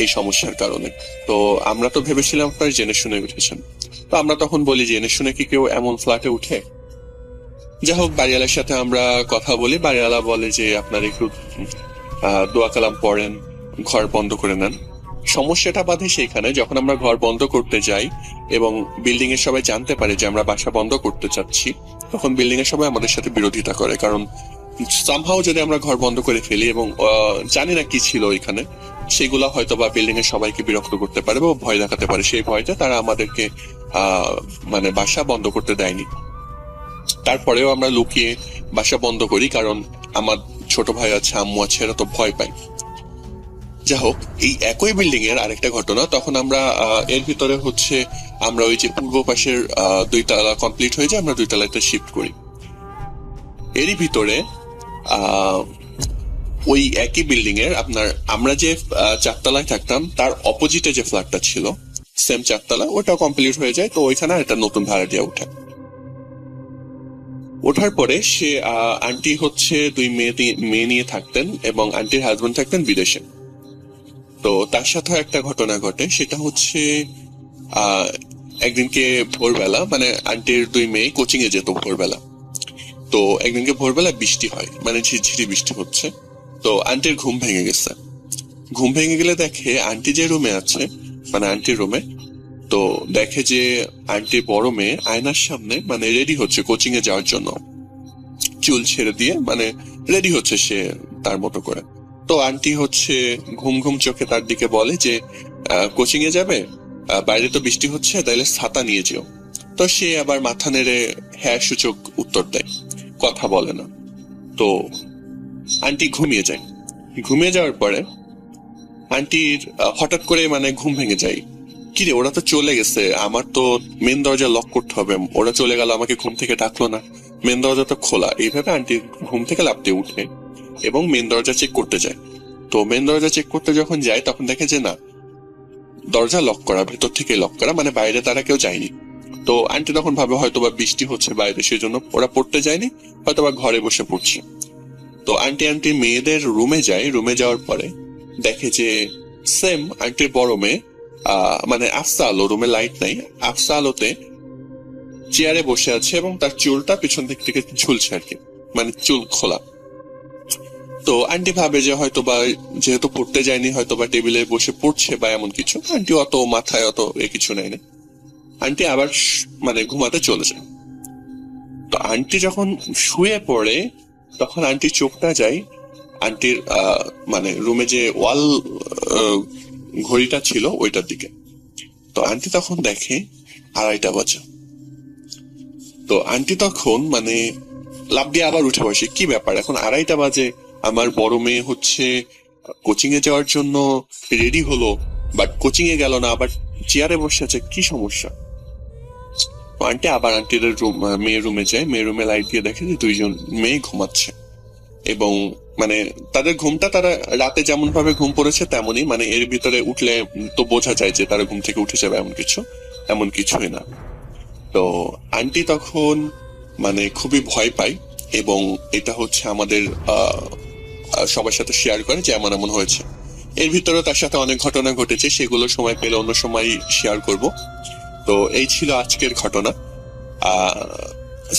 এই সমস্যার কারণে। তো আমরা তো ভেবেছিলাম আপনারা জেনে শুনে উঠেছেন। তো আমরা তখন বলি জেনে শুনে কি কেউ এমন ফ্ল্যাটে উঠে? যাই হোক, বাড়িওয়ালার সাথে আমরা কথা বলি। বাড়িওয়ালা বলে যে আপনারা একটু দোয়া কালাম পড়েন, ঘর বন্ধ করে নেন। সমস্যাটা বাধে সেইখানে যখন আমরা ঘর বন্ধ করতে যাই এবং বিল্ডিং এর সবাই জানতে পারে যে আমরা বাসা বন্ধ করতে চাচ্ছি, তখন বিল্ডিং এর সবাই আমাদের সাথে বিরোধিতা করে, কারণ সামহাও যদি আমরা ঘর বন্ধ করে ফেলি এবং জানি না কি ছিল ওইখানে, সেগুলো হয়তো বা বিল্ডিং এর সবাইকে বিরক্ত করতে পারে বা ভয় দেখাতে পারে। সেই ভয়টা তারা আমাদেরকে মানে বাসা বন্ধ করতে দেয়নি। তারপরেও আমরা লুকিয়ে বাসা বন্ধ করি, কারণ আমার ছোট ভাই আছে, আম্মু আছে, এরা তো ভয় পায়। যা হোক, এই একই বিল্ডিং এর আরেকটা ঘটনা, তখন আমরা এর ভিতরে হচ্ছে আমরা ওই যে পূর্ব পাশের 2 তলা কমপ্লিট হয়ে যায়, আমরা 2 তলাতে শিফট করি। এরই ভিতরে ওই একই বিল্ডিং এর আপনার আমরা যে 4 তলায় থাকতাম তার অপোজিটে যে ফ্ল্যাটটা ছিল সেম 4 তলা, ওটা কমপ্লিট হয়ে যায়। তো ওইখানে একটা নতুন ভাড়া দিয়ে ওঠার পরে সে আন্টি হচ্ছে 2 মেয়ে নিয়ে থাকতেন এবং আন্টির হাজবেন্ড থাকতেন বিদেশে। তো তার সাথে একটা ঘটনা ঘটে, সেটা হচ্ছে একদিনকে ভোরবেলা, মানে আন্টির 2 মেয়ে কোচিং এ যেত ভোরবেলা। তো একদিনকে ভোরবেলা বৃষ্টি হয়, মানে ঝিরঝিরি বৃষ্টি হচ্ছে। তো আন্টির ঘুম ভেঙে গেছে। ঘুম ভেঙে গেলে দেখে আন্টি যে রুমে আছে, মানে আন্টির রুমে, তো দেখে যে আন্টির বড় মেয়ে আয়নার সামনে মানে রেডি হচ্ছে কোচিং এ যাওয়ার জন্য, চুল ছেড়ে দিয়ে মানে রেডি হচ্ছে সে তার মতো করে। তো আন্টি হচ্ছে ঘুম ঘুম চোখে তার দিকে বলে যে কোচিং এ যাবে, বাইরে তো বৃষ্টি হচ্ছে, তাইলে ছাতা নিয়ে যেও। তো সে আবার মাথা নেড়ে হ্যাঁ সূচক উত্তর দেয়, কথা বলে না। তো আন্টি ঘুমিয়ে যায়। ঘুমিয়ে যাওয়ার পরে আন্টির হঠাৎ করে মানে ঘুম ভেঙে যায়। কিরে, ওরা তো চলে গেছে, আমার তো মেন দরজা লক করতে হবে, ওরা চলে গেল, আমাকে ঘুম থেকে ডাকলো না, মেন দরজা তো খোলা। এইভাবে আন্টি ঘুম থেকে লাফতে উঠে এবং মেন দরজা চেক করতে যায়। তো মেন দরজা চেক করতে যখন যায় তখন দেখে যে না, দরজা লক করা, ভেতর থেকে লক করা, মানে বাইরে তারা কেউ যায়নি। তো আন্টি তখন ভাবে হয়তোবা বৃষ্টি হচ্ছে বাইরে, সেজন্য ওরা পড়তে যায়নি, হয়তোবা ঘরে বসে পড়ছে। তো আন্টি মেয়েদের রুমে যায়। রুমে যাওয়ার পরে দেখে যে সেম আন্টির বড় মেয়ে মানে আফসা আলো, রুমে লাইট নাই, আফসা আলোতে চেয়ারে বসে আছে এবং তার চুলটা পিছন দিক থেকে ঝুলছে আর কি, মানে চুল খোলা। তো আন্টি ভাবে যে হয়তোবা যেহেতু পড়তে যায়নি, হয়তোবা টেবিলে বসে পড়ছে বা এমন কিছু। আন্টি অত মাথায় অত কিছু নেয় না, আন্টি আবার মানে ঘুমাতে চলে যায়। তো আন্টি যখন শুয়ে পড়ে তখন আন্টির চোখটা যায় আন্টির মানে রুমে যে ওয়াল ঘড়িটা ছিল ওইটার দিকে। তো আন্টি তখন দেখে 2:30 বাজে। তো আন্টি তখন মানে লাফ দিয়ে আবার উঠে বসে, কি ব্যাপার, এখন 2:30 বাজে, আমার বড় মেয়ে হচ্ছে কোচিং এ যাওয়ার জন্য রেডি হলো, বাট কোচিং এ গেল না, আবার চেয়ারে বসে আছে, কি সমস্যা? আন্টি আবার আন্টির মেয়ের রুমে যায়। মেয়ের রুমে লাইট দিয়ে দেখে যে 2জন মেয়ে ঘুমাচ্ছে এবং মানে তাদের ঘুমটা, তারা রাতে যেমন ভাবে ঘুম পড়েছে তেমনই, মানে এর ভিতরে উঠলে তো বোঝা যায় যে তারা ঘুম থেকে উঠে যাবে, এমন কিছুই না। তো আন্টি তখন মানে খুবই ভয় পায় এবং এটা হচ্ছে আমাদের সবার সাথে শেয়ার করে যে এমন হয়েছে। এর ভিতরে তার সাথে অনেক ঘটনা ঘটেছে, সেগুলো সময় পেলে অন্য সময় শেয়ার করব। তো এই ছিল আজকের ঘটনা।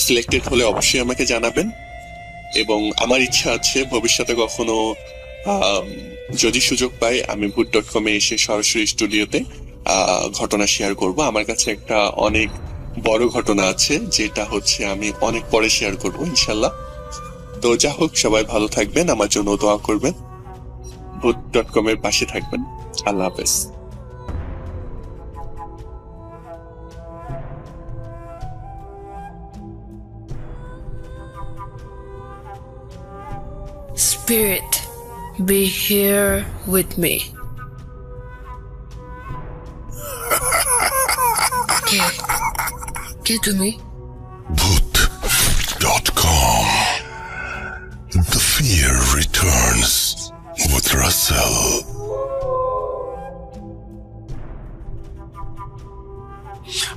সিলেক্টেড হলে অবশ্যই আমাকে জানাবেন এবং আমার ইচ্ছা আছে ভবিষ্যতে কখনো যদি সুযোগ পাই আমি ভূত.com এ এসে সরাসরি স্টুডিওতে ঘটনা শেয়ার করব। আমার কাছে একটা অনেক বড় ঘটনা আছে যেটা হচ্ছে আমি অনেক পরে শেয়ার করব ইনশাল্লাহ। তো যা হোক, সবাই ভালো থাকবেন, আমার জন্য দোয়া করবেন, ভূত.com এর পাশে থাকবেন। আল্লাহ হাফেজ। Spirit, be here with me. কে তুমি? Bhoot.com. The fear returns with Russell.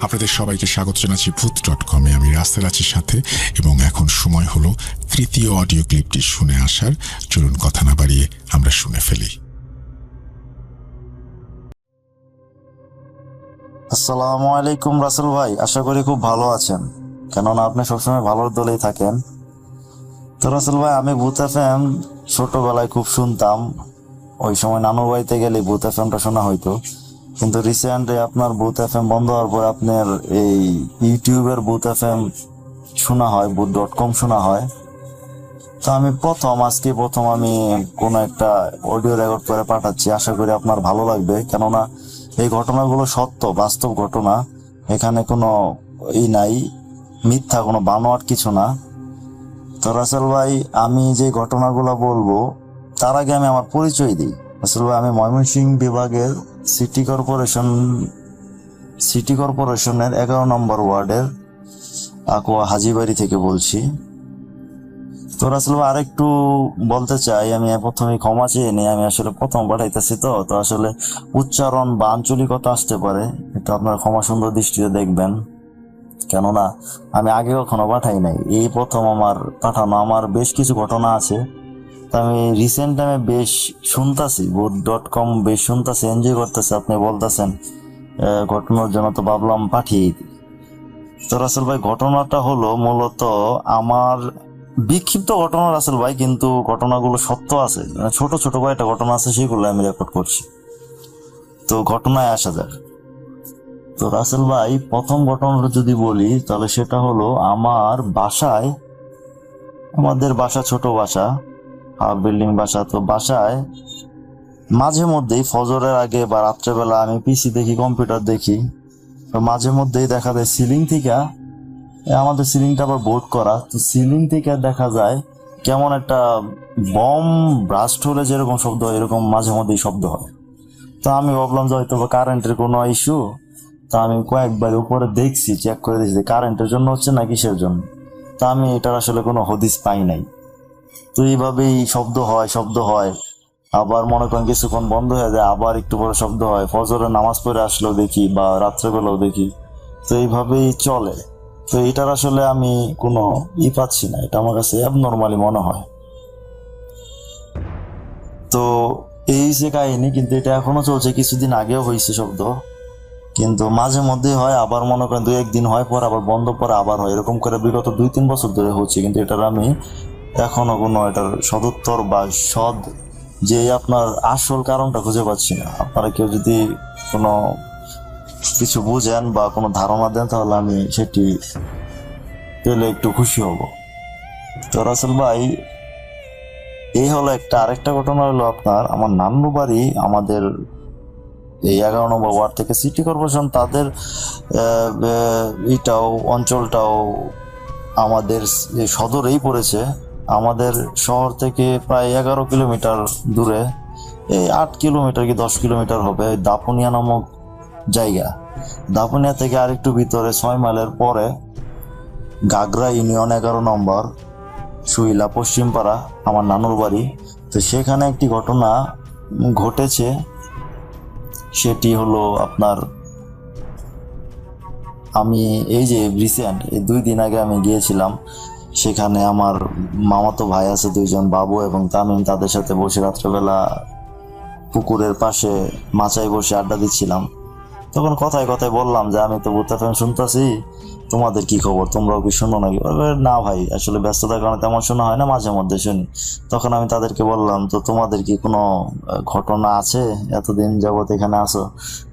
আপনাদের সবাইকে স্বাগত জানাচ্ছি ভূত.com এ। আমি রাসেল আছি সাথে এবং এখন সময় হলো তৃতীয় অডিও ক্লিপটি শুনে আসার। চলুন কথা না বাড়িয়ে আমরা শুনে ফেলি। আসসালামু আলাইকুম রাসেল ভাই, আশা করি খুব ভালো আছেন, কেননা আপনি সবসময় ভালোর দলেই থাকেন। তো রাসেল ভাই, আমি ভূত এফএম ছোটবেলায় খুব শুনতাম, ওই সময় নানুর বাড়িতে গেলে ভূত এফএমটা শোনা হইতো। কিন্তু রিসেন্টলি আপনার ভূত এফএম বন্ধ হওয়ার পর আপনার এই ইউটিউবের ভূত এফএম শোনা হয়, ভূত.com শোনা হয়। তো আমি আজকে প্রথম আমি কোনো একটা অডিও রেকর্ড করে পাঠাচ্ছি, আশা করি আপনার ভালো লাগবে। কেননা এই ঘটনাগুলো সত্য, বাস্তব ঘটনা, এখানে কোনো নাই, মিথ্যা কোনো বানোয়াট কিছু না। তো রাসেল ভাই, আমি যে ঘটনাগুলো বলবো তার আগে আমি আমার পরিচয় দিই। রাসেল ভাই, আমি ময়মনসিংহ বিভাগের সিটি কর্পোরেশনের 11 নম্বর ওয়ার্ডের আকুয়া হাজিবাড়ি থেকে বলছি। তো রাসেল ভাই, আরেকটু বলতে চাই, আমি প্রথমে ক্ষমা চেয়ে নিই, আমি আসলে প্রথম পাঠাইতেছি, তো আসলে উচ্চারণ বা আঞ্চলিকতা আসতে পারে, এটা আপনার ক্ষমা সুন্দর দৃষ্টিতে দেখবেন। কেননা আমি আগে কখনো পাঠাই নাই, এই প্রথম আমার পাঠানো। আমার বেশ কিছু ঘটনা আছে, তা আমি রিসেন্ট টাইমে বেশ শুনতাছি, ভূত.com বেশ শুনতাছি, এনজয় করতেছে, আপনি বলতেছেন ঘটনার জন্য, তো ভাবলাম পাঠিয়ে দিই। তো রাসেল ভাই, ঘটনাটা হলো মূলত আমার বিক্ষিপ্ত ঘটনা রাসেল ভাই, কিন্তু ঘটনাগুলো সত্য আছে, ছোট ছোট কয়েকটা ঘটনা আছে, সেগুলো আমি রেকর্ড করছি। তো ঘটনায় আসা যাক। তো রাসেল ভাই, প্রথম ঘটনাটা যদি বলি তাহলে সেটা হলো আমার বাসায়, আমাদের বাসা ছোট বাসা, বিল্ডিং বাসা। তো বাসায় মাঝে মধ্যেই ফজরের আগে বা রাত্রেবেলা আমি পিসি দেখি, কম্পিউটার দেখি, তো মাঝে মধ্যেই দেখা যায় সিলিং থেকে, আমাদের সিলিংটা আবার বোর্ড করা, তো সিলিং থেকে দেখা যায় কেমন একটা বম ব্রাস্ট হলে যেরকম শব্দ হয়, এরকম মাঝে মধ্যেই শব্দ হয়। তো আমি ভাবলাম যে হয়তো কারেন্টের কোনো ইস্যু। তা আমি কয়েকবার উপরে দেখছি, চেক করে দেখছি কারেন্টের জন্য হচ্ছে না কিসের জন্য। তা আমি এটার আসলে কোনো হদিস পাই নাই। তো এইভাবেই শব্দ হয়, আবার মনে করেন কিছুক্ষণ বন্ধ হয়ে যায়, আবার একটু পরে শব্দ হয়, ফজরের নামাজ পড়ে আসলেও দেখি বা রাত্রেবেলাও দেখি, তো এইভাবেই চলে। তো এটার আসলে আমি কোনো পাচ্ছি না, এটা আমার কাছে অ্যাবনর্মালি মনে হয়। তো এই যে কাহিনী, কিন্তু এটা এখনো চলছে, কিছুদিন আগেও হয়েছে শব্দ, কিন্তু মাঝে মধ্যে হয়, আবার মনে করেন 2-1 দিন হয়, পর আবার বন্ধ, পরে আবার হয়, এরকম করে বিগত 2-3 বছর ধরে হচ্ছে। কিন্তু এটার আমি এখনো কোনো এটার সদুত্তর বা যে আপনার আসল কারণটা খুঁজে পাচ্ছি না। আপনারা কেউ যদি কোনো কিছু বুঝেন বা কোনো ধারণা দেন, তাহলে আমি সেটি পেলে একটু খুশি হব। তো রাসেল ভাই, এই হলো আরেকটা ঘটনা হলো আপনার, আমার নান্নু বাড়ি আমাদের এই 11 নম্বর ওয়ার্ড থেকে সিটি কর্পোরেশন, তাদের অঞ্চলটাও আমাদের সদরেই পড়েছে। আমাদের শহর থেকে প্রায় 11 কিলোমিটার দূরে, এই 8 কিলোমিটার কি 10 কিলোমিটার হবে, দাপুনিয়া নামক জায়গা। দাপুনিয়া থেকে আরেকটু ভিতরে 6 মাইলের পরে গাগরা ইউনিয়ন 11 নম্বর সুইলা পশ্চিমপাড়া আমার নানুর বাড়ি। তো সেখানে একটি ঘটনা ঘটেছে, সেটি হলো আপনার, আমি এই যে রিসেন্ট 2 দিন আগে আমি গিয়েছিলাম, সেখানে আমার মামাতো ভাই আছে 2 জন, বাবু এবং তামিম, তাদের সাথে বসে রাত্রেবেলা পুকুরের পাশে মাচায় বসে আড্ডা দিচ্ছিলাম। তখন কথায় কথায় বললাম যে আমি তো ভূত FM শুনতেছি, তোমাদের কি খবর, তোমরাও কি শোনো নাকি? না ভাই, আসলে ব্যস্ততার কারণে তেমন শোনা হয় না, মাঝে মধ্যে শুনি। তখন আমি তাদেরকে বললাম, তো তোমাদের কি কোনো ঘটনা আছে, এতদিন যাবত এখানে আসো,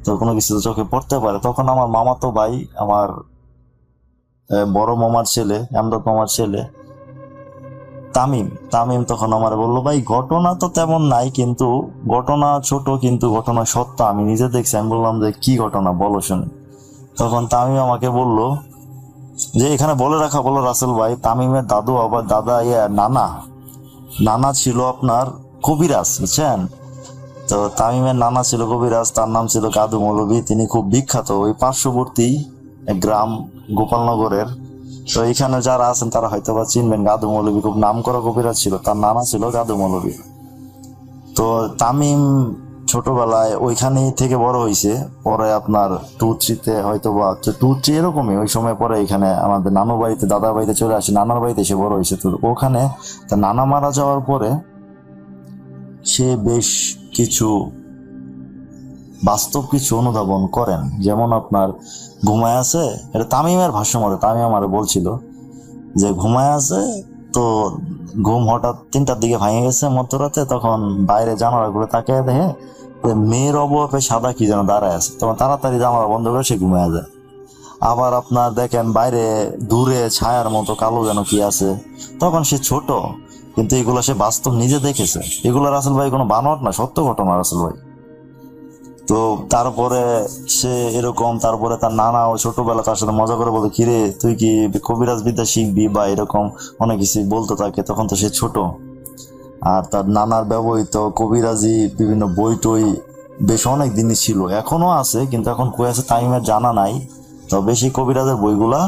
তো কোনো কিছু তো চোখে পড়তে পারে। তখন আমার মামাতো ভাই, আমার বড় মামার ছেলে, আমদাদ মামার ছেলে তামিম তখন আমার বললো, ভাই ঘটনা তো তেমন নাই, কিন্তু ঘটনা ছোট, কিন্তু ঘটনা সত্য, আমি নিজে দেখছি। আমি বললাম যে কি ঘটনা, বলো শুনি। তখন তামিম আমাকে বললো যে এখানে বলে রাখা, বলো রাসেল ভাই, তামিমের দাদু আবার নানা ছিল আপনার কবিরাজ, বুঝছেন? তো তামিমের নানা ছিল কবিরাজ, তার নাম ছিল কাদু মৌলভী। তিনি খুব বিখ্যাত ওই পার্শ্ববর্তী গ্রাম গোপালনগরের। তো এখানে যারা আছেন তারা হয়তো বা চিনবেন, গাদু মৌলভী খুব নাম করা কবিরাজ ছিল, তার নানা ছিল গাদু মৌলভী। তো তামিম ছোটবেলায় ওইখানেই থেকে বড় হয়েছে, পরে আপনার 2-3-তে হয়তো বা 2-3 এরকমই ওই সময় পরে এখানে আমাদের নানু বাড়িতে, দাদার বাড়িতে চলে আসে, নানার বাড়িতে এসে বড় হয়েছে। তো ওখানে তার নানা মারা যাওয়ার পরে সে বেশ কিছু বাস্তব কিছু অনুধাবন করেন। যেমন আপনার ঘুমায় আছে, এটা তামিমের ভাষ্য মতে, তামিম আমারে বলছিল যে ঘুমায় আছে, তো ঘুম হঠাৎ 3টার দিকে ভেঙে গেছে মধ্যরাতে। তখন বাইরে জানালাগুলো তাকিয়ে দেখে মেয়ের অবয়বে সাদা কি যেন দাঁড়ায় আছে, তখন তাড়াতাড়ি জানালা বন্ধ করে সে ঘুমায় যায়। আবার আপনার দেখেন বাইরে দূরে ছায়ার মতো কালো যেন কি আছে। তখন সে ছোট, কিন্তু এগুলো সে বাস্তব নিজে দেখেছে। এগুলো রাসেল ভাই কোনো বানোয়াট না, সত্য ঘটনা রাসেল ভাই। তো তারপরে সে এরকম, তারপরে তার নানা ও ছোটবেলা তার সাথে মজা করে বলে, কিরে তুই কি কবিরাজ বিদ্যা শিখবি বা এরকম অনেক কিছু বলতো তাকে। তখন তো সে ছোট। আর তার নানার ব্যবহৃত কবিরাজি বিভিন্ন বই টই বেশ অনেক দিনই ছিল, এখনো আছে, কিন্তু এখন কই আছে টাইমের জানা নাই। তবে সেই কবিরাজের বইগুলা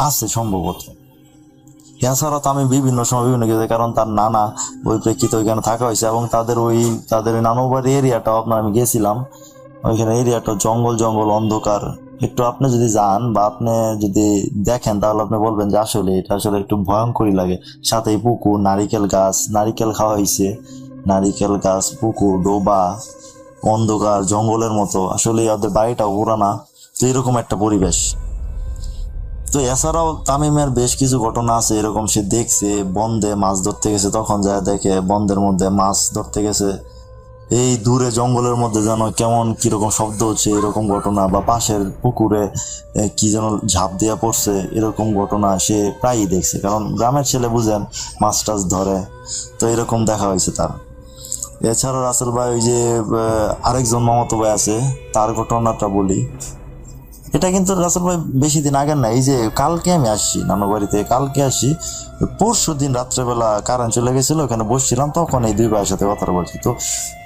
আছে সম্ভবত। এছাড়া তো আমি বিভিন্ন সময় বিভিন্ন কিছু, কারণ তার নানা ওই প্রেক্ষিতে ওইখানে থাকা হয়েছে, এবং তাদের ওই নানু বাড়ি এরিয়াটাও আপনার আমি গেছিলাম, ওইখানে এরিয়াটা জঙ্গল জঙ্গল অন্ধকার। একটু আপনি যদি যান বা আপনি যদি দেখেন তাহলে আপনি বলবেন যে আসলে এটা আসলে একটু ভয়ঙ্করই লাগে। সাথে পুকুর, নারিকেল গাছ, নারিকেল খাওয়া হয়েছে, নারিকেল গাছ, পুকুর, ডোবা, অন্ধকার জঙ্গলের মতো। আসলে ওদের বাড়িটাও পুরানা। তো এরকম একটা পরিবেশ। তো এছাড়াও তামিমের বেশ কিছু ঘটনা আছে এরকম, সে দেখছে বন্দে মাছ ধরতে গেছে, তখন যায় দেখে বন্দের মধ্যে মাছ ধরতে গেছে, এই দূরে জঙ্গলের মধ্যে যেন কেমন কিরকম শব্দ হচ্ছে এরকম ঘটনা, বা পাশের পুকুরে কি যেন ঝাঁপ দিয়া পড়ছে এরকম ঘটনা সে প্রায়ই দেখছে, কারণ গ্রামের ছেলে বুঝেন মাছ টাছ ধরে। তো এরকম দেখা হয়েছে তার। এছাড়া রাসেল ভাই ওই যে আরেকজন মামাতো ভাই আছে, তার ঘটনাটা বলি। এটা কিন্তু রাসেল ভাই বেশি দিন আগের না, এই যে কালকে আমি আসছি নানু বাড়িতে, কালকে আসি, পরশু দিন রাত্রেবেলা কারেন্ট চলে গেছিল, ওখানে বসছিলাম, তখন এই দুই ভাইয়ের সাথে কথা বলছি। তো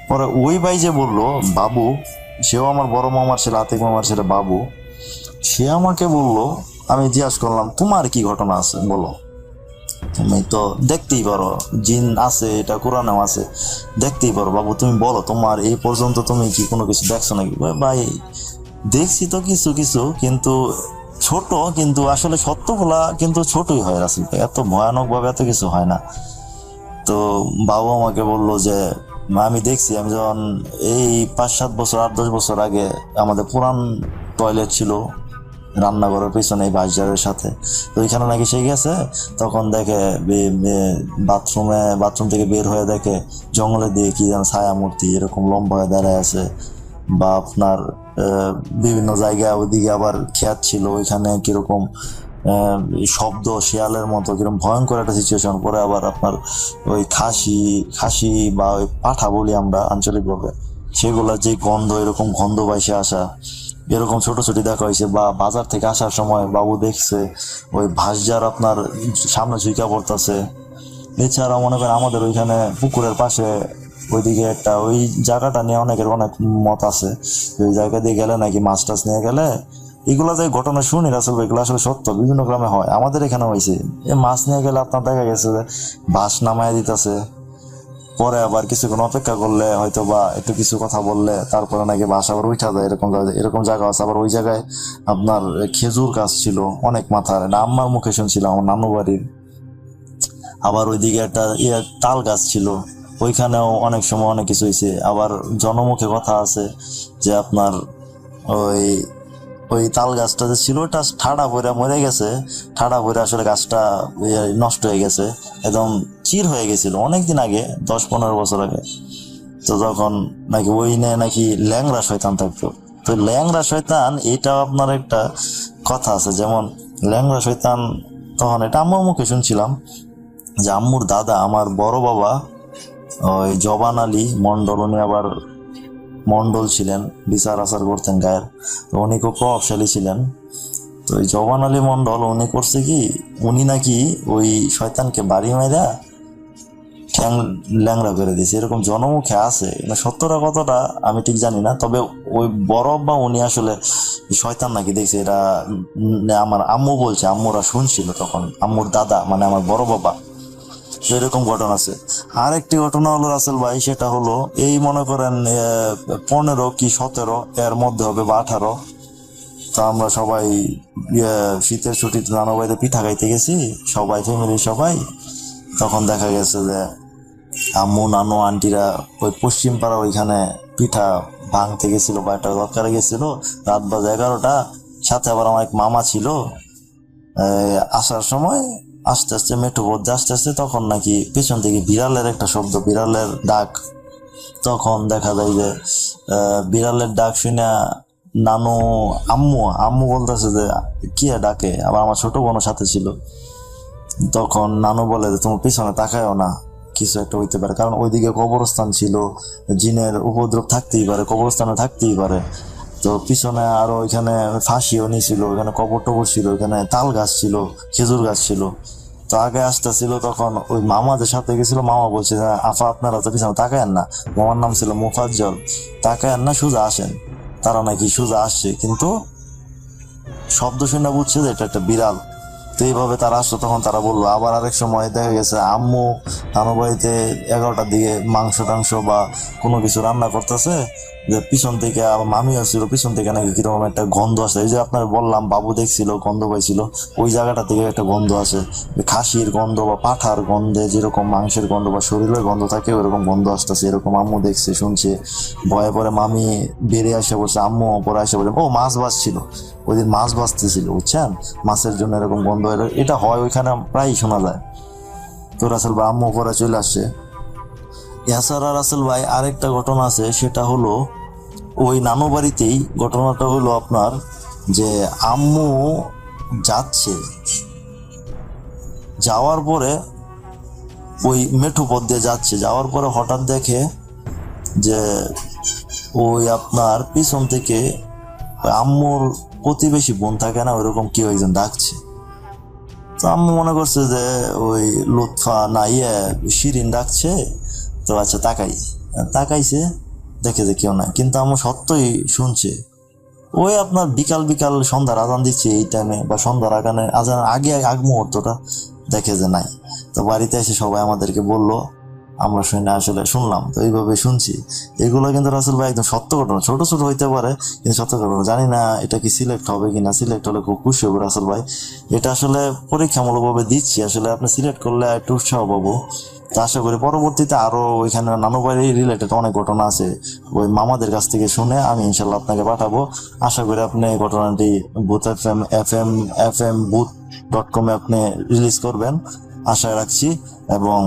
পরে ওই ভাই যে বললো বাবু, সেও আমার বড় মামার ছেলে, আতিক মামার ছেলে বাবু, সে আমাকে বললো, আমি জিজ্ঞাসা করলাম তোমার কি ঘটনা আছে বলো, তুমি তো দেখতেই পারো জিন আছে, এটা কোরআনেও আছে, দেখতেই পারো বাবু, তুমি বলো তোমার এই পর্যন্ত তুমি কি কোনো কিছু দেখছো নাকি। ভাই দেখছি তো কিছু কিছু, কিন্তু ছোট, কিন্তু আসলে সত্য বলা কিন্তু ছোটই হয় রাসেল ভাই, এত ভয়ানক ভাবে এত কিছু হয় না। তো বাবু আমাকে বললো যে আমি দেখছি, আমি যখন এই 5-7 বছর 8-10 বছর আগে আমাদের পুরান টয়লেট ছিল রান্নাঘরের পিছনে এই বাসজারের সাথে, তো ওইখানে নাকি সে গেছে, তখন দেখে বাথরুম থেকে বের হয়ে দেখে জঙ্গলে দিয়ে কি যেন ছায়া মূর্তি এরকম লম্বা হয়ে দাঁড়ায় আছে, বা আপনার বিভিন্ন জায়গায় ওইদিকে আবার খেত ছিল, ওইখানে কিরকম শব্দ শিয়ালের মতো কিরকম ভয়ঙ্কর একটা সিচুয়েশন। পরে আবার আপনার ওই খাসি বা ওই পাঠা বলি আমরা আঞ্চলিকভাবে, সেগুলা যে গন্ধ, এরকম গন্ধ বাইসে আসা, এরকম ছোট ছোট দেখা হয়েছে। বা বাজার থেকে আসার সময় বাবু দেখছে ওই ভাসজার আপনার সামনে ঝুঁকা পড়তেছে। এছাড়া মনে করেন আমাদের ওইখানে পুকুরের পাশে ওইদিকে একটা, ওই জায়গাটা নিয়ে অনেকের অনেক মত আছে, ওই জায়গা দিয়ে গেলে নাকি মাছ টাছ নিয়ে গেলে, এগুলা যে ঘটনা শুনি রাসেল ভাই, এগুলো আসলে সত্য, বিভিন্ন গ্রামে হয়, আমাদের এখানে হয়েছে। মাছ নিয়ে গেলে আপনার দেখা গেছে যে বাঁশ নামায় দিতেছে, পরে আবার কিছুক্ষণ অপেক্ষা করলে হয়তো বা একটু কিছু কথা বললে তারপরে নাকি বাঁশ আবার উঠা যায়, এরকম জায়গা আছে। আবার ওই জায়গায় আপনার খেজুর গাছ ছিল অনেক মাথার, এটা আম্মার মুখে শুনছিলাম আমার নানু বাড়ির। আবার ওইদিকে একটা তাল গাছ ছিল, ওইখানেও অনেক সময় অনেক কিছু হয়েছে। আবার জনমুখে কথা আছে যে আপনার ওই তাল গাছটা যে ছিল ওটা ঠাডা পড়ে মরে গেছে, ঠাডা পড়ে আসলে গাছটা নষ্ট হয়ে গেছে, একদম চির হয়ে গেছিল অনেকদিন আগে, 10-15 বছর আগে। তো তখন নাকি ওই নিয়ে নাকি ল্যাংড়া শয়তান থাকতো। তো ল্যাংড়া শয়তান এটাও আপনার একটা কথা আছে, যেমন ল্যাংড়া শয়তান, তখন এটা আম্মুর মুখে শুনছিলাম যে আম্মুর দাদা আমার বড় বাবা ওই জবান আলী মন্ডল, উনি আবার মন্ডল ছিলেন, বিচার আচার করতেন গায়ের, তো উনি খুব প্রভাবশালী ছিলেন। তো ওই জবান আলী মন্ডল উনি করছে কি, উনি নাকি ওই শয়তানকে বাড়ি মাইরা ঠ্যাং ল্যাংড়া করে দিয়েছে, এরকম জনমুখে আছে। সত্যটা কতটা আমি ঠিক জানি না, তবে ওই বড় বা উনি আসলে শয়তান নাকি দেখছে, এটা আমার আম্মু বলছে, আম্মুরা শুনছিল তখন, আম্মুর দাদা মানে আমার বড় বাবা। এরকম ঘটনা আছে। আর একটি ঘটনা হলো রাসেল ভাই, সেটা হলো এই মনে করেন 15 কি 17 এর মধ্যে হবে বা 18, তা আমরা সবাই শীতের ছুটিতে নানু বাড়িতে পিঠা খাইতে গেছি, সবাই ফ্যামিলি সবাই। তখন দেখা গেছে যে আম্মু নানু আন্টিরা ওই পশ্চিম পাড়া ওইখানে পিঠা ভাঙতে গেছিল বা একটা দরকারে গেছিল, রাত বাজে 11টা, সাথে আবার আমার এক মামা ছিল। আসার সময় আস্তে আস্তে মেঠো পথে আস্তে আস্তে তখন নাকি পেছন থেকে বিড়ালের একটা শব্দ, বিড়ালের ডাক। তখন দেখা যায় যে বিড়ালের ডাক শুনে নানু আম্মু আম্মু বলতেছে যে কি ডাকে, আবার আমার ছোট বোনও সাথে ছিল। তখন নানু বলে যে তোমার পিছনে তাকায়ও না, কিছু একটা হইতে পারে, কারণ ওইদিকে কবরস্থান ছিল, জিনের উপদ্রব থাকতেই পারে, কবরস্থানে থাকতেই পারে। তো পিছনে আরো ওইখানে ফাঁসিও নিয়েছিল, ওইখানে কবর টবর ছিল, ওইখানে তাল গাছ ছিল, খেজুর গাছ ছিল। তো আগে আসতেছিল, তখন ওই মামাদের সাথে গেছিল, মামা বলছে যে আফা আপনারা তো পিছনে তাকায়েন না, মামার নাম ছিল মুফাজ্জল, তাকায়েন না, সোজা আসেন। তারা নাকি সোজা আসছে, কিন্তু শব্দ শুনে বুঝছে যে এটা একটা বিড়াল। তো এইভাবে তারা আসলো, তখন তারা বললো। আবার আরেক সময় দেখা গেছে আম্মু নানু বাড়িতে 11টার দিকে মাংস টাংস বা কোনো কিছু রান্না করতেছে, যে পিছন থেকে আবার মামি আসছিল, পিছন থেকে নাকি কিরকম একটা গন্ধ আসে। এই যে আপনার বললাম বাবু দেখছিল, গন্ধ পাইছিল, ওই জায়গাটা থেকে একটা গন্ধ আসে, খাসির গন্ধ বা পাঠার গন্ধে যেরকম মাংসের গন্ধ বা শরীরের গন্ধ থাকে, ওইরকম গন্ধ আসতেছে। এরকম আম্মু দেখছে, শুনছে, ভয়ে পরে মামি বেরিয়ে আসে বলছে, আম্মু পরে আসে বলে ও মাছ ভাজছিল, ওই দিন মাছ ভাজতেছিল, বুঝছেন, মাছের জন্য এরকম গন্ধ, এটা হয় ওইখানে প্রায়ই শোনা যায়। তো রাসেল ভাই আম্মু পরে চলে আসছে। এছাড়া রাসেল ভাই আরেকটা ঘটনা আছে, সেটা হলো ওই নানু বাড়িতেই। ঘটনাটা হলো আপনার যে আম্মু যাচ্ছে, যাওয়ার পরে ওই মেঠো পথ দিয়ে যাচ্ছে, যাওয়ার পরে হঠাৎ দেখে যে ওই আপনার পিছন থেকে আম্মুর প্রতিবেশী বোন থাকে না, ওইরকম কেউ একজন ডাকছে। তো আম্মু মনে করছে যে ওই লুৎফা না শিরিন ডাকছে, তো আচ্ছা তাকাইছে, দেখে যে কেউ নাই, কিন্তু আম্মু সত্যই শুনছে। ওই আপনার বিকাল বিকাল সন্ধ্যার আজান দিচ্ছে এই টাইমে, বা সন্ধ্যার আজানের আগ মুহূর্তটা, দেখে যে নাই। তো বাড়িতে এসে সবাই আমাদেরকে বললো, আমরা শুনে আসলে শুনলাম। তো এইভাবে শুনছি। এগুলো কিন্তু রাসেল ভাই একদম সত্য ঘটনা, ছোট ছোট হইতে পারে কিন্তু সত্য ঘটনা। জানি না এটা কি সিলেক্ট হবে কিনা, সিলেক্ট হলে খুব খুশি হবো রাসেল ভাই। এটা আসলে পরীক্ষামূলকভাবে দিচ্ছি, আসলে আপনি সিলেক্ট করলে একটু উৎসাহ পাবো। তো আশা করি পরবর্তীতে আরো ওইখানে নানু বাড়ি রিলেটেড অনেক ঘটনা আছে, ওই মামাদের কাছ থেকে শুনে আমি ইনশাল্লাহ আপনাকে পাঠাবো। আশা করি আপনি এই ঘটনাটি বুথ FM বুথ.com আপনি রিলিজ করবেন, আশা রাখছি। এবং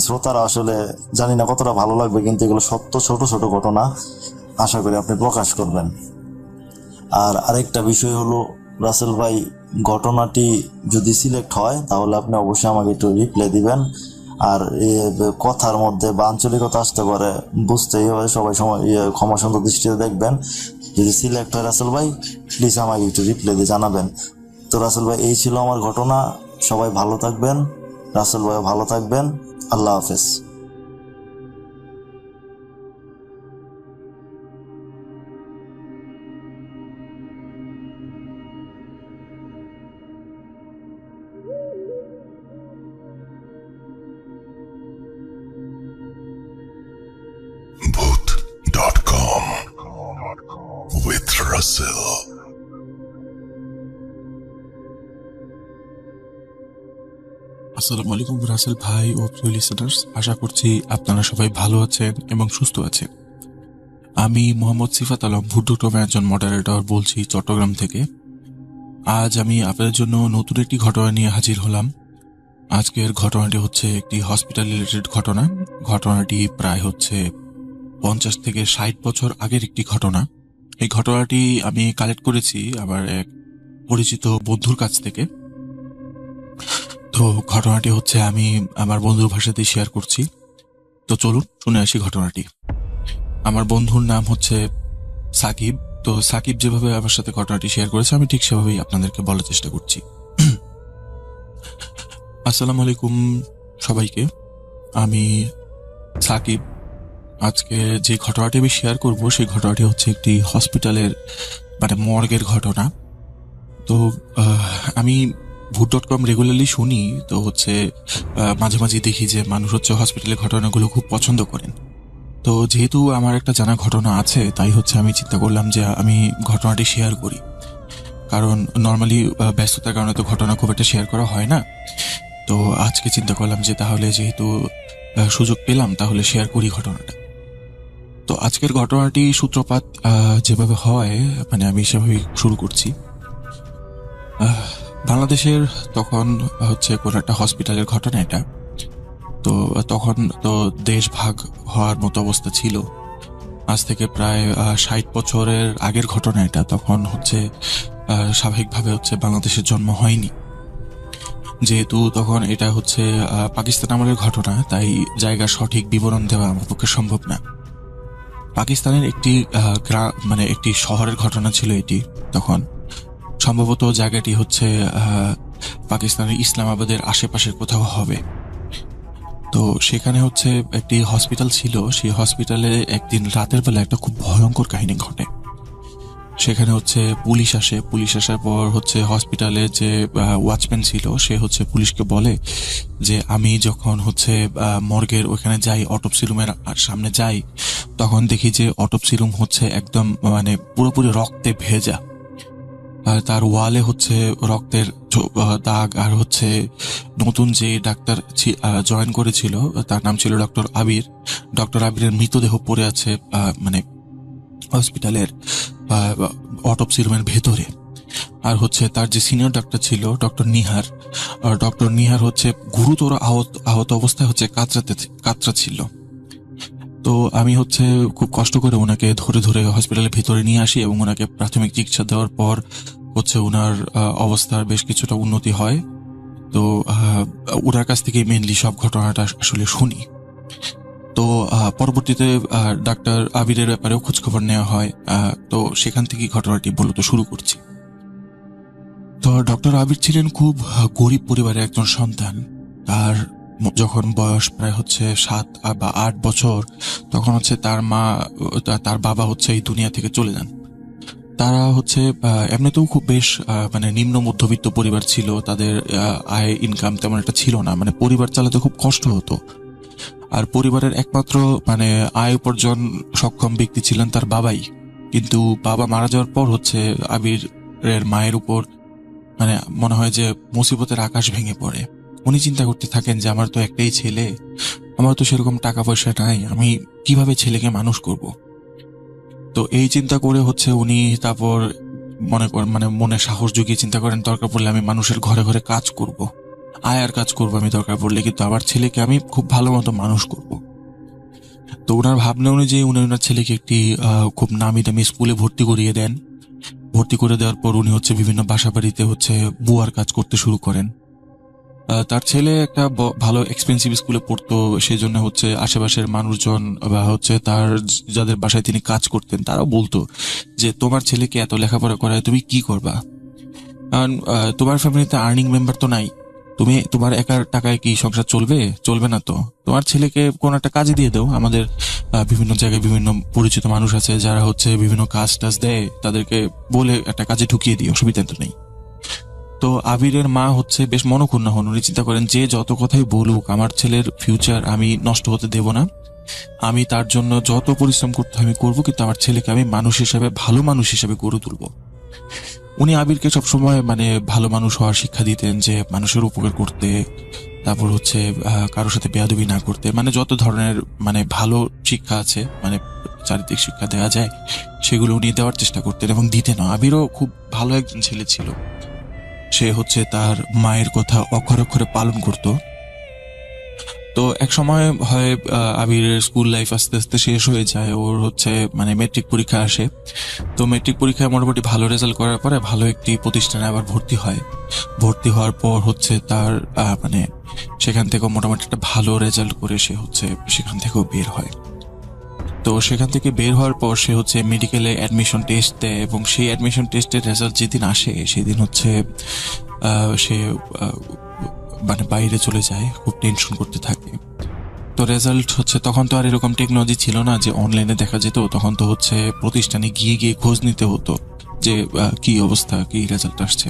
শ্রোতারা আসলে জানি না কতটা ভালো লাগবে, কিন্তু এগুলো সত্য ছোট ছোট ঘটনা, আশা করি আপনি প্রকাশ করবেন। আর আরেকটা বিষয় হলো রাসেল ভাই, ঘটনাটি যদি সিলেক্ট হয় তাহলে আপনি অবশ্যই আমাকে একটু রিপ্লাই দিবেন। আর কথার মধ্যে বা আঞ্চলিকতা আসতে পারে, বুঝতেই হবে, সবাই সময় ক্ষমা সুন্দর দৃষ্টিতে দেখবেন। যদি সিলেক্ট হয় রাসেল ভাই, প্লিজ আমাকে একটু রিপ্লাই দিয়ে জানাবেন। তো রাসেল ভাই এই ছিল আমার ঘটনা। সবাই ভালো থাকবেন, রাসেল ভাইও ভালো থাকবেন। আল্লাহ হাফেজ। Booth.com with Russell. আসসালামু আলাইকুম রাসেল ভাই ও প্রিয় লিসেনার্স, আশা করছি আপনারা সবাই ভালো আছেন এবং সুস্থ আছেন। আমি মোহাম্মদ সিফাত আলম, ভুট্টোক্রমে একজন মডারেটর বলছি, চট্টগ্রাম থেকে। আজ আমি আপনাদের জন্য নতুন একটি ঘটনা নিয়ে হাজির হলাম। আজকের ঘটনাটি হচ্ছে একটি হসপিটাল রিলেটেড ঘটনা। ঘটনাটি প্রায় হচ্ছে 50 থেকে 60 বছর আগের একটি ঘটনা। এই ঘটনাটি আমি কালেক্ট করেছি আমার এক পরিচিত বন্ধুর কাছ থেকে। তো ঘটনাটি হচ্ছে আমি আমার বন্ধুর ভাষাতে শেয়ার করছি। তো চলুন শুনে আসি ঘটনাটি। আমার বন্ধুর নাম হচ্ছে সাকিব। তো সাকিব যেভাবে আমার সাথে ঘটনাটি শেয়ার করেছে, আমি ঠিক সেভাবেই আপনাদেরকে বলার চেষ্টা করছি। আসসালামু আলাইকুম সবাইকে, আমি সাকিব। আজকে যে ঘটনাটি আমি শেয়ার করব, সেই ঘটনাটি হচ্ছে একটি হসপিটালের মর্গের ঘটনা। তো আমি ভুট.com রেগুলারলি শুনি, তো হচ্ছে মাঝে মাঝে দেখি যে মানুষ হচ্ছে হসপিটালের ঘটনাগুলো খুব পছন্দ করেন। তো যেহেতু আমার একটা জানা ঘটনা আছে, তাই হচ্ছে আমি চিন্তা করলাম যে আমি ঘটনাটি শেয়ার করি। কারণ নর্মালি ব্যস্ততার কারণে তো ঘটনা খুব একটা শেয়ার করা হয় না। তো আজকে চিন্তা করলাম যে তাহলে যেহেতু সুযোগ পেলাম, তাহলে শেয়ার করি ঘটনাটা। তো আজকের ঘটনাটি সূত্রপাত যেভাবে হয়, আমি সেভাবেই শুরু করছি। বাংলাদেশের তখন হচ্ছে কোনো একটা হসপিটালের ঘটনা এটা। তো তখন তো দেশ ভাগ হওয়ার মতো অবস্থা ছিল। আজ থেকে প্রায় 60 বছরের আগের ঘটনা এটা। তখন হচ্ছে স্বাভাবিকভাবে হচ্ছে বাংলাদেশের জন্ম হয়নি, যেহেতু তখন এটা হচ্ছে পাকিস্তান আমলের ঘটনা, তাই জায়গার সঠিক বিবরণ দেওয়া আমার পক্ষে সম্ভব না। পাকিস্তানের একটি মানে একটি শহরের ঘটনা ছিল এটি। তখন সম্ভবত জায়গাটি হচ্ছে পাকিস্তানের ইসলামাবাদের আশেপাশের কোথাও হবে। তো সেখানে হচ্ছে একটি হসপিটাল ছিল, সেই হসপিটালে একদিন রাতের বেলা একটা খুব ভয়ঙ্কর কাহিনী ঘটে। সেখানে হচ্ছে পুলিশ আসে, পুলিশ আসার পর হচ্ছে হসপিটালে যে ওয়াচম্যান ছিল সে হচ্ছে পুলিশকে বলে যে আমি যখন হচ্ছে মর্গের ওখানে যাই, অটোপসি রুমের সামনে যাই, তখন দেখি যে অটোপসি রুম হচ্ছে একদম মানে পুরোপুরি রক্তে ভেজা। তার ওয়ালে হচ্ছে রক্তের দাগ, আর হচ্ছে নতুন যে ডাক্তার জয়েন করেছিল তার নাম ছিল ডক্টর আবির। ডক্টর আবিরের মৃতদেহ পড়ে আছে মানে হসপিটালের অটোপসি রুমের ভেতরে। আর হচ্ছে তার যে সিনিয়র ডাক্তার ছিল ডক্টর নিহার, ডক্টর নিহার হচ্ছে গুরুতর আহত অবস্থায় হচ্ছে কাতরা ছিল। তো আমি হচ্ছে খুব কষ্ট করে ওনাকে ধরে ধরে হসপিটালের ভিতরে নিয়ে আসি এবং ওনাকে প্রাথমিক চিকিৎসা দেওয়ার পর হচ্ছে ওনার অবস্থার বেশ কিছুটা উন্নতি হয়। তো ওনার কাছ থেকে মেনলি সব ঘটনাটা আসলে শুনি। তো পরবর্তীতে ডাক্তার আবিরের ব্যাপারেও খোঁজখবর নেওয়া হয়। তো সেখান থেকেই ঘটনাটি মূলত শুরু করছি। তো ডক্টর আবির ছিলেন খুব গরিব পরিবারের একজন সন্তান। তার যখন বয়স প্রায় হচ্ছে 7 বা 8 বছর, তখন হচ্ছে তার বাবা হচ্ছে এই দুনিয়া থেকে চলে যান। তারা হচ্ছে এমনিতেও খুব বেশ মানে নিম্ন মধ্যবিত্ত পরিবার ছিল। তাদের আয় ইনকাম তেমন একটা ছিল না, মানে পরিবার চালাতে খুব কষ্ট হতো। আর পরিবারের একমাত্র মানে আয় উপার্জন সক্ষম ব্যক্তি ছিলেন তার বাবাই। কিন্তু বাবা মারা যাওয়ার পর হচ্ছে আবিরের মায়ের উপর মানে মনে হয় যে মুসিবতের আকাশ ভেঙে পড়ে। উনি চিন্তা করতে থাকেন যে আমার তো একটাই ছেলে, আমার তো সেরকম টাকা পয়সা নাই, আমি কিভাবে ছেলেকে মানুষ করব। তো এই চিন্তা করে হচ্ছে উনি তারপর মনে সাহস জুগিয়ে চিন্তা করেন দরকার পড়লে আমি মানুষের ঘরে ঘরে কাজ করব, আয়ার কাজ করব আমি দরকার পড়লে, কিন্তু আমার ছেলেকে আমি খুব ভালো মতো মানুষ করব। তো ওনার ভাবনা অনুযায়ী উনি ওনার ছেলেকে একটি খুব নামি দামি স্কুলে ভর্তি করিয়ে দেন। ভর্তি করে দেওয়ার পর উনি হচ্ছে বিভিন্ন বাসা বাড়িতে হচ্ছে বুয়ার কাজ করতে শুরু করেন। তার ছেলে একটা ভালো এক্সপেন্সিভ স্কুলে পড়তো, সেই জন্য হচ্ছে আশেপাশের মানুষজন বা হচ্ছে তার যাদের বাসায় তিনি কাজ করতেন তারাও বলতো যে তোমার ছেলেকে এত লেখাপড়া করায় তুমি কি করবা, কারণ তোমার ফ্যামিলিতে আর্নিং মেম্বার তো নাই, তোমার একার টাকায় কি সংসার চলবে না। তো তোমার ছেলেকে কোন একটা কাজে দিয়ে দাও। আমাদের বিভিন্ন জায়গায় বিভিন্ন পরিচিত মানুষ আছে যারা হচ্ছে বিভিন্ন কাজ টাজ দেয়, তাদেরকে বলে একটা কাজে ঢুকিয়ে দিই, অসুবিধা তো নেই। তো আবিরের মা হচ্ছে বেশ মনক্ষুণ্ণ হন। উনি চিন্তা করেন যে যত কথাই বলুক আমার ছেলের ফিউচার আমি নষ্ট হতে দেব না, আমি তার জন্য যত পরিশ্রম করতে আমি করবো, কিন্তু আমার ছেলেকে আমি মানুষ হিসেবে ভালো মানুষ হিসেবে গড়ে তুলবো। উনি আবিরকে সবসময় মানে ভালো মানুষ হওয়ার শিক্ষা দিতেন, যে মানুষের উপকার করতে, তারপর হচ্ছে কারোর সাথে বেয়াদবি না করতে, মানে যত ধরনের মানে ভালো শিক্ষা আছে মানে চারিত্রিক শিক্ষা দেওয়া যায় সেগুলো উনি দেওয়ার চেষ্টা করতেন এবং দিতেন। আবিরও খুব ভালো একজন ছেলে ছিল। সে হচ্ছে তার মায়ের কথা অক্ষরে অক্ষরে পালন করত। তো এক সময় হয় আবিরের স্কুল লাইফ আস্তে আস্তে শেষ হয়ে যায়। ওর হচ্ছে মানে মেট্রিক পরীক্ষা আসে। তো মেট্রিক পরীক্ষায় মোটামুটি ভালো রেজাল্ট করার পরে ভালো একটি প্রতিষ্ঠানে আবার ভর্তি হয়। ভর্তি হওয়ার পর হচ্ছে তার মানে সেখান থেকেও মোটামুটি একটা ভালো রেজাল্ট করে সে হচ্ছে সেখান থেকেও বের হয়। তো সেখান থেকে বের হওয়ার পর সে হচ্ছে মেডিকেলে অ্যাডমিশন টেস্ট দেয় এবং সেই অ্যাডমিশন টেস্টের রেজাল্ট যেদিন আসে সেদিন হচ্ছে সে মানে বাইরে চলে যায়, খুব টেনশন করতে থাকে। তো রেজাল্ট হচ্ছে তখন তো আর এরকম টেকনোলজি ছিল না যে অনলাইনে দেখা যেত, তখন তো হচ্ছে প্রতিষ্ঠানে গিয়ে গিয়ে খোঁজ নিতে হতো যে কি অবস্থা, কি রেজাল্ট আসছে।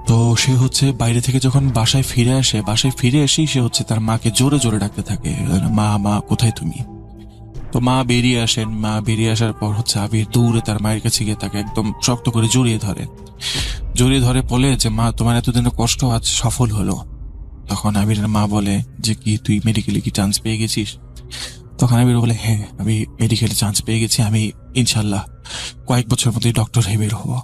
তো সে হচ্ছে বাইরে থেকে যখন বাসায় ফিরে এসেই সে হচ্ছে তার মাকে জোরে জোরে ডাকতে থাকে, মা কোথায় তুমি। তো মা বেরিয়ে আসেন। মা বেরিয়ে আসার পর হচ্ছে আবির দৌড়ে তার মায়ের কাছে গিয়ে তাকে একদম শক্ত করে জড়িয়ে ধরে বলে যে মা তোমার এতদিনের কষ্ট আজ সফল হলো। তখন আবিরের মা বলে যে কি তুই মেডিকেলে কি চান্স পেয়ে গেছিস। তখন আবির বলে হ্যাঁ আমি মেডিকেলে চান্স পেয়ে গেছি, আমি ইনশাল্লাহ কয়েক বছর মধ্যে ডক্টর হয়ে বের হবো।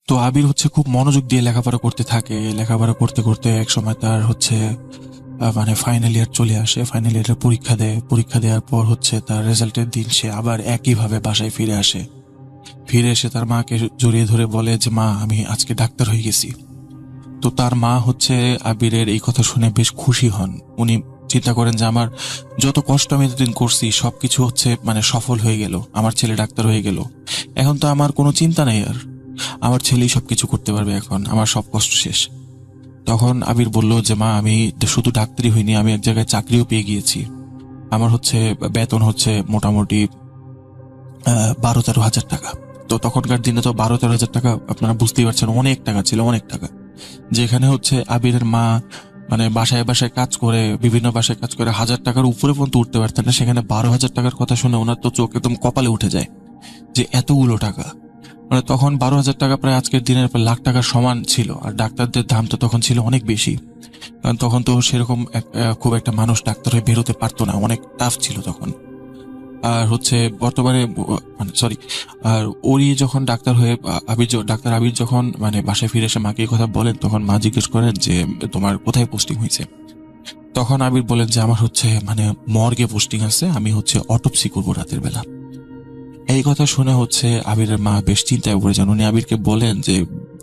তো আবির হচ্ছে খুব মনোযোগ দিয়ে লেখাপড়া করতে থাকে। লেখাপড়া করতে করতে এক সময় তার হচ্ছে মানে ফাইনাল ইয়ার চলে আসে, ফাইনাল ইয়ারের পরীক্ষা দেয়, পরীক্ষা দেওয়ার পর হচ্ছে তার রেজাল্টের দিন সে আবার একইভাবে বাসায় ফিরে আসে। ফিরে এসে তার মাকে জড়িয়ে ধরে বলে যে মা আমি আজকে ডাক্তার হয়ে গেছি। তো তার মা হচ্ছে আবিরের এই কথা শুনে বেশ খুশি হন। উনি চিন্তা করেন যে আমার যত কষ্ট আমি এতদিন করছি সবকিছু হচ্ছে মানে সফল হয়ে গেল, আমার ছেলে ডাক্তার হয়ে গেল, এখন তো আমার কোনো চিন্তা নেই আর, আমার ছেলেই সবকিছু করতে পারবে, এখন আমার সব কষ্ট শেষ। তখন আবির বলল যে মা আমি শুধু ডাক্তারই হইনি, আমি এক জায়গায় চাকরিও পেয়ে গিয়েছি, আমার হচ্ছে বেতন হচ্ছে মোটামুটি 12-13 হাজার টাকা। তো তখনকার দিনে তো 12-13 হাজার টাকা আপনারা বুঝতেই পারছেন অনেক টাকা ছিল, অনেক টাকা। যেখানে হচ্ছে আবিরের মা মানে বাসায় বাসায় কাজ করে, বিভিন্ন বাসায় কাজ করে 1000 টাকার উপরে পর্যন্ত উঠতে পারতেন না, সেখানে 12,000 টাকার কথা শুনে ওনার তো চোখ একদম কপালে উঠে যায় যে এতগুলো টাকা। মানে তখন 12,000 টাকা প্রায় আজকের দিনের প্রায় লাখ টাকার সমান ছিল। আর ডাক্তারদের দাম তো তখন ছিল অনেক বেশি, কারণ তখন তো সেরকম খুব একটা মানুষ ডাক্তার হয়ে বেরোতে পারতো না, অনেক টাফ ছিল তখন। আর হচ্ছে বর্তমানে মানে সরি, আর ওরই যখন ডাক্তার হয়ে ডাক্তার আবির যখন মানে বাসায় ফিরে এসে মাকে এই কথা বলেন, তখন মা জিজ্ঞেস করেন যে তোমার কোথায় পোস্টিং হয়েছে। তখন আবির বলেন যে আমার হচ্ছে মানে মর্গে পোস্টিং আছে, আমি হচ্ছে অটোপসি করবো রাতের বেলা। এই কথা শুনে হচ্ছে আবিরের মা বেশ চিন্তায় পড়ে যান। উনি আবিরকে বলেন যে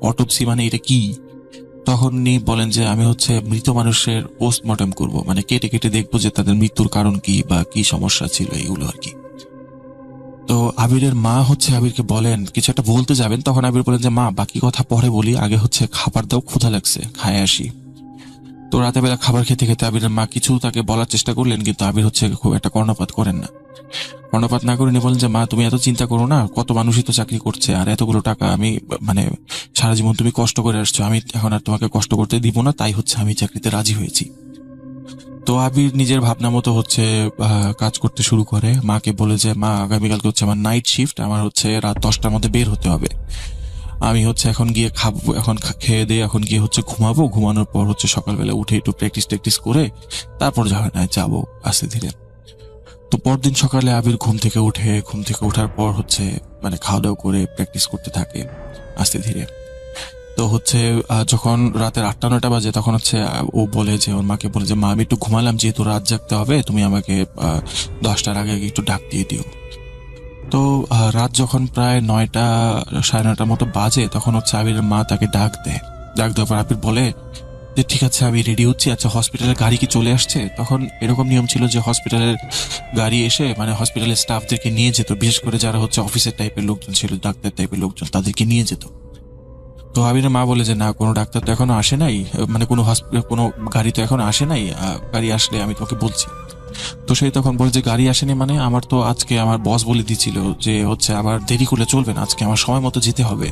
অটোপসি মানে এটা কি? তখন উনি বলেন যে আমি হচ্ছে মৃত মানুষের পোস্টমর্টম করব, মানে কেটে কেটে দেখবো যে তাদের মৃত্যুর কারণ কি বা কি সমস্যা ছিল, এইগুলো আর কি। তো আবিরের মা হচ্ছে আবিরকে বলেন কিছু একটা বলতে যাবেন, তখন আবির বলেন যে মা বাকি কথা পরে বলি, আগে হচ্ছে খাবার দাও, ক্ষুধা লাগছে, খায় আসি। তো রাতের বেলা খাবার খেতে খেতে আবিরের মা কিছু তাকে বলার চেষ্টা করলেন, কিন্তু আবির হচ্ছে খুব একটা কর্ণপাত করেন না। কর্ণপাত না করে উনি বলেন যে মা তুমি এত চিন্তা করো না, কত মানুষই তো চাকরি করছে, আর এতগুলো টাকা আমি মানে সারা জীবন তুমি কষ্ট করে আসছো, আমি এখন আর তোমাকে কষ্ট করতে দিব না, তাই হচ্ছে আমি চাকরিতে রাজি হয়েছি। তো আবির নিজের ভাবনা মতো হচ্ছে কাজ করতে শুরু করে। মাকে বলে যে মা আগামীকালকে হচ্ছে আমার নাইট শিফট, আমার হচ্ছে রাত 10টার মধ্যে বের হতে হবে, আমি হচ্ছে এখন গিয়ে খাবো, এখন খেয়ে দিয়ে এখন গিয়ে হচ্ছে ঘুমাবো, ঘুমানোর পর হচ্ছে সকালবেলা উঠে একটু প্র্যাকটিস করে তারপর যাবো আস্তে ধীরে। তো পরদিন সকালে আবির ঘুম থেকে ওঠার পর হচ্ছে মানে খাওয়া দাওয়া করে প্র্যাকটিস করতে থাকে আস্তে ধীরে। তো হচ্ছে যখন রাতের 8টা-9টা বাজে, তখন হচ্ছে ও বলে যে ওর মাকে বলে যে মা আমি একটু ঘুমালাম, যেহেতু রাত জাগতে হবে, তুমি আমাকে 10টার আগে একটু ডাক দিয়ে দিও। তো রাত যখন প্রায় 9টা 9:30টার মতো বাজে, তখন হচ্ছে আবিরের মা তাকে ডাক দেওয়ার পর আবির বলে যে ঠিক আছে আমি রেডি হচ্ছি, আচ্ছা হসপিটালের গাড়ি কি চলে আসছে? তখন এরকম নিয়ম ছিল যে হসপিটালের গাড়ি এসে মানে হসপিটালের স্টাফদেরকে নিয়ে যেত, বিশেষ করে যারা হচ্ছে অফিসের টাইপের লোকজন ছিল, ডাক্তার টাইপের লোকজন, তাদেরকে নিয়ে যেত। তো আবিরের মা বলে যে না, কোনো ডাক্তার তো এখনো আসে নাই, মানে কোনো গাড়ি তো এখনো আসে নাই, গাড়ি আসলে আমি তোমাকে বলছি। তো সেই তখন বলে যে গাড়ি আসেনি মানে, আমার তো আজকে আমার বস বলে দিয়েছিল যে হচ্ছে আবার দেরি করলে চলবে না, আজকে আমার সময় মতো যেতে হবে।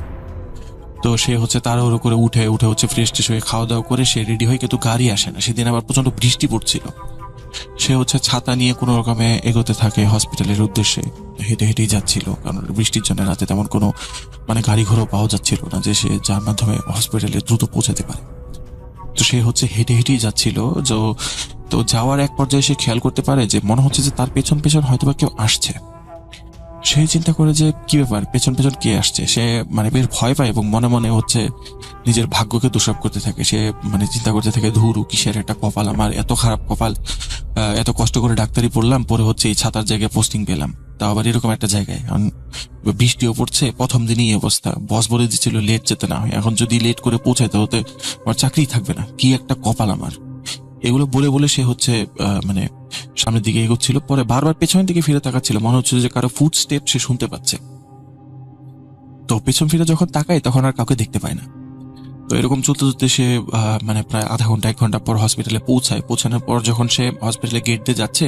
তো সে হচ্ছে তাড়াহুড়ো করে উঠে হচ্ছে ফ্রেশ ট্রেশ হয়ে খাওয়া দাওয়া করে সে রেডি হয়, কিন্তু গাড়ি আসে না। সেদিন আবার প্রচন্ড বৃষ্টি পড়ছিল। সে হচ্ছে ছাতা নিয়ে কোনো রকমে এগোতে থাকে হসপিটালের উদ্দেশ্যে, হেঁটেই যাচ্ছিল, কারণ বৃষ্টির জন্য রাতে তেমন কোনো মানে গাড়ি ঘোড়াও পাওয়া যাচ্ছিল না যে সে যার মাধ্যমে হসপিটালে দ্রুত পৌঁছাতে পারে। তো সে হচ্ছে হেঁটেই যাচ্ছিল। তো যাওয়ার এক পর্যায়ে সে খেয়াল করতে পারে যে মনে হচ্ছে যে তার পেছন হয়তোবা কেউ আসছে। সে চিন্তা করে যে কি ব্যাপার, পেছন কে আসছে। সে মানে বেশ ভয় পায় এবং মনে মনে হচ্ছে নিজের ভাগ্যকে দোষারোপ করতে থাকে। সে মানে চিন্তা করতে থাকে ধুরু কিসের একটা কপাল আমার, এত খারাপ কপাল, এত কষ্ট করে ডাক্তারি পড়লাম, পরে হচ্ছে এই ছাতার জায়গায় পোস্টিং পেলাম, তাও আবার এরকম একটা জায়গায়। বৃষ্টিও পড়ছে, প্রথম দিনই অবস্থা, বস বলে দিচ্ছিল লেট যেতে না হয়, এখন যদি লেট করে পৌঁছাইতে হতে আমার চাকরিই থাকবে না, কি একটা কপাল আমার। এগুলো বলে সে হচ্ছে মানে সামনের দিকে এগোচ্ছিল। পরে বারবার পেছনের দিকে ফিরে তাকাচ্ছিল, মনে হচ্ছে যে কারো ফুট স্টেপ সে শুনতে পাচ্ছে। তো পেছন ফিরে যখন তাকায় তখন আর কাউকে দেখতে পায় না। তো এরকম চলতে সে মানে প্রায় আধা ঘন্টা 1 ঘন্টা পর হসপিটালে পৌঁছানোর পর যখন সে হসপিটালে গেট দিয়ে যাচ্ছে,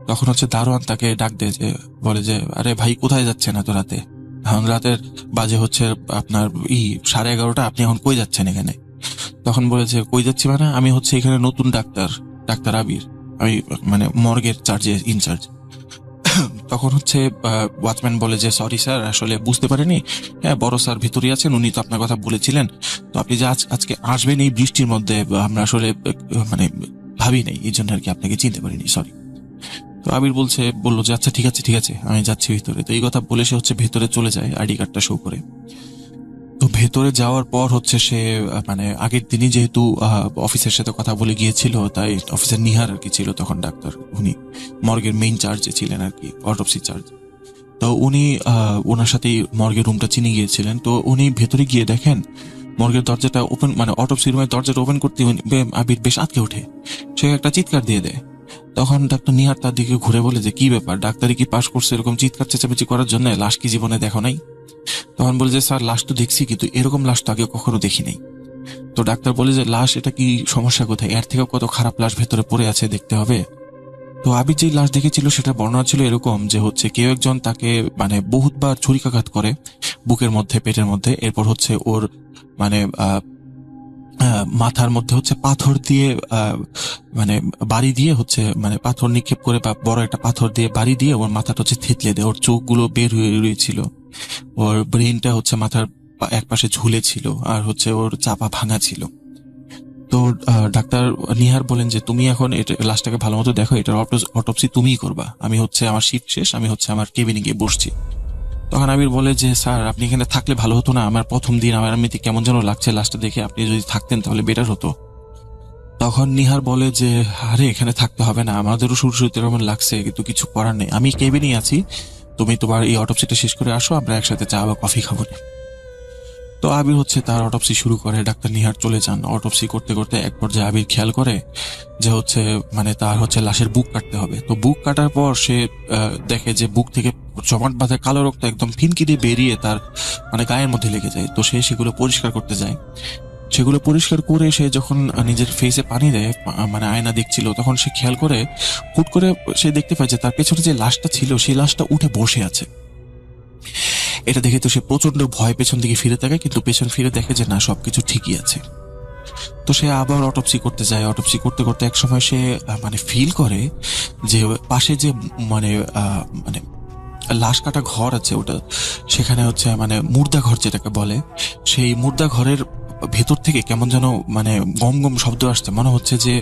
তখন হচ্ছে দারোয়ান তাকে ডাক দেয়, যে বলে যে আরে ভাই কোথায় যাচ্ছেন এত রাতে? এখন রাতের বাজে হচ্ছে আপনার 11:30, আপনি এখন কই যাচ্ছেন এখানে? তখন বলেছে কই যাচ্ছি মানে, আমি হচ্ছে এখানে নতুন ডাক্তার আবির, আমি মানে মর্গের ইনচার্জ। তখন হচ্ছে ওয়াচম্যান বলে যে সরি স্যার, আসলে বুঝতে পারেনি, হ্যাঁ বড় স্যার ভিতরে আছেন, উনি তো আপনার কথা বলেছিলেন, তো আপনি যে আজকে আসবেন এই বৃষ্টির মধ্যে আমরা আসলে মানে ভাবি নাই, এই জন্য আর কি আপনাকে চিনতে পারিনি, সরি। তো আবির বললো যে আচ্ছা ঠিক আছে আমি যাচ্ছি ভিতরে। তো এই কথা বলে সে হচ্ছে ভেতরে চলে যায় আইডি কার্ডটা শো করে। তো ভেতরে যাওয়ার পর হচ্ছে সে মানে আগের দিনই যেহেতু অফিসের সাথে কথা বলে গিয়েছিল, তাই অফিসের নিহার আর কি ছিল তখন ডাক্তার, উনি মর্গের মেইন চার্জে ছিলেন আর কি, অটোপসি চার্জ। তো উনি ওনার সাথেই মর্গের রুমটা চিনে গিয়েছিলেন। তো উনি ভেতরে গিয়ে দেখেন মর্গের দরজাটা ওপেন, মানে অটোপসি রুমের দরজাটা ওপেন করতে আবির বেশ আটকে ওঠে, সে একটা চিৎকার দিয়ে দেয়। তখন ডাক্তার নিহার তার দিকে ঘুরে বলে যে কি ব্যাপার, ডাক্তারি কি পাশ করছে এরকম চিৎকার চেঁচামেচি করার জন্য? লাশ কি জীবনে দেখো নাই? তখন বলে যে স্যার লাশ তো দেখছি, কিন্তু এরকম লাশ তো আগে কখনো দেখি নাই। তো ডাক্তার বলে যে লাশ, এটা কি সমস্যা কোথায়? এর থেকে কত খারাপ লাশ ভেতরে পড়ে আছে, দেখতে হবে। তো আবির যেই লাশ দেখেছিল সেটা বর্ণনা ছিল এরকম যে হচ্ছে কেউ একজন তাকে মানে বহুতবার ছুরিকাঘাত করে বুকের মধ্যে, পেটের মধ্যে। এরপর হচ্ছে ওর মানে মাথার মধ্যে হচ্ছে পাথর দিয়ে মানে বাড়ি দিয়ে হচ্ছে, মানে পাথর নিক্ষেপ করে বা বড় একটা পাথর দিয়ে বাড়ি দিয়ে ওর মাথাটা হচ্ছে থেতলে দেয়। ওর চোখগুলো বের হয়ে রয়েছিল, ওর ব্রেনটা হচ্ছে মাথার এক পাশে ঝুলে ছিল, আর হচ্ছে ওর চাপা ভাঙা ছিল। তো ডাক্তার নিহার বলেন যে তুমি এখন এটা লাশটাকে ভালো মতো দেখো, এটার অটোপসি তুমিই করবা, আমি হচ্ছে আমার শিফট শেষ, আমি হচ্ছে আমার কেবিনে গিয়ে বসছি। তখন আবির বলে যে স্যার আপনি এখানে থাকলে ভালো হতো না? আমার প্রথম দিন, আমার এমনিতে কেমন যেন লাগছে লাশটা দেখে, আপনি যদি থাকতেন তাহলে বেটার হতো। তখন নিহার বলে যে আরে এখানে থাকতে হবে না, আমাদেরও শুরু শুরুতে এরকম লাগছে, কিন্তু কিছু করার নেই, আমি কেবিনেই আছি, তুমি তোমার এই অটোপসিটা শেষ করে আসো, আমরা একসাথে চা বা কফি খাবো না। তো আবির হচ্ছে তার অটোপসি শুরু করে, ডাক্তার নিহার চলে যান। অটোপসি করতে করতে এক পর্যায়ে আবির খেয়াল করে যে হচ্ছে মানে তার হচ্ছে লাশের বুক কাটতে হবে। তো বুক কাটার পর সে দেখে যে বুক থেকে জমাট বাঁধা কালো রক্ত একদম ফিনকি দিয়ে বেরিয়ে তার মানে গায়ের মধ্যে লেগে যায়। তো সে সেগুলো পরিষ্কার করতে যায়। সেগুলো পরিষ্কার করে সে যখন নিজের ফেসে পানি দেয়, মানে আয়না দেখছিল, তখন সে খেয়াল করে হুট করে সে দেখতে পায় যে তার পেছনে যে লাশটা ছিল সেই লাশটা উঠে বসে আছে। এটা দেখে তো সে প্রচন্ড ভয় পেছন দিকে ফিরে থাকে, কিন্তু পেছন ফিরে দেখে যে না, সবকিছু ঠিকই আছে। তো সে আবার অটোপসি করতে যায়। অটোপসি করতে করতে এক সময় সে মানে ফিল করে যে পাশে যে মানে মানে লাশ কাটা ঘর আছে, ওটা সেখানে হচ্ছে মানে মুর্দা ঘর যেটাকে বলে, সেই মুর্দা ঘরের ভেতর থেকে কেমন যেন মানে গম গম শব্দ আসছে, মনে হচ্ছে যে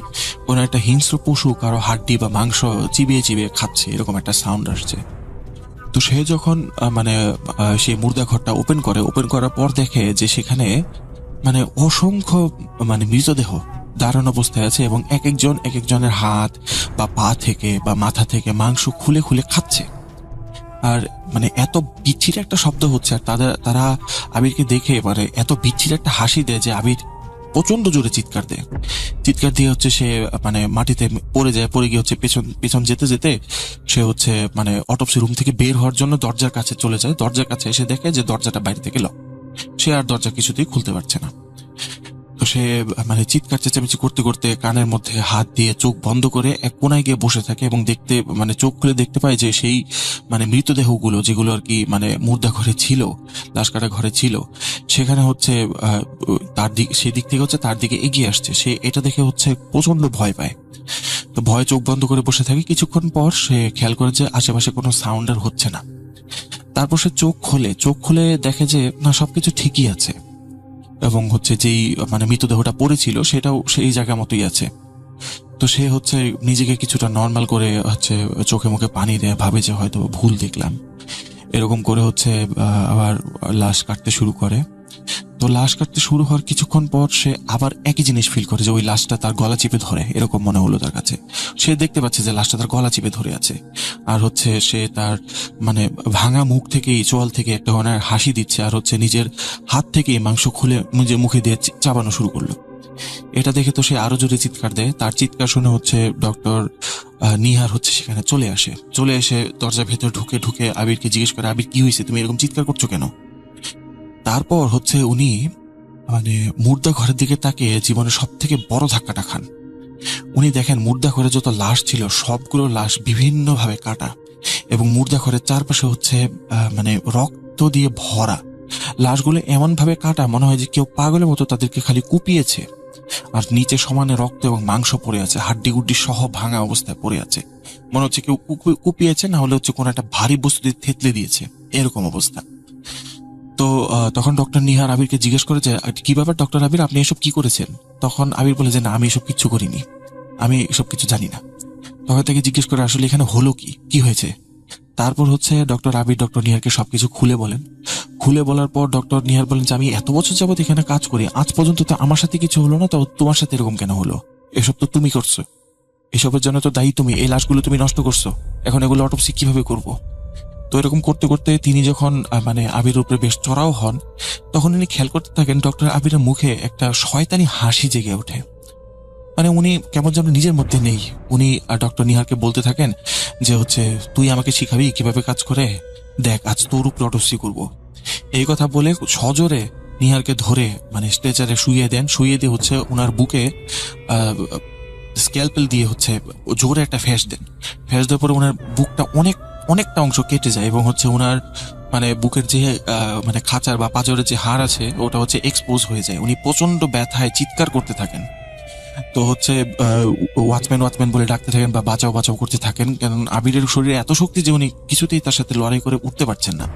কোনো একটা হিংস্র পশু কারো হাড্ডি বা মাংস চিবিয়ে চিবিয়ে খাচ্ছে, এরকম একটা সাউন্ড আসছে। তো সে যখন মানে সেই মুর্দা ঘরটা ওপেন করার পর দেখে যে সেখানে মানে অসংখ্য মানে মৃতদেহ দাঁড়ানো অবস্থায় আছে, এবং এক একজনের হাত বা পা থেকে বা মাথা থেকে মাংস খুলে খুলে খাচ্ছে। আর মানে এত বিচ্ছিরি একটা শব্দ হচ্ছে, আর তারা আবিরকে দেখে মানে এত বিচ্ছিরি একটা হাসি দেয় যে আবির প্রচন্ড জোরে চিৎকার দিয়ে হচ্ছে সে মানে মাটিতে পড়ে যায়। পড়ে গিয়ে হচ্ছে পেছন যেতে যেতে সে হচ্ছে মানে অটোপসি রুম থেকে বের হওয়ার জন্য দরজার কাছে চলে যায়। দরজার কাছে এসে দেখে যে দরজাটা বাইরে থেকে লক, সে আর দরজা কিছুতেই খুলতে পারছে না। তো সে মানে চিৎকার চেঁচামেচি করতে করতে কানের মধ্যে হাত দিয়ে চোখ বন্ধ করে এক কোনায় গিয়ে বসে থাকে, এবং দেখতে মানে চোখ খুলে দেখতে পায় যে সেই মানে মৃতদেহগুলো যেগুলো আর কি মানে মুর্দা ঘরে ছিল, লাশ কাটা ঘরে ছিল, সেখানে হচ্ছে তার দিক সেদিক থেকে হচ্ছে তার দিকে এগিয়ে আসছে। সে এটা দেখে হচ্ছে প্রচন্ড ভয় পায়। তো ভয় চোখ বন্ধ করে বসে থাকে। কিছুক্ষণ পর সে খেয়াল করে যে আশেপাশে কোনো সাউন্ড আর হচ্ছে না। তারপর সে চোখ খুলে দেখে যে না, সবকিছু ঠিকই আছে, এবং হচ্ছে যেই মানে মৃতদেহটা পড়েছিল সেটাও সেই জায়গা মতোই আছে। তো সে হচ্ছে নিজেকে কিছুটা নর্মাল করে হচ্ছে চোখে মুখে পানি দেয়, ভাবে যে হয়তো ভুল দেখলাম। এরকম করে হচ্ছে আবার লাশ কাটতে শুরু করে। তো লাশ কাটতে শুরু হওয়ার কিছুক্ষণ পর সে আবার একই জিনিস ফিল করে যে ওই লাশটা তার গলা চিপে ধরে, এরকম মনে হলো তার কাছে। সে দেখতে পাচ্ছে যে লাশটা তার গলা চিপে ধরে আছে, আর হচ্ছে সে তার মানে ভাঙা মুখ থেকেই, চোয়াল থেকে একটা ধরনের হাসি দিচ্ছে, আর হচ্ছে নিজের হাত থেকেই মাংস খুলে নিজের মুখে দিয়ে চাবানো শুরু করলো। এটা দেখে তো সে আরো জোরে চিৎকার দেয়। তার চিৎকার শুনে হচ্ছে ডক্টর নিহার হচ্ছে সেখানে চলে এসে দরজার ভেতর ঢুকে আবিরকে জিজ্ঞেস করে, আবির কি হয়েছে, তুমি এরকম চিৎকার করছো কেন? তারপর হচ্ছে উনি মানে মুর্দা ঘরের দিকে তাকিয়ে জীবনের সব থেকে বড় ধাক্কাটা খান। উনি দেখেন মুর্দা ঘরে যত লাশ ছিল সবগুলো লাশ বিভিন্ন ভাবে কাটা, এবং মুর্দা ঘরের চারপাশে হচ্ছে মানে রক্ত দিয়ে ভরা। লাশগুলো এমন ভাবে কাটা মনে হয় যে কেউ পাগলের মতো তাদেরকে খালি কুপিয়েছে, আর নিচে সমানে রক্ত এবং মাংস পড়ে আছে, হাড্ডি গুড্ডি সহ ভাঙা অবস্থায় পড়ে আছে। মনে হচ্ছে কেউ কুপিয়েছে, না হলে হচ্ছে কোনো একটা ভারী বস্তু দিয়ে থেতলে দিয়েছে, এরকম অবস্থা। তো তখন ডক্টর নিহার আবিরকে জিজ্ঞেস করে যে কি ব্যাপার ডক্টর আবির, আপনি এসব কি করেছেন? তখন আবির বলে যে না, আমি এসব কিচ্ছু করিনি, আমি এসব কিছু জানি না। তখন তাকে জিজ্ঞেস করে আসলে এখানে হলো কি হয়েছে। তারপর হচ্ছে ডক্টর আবির ডক্টর নিহারকে সবকিছু খুলে বলেন। খুলে বলার পর ডক্টর নিহার বলেন যে আমি এত বছর যাবত এখানে কাজ করি, আজ পর্যন্ত তো আমার সাথে কিছু হলো না, তো তোমার সাথে এরকম কেন হলো? এসব তো তুমি করছো, এসবের জন্য তো দায়ী তুমি, এই লাশগুলো তুমি নষ্ট করছো, এখন এগুলো অটোপসি কিভাবে করব? তো এরকম করতে করতে তিনি যখন মানে আবির উপরে বেশ চড়াও হন, তখন উনি খেয়াল করতে থাকেন ডক্টর আবিরের মুখে একটা শয়তানি হাসি জেগে ওঠে। মানে উনি কেমন যেন নিজের মধ্যে নেই। উনি ডক্টর নিহারকে বলতে থাকেন যে হচ্ছে তুই আমাকে শিখাবি কিভাবে কাজ করে, দেখ আজ তোর উপরে অটোপসি করব। এই কথা বলে সজোরে নিহারকে ধরে মানে স্ট্রেচারে শুইয়ে দেন, শুইয়ে দিয়ে হচ্ছে ওনার বুকে স্ক্যালপেল দিয়ে হচ্ছে জোরে একটা ফ্যাস দেন। ফ্যাস দেওয়ার পরে ওনার বুকটা অনেকটা অংশ কেটে যায় এবং হচ্ছে ওনার মানে বুকের যে মানে খাঁচার বা পাঁজরের যে হাড় আছে ওটা হচ্ছে এক্সপোজ হয়ে যায়। উনি প্রচন্ড ব্যথায় চিৎকার করতে থাকেন। তো হচ্ছে ওয়াচম্যান বলে ডাকতে থাকেন বা বাঁচাও বাঁচাও করতে থাকেন, কারণ আবিরের শরীরে এত শক্তি যে উনি কিছুতেই তার সাথে লড়াই করে উঠতে পারছেন না।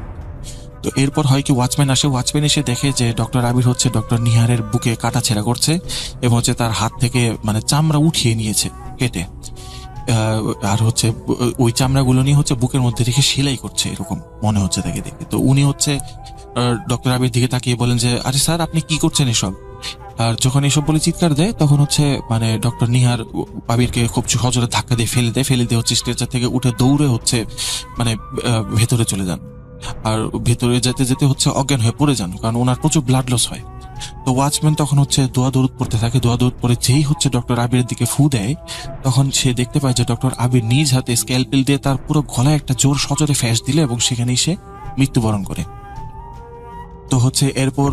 তো এরপর হয় কি ওয়াচম্যান আসে, ওয়াচম্যান এসে দেখে যে ডক্টর আবির হচ্ছে ডক্টর নিহারের বুকে কাটা ছেঁড়া করছে এবং হচ্ছে তার হাত থেকে মানে চামড়া উঠিয়ে নিয়েছে কেটে, আর হচ্ছে ওই চামড়াগুলো নিয়ে হচ্ছে বুকের মধ্যে রেখে সেলাই করছে, এরকম মনে হচ্ছে তাকে দেখে। তো উনি হচ্ছে ডক্টর আবির দিকে তাকিয়ে বলেন যে আরে স্যার আপনি কি করছেন এসব? আর যখন এসব বলে চিৎকার দেয় তখন হচ্ছে মানে ডক্টর নিহার আবিরকে খুব সজোরে ধাক্কা দিয়ে ফেলে দিয়ে হচ্ছে স্ট্রেচার থেকে উঠে দৌড়ে হচ্ছে মানে ভেতরে চলে যান। আর ভেতরে যেতে যেতে হচ্ছে অজ্ঞান হয়ে পড়ে যান, কারণ ওনার প্রচুর ব্লাড লস হয়। তো ওয়াচম্যান তখন হচ্ছে দোয়া দৌড় পড়তে থাকে, দোয়া দৌড় পরে যেই হচ্ছে ডক্টর আবিরের দিকে ফু দেয়, তখন সে দেখতে পায় যে ডক্টর আবির নিজ হাতে স্ক্যালপেল দিয়ে তার পুরো গলায় একটা জোর সজোরে ফ্যাস দিলে এবং সেখানেই সে মৃত্যুবরণ করে। তো হচ্ছে এরপর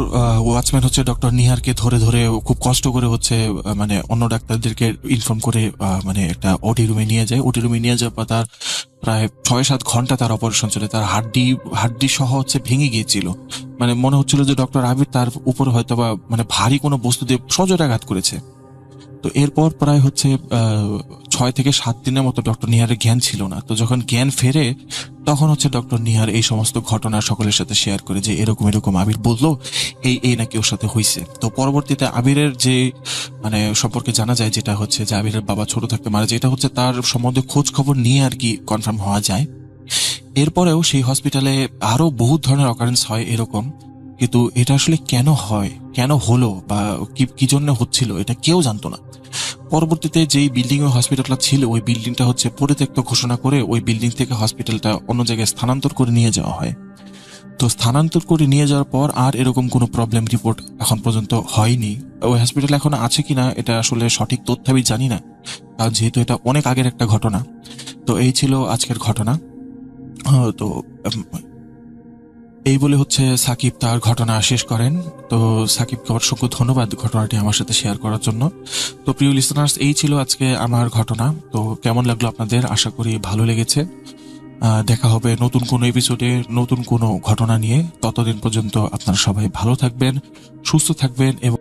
ওয়াচম্যান হচ্ছে ডক্টর নিহারকে ধরে ধরে খুব কষ্ট করে হচ্ছে মানে অন্য ডাক্তারদেরকে ইনফর্ম করে মানে একটা ওটি রুমে নিয়ে যায়। ওটি রুমে নিয়ে যাওয়ার পর তার প্রায় 6-7 ঘন্টা তার অপারেশন চলে। তার হাড্ডি সহ হচ্ছে ভেঙে গিয়েছিল, মানে মনে হচ্ছিল যে ডক্টর আবির তার উপর হয়তো বা মানে ভারী কোনো বস্তু দিয়ে সজোরে আঘাত করেছে। তো এরপর প্রায় হচ্ছে 6 থেকে 7 দিনের মতো ডক্টর নিহারের জ্ঞান ছিল না। তো যখন জ্ঞান ফেরে তখন হচ্ছে ডক্টর নিহার এই সমস্ত ঘটনা সকলের সাথে শেয়ার করে যে এরকম আবির বললো, এই নাকি ওর সাথে হয়েছে। তো পরবর্তীতে আবিরের যে মানে সম্পর্কে জানা যায়, যেটা হচ্ছে যে আবিরের বাবা ছোট থাকতে মারা যায়, এটা হচ্ছে তার সম্বন্ধে খোঁজ খবর নিয়ে আর কি কনফার্ম হওয়া যায়। এরপরেও সেই হসপিটালে আরো বহুত ধরনের অকারেন্স হয় এরকম, কিন্তু এটা আসলে কেন হয়, কেন হলো বা কি জন্য হচ্ছিল এটা কেউ জানতো না। পরবর্তীতে যেই বিল্ডিং এ হসপিটালটা ছিল ওই বিল্ডিংটা হচ্ছে পরিত্যক্ত ঘোষণা করে ওই বিল্ডিং থেকে হসপিটালটা অন্য জায়গায় স্থানান্তর করে নিয়ে যাওয়া হয়। তো স্থানান্তর করে নিয়ে যাওয়ার পর আর এরকম কোনো প্রবলেম রিপোর্ট এখন পর্যন্ত হয়নি। ওই হসপিটাল এখন আছে কিনা এটা আসলে সঠিক তথ্য আমি জানি না, কারণ যেহেতু এটা অনেক আগের একটা ঘটনা। তো এই ছিল আজকের ঘটনা। তো এই বলে হচ্ছে সাকিব তার ঘটনা শেষ করেন। তো সাকিবকে অসংখ্য ধন্যবাদ ঘটনাটি আমার সাথে শেয়ার করার জন্য। তো প্রিয় লিসনার্স, এই ছিল আজকে আমার ঘটনা। তো কেমন লাগলো আপনাদের? আশা করি ভালো লেগেছে। দেখা হবে নতুন কোনো এপিসোডে নতুন কোনো ঘটনা নিয়ে। ততদিন পর্যন্ত আপনারা সবাই ভালো থাকবেন, সুস্থ থাকবেন এবং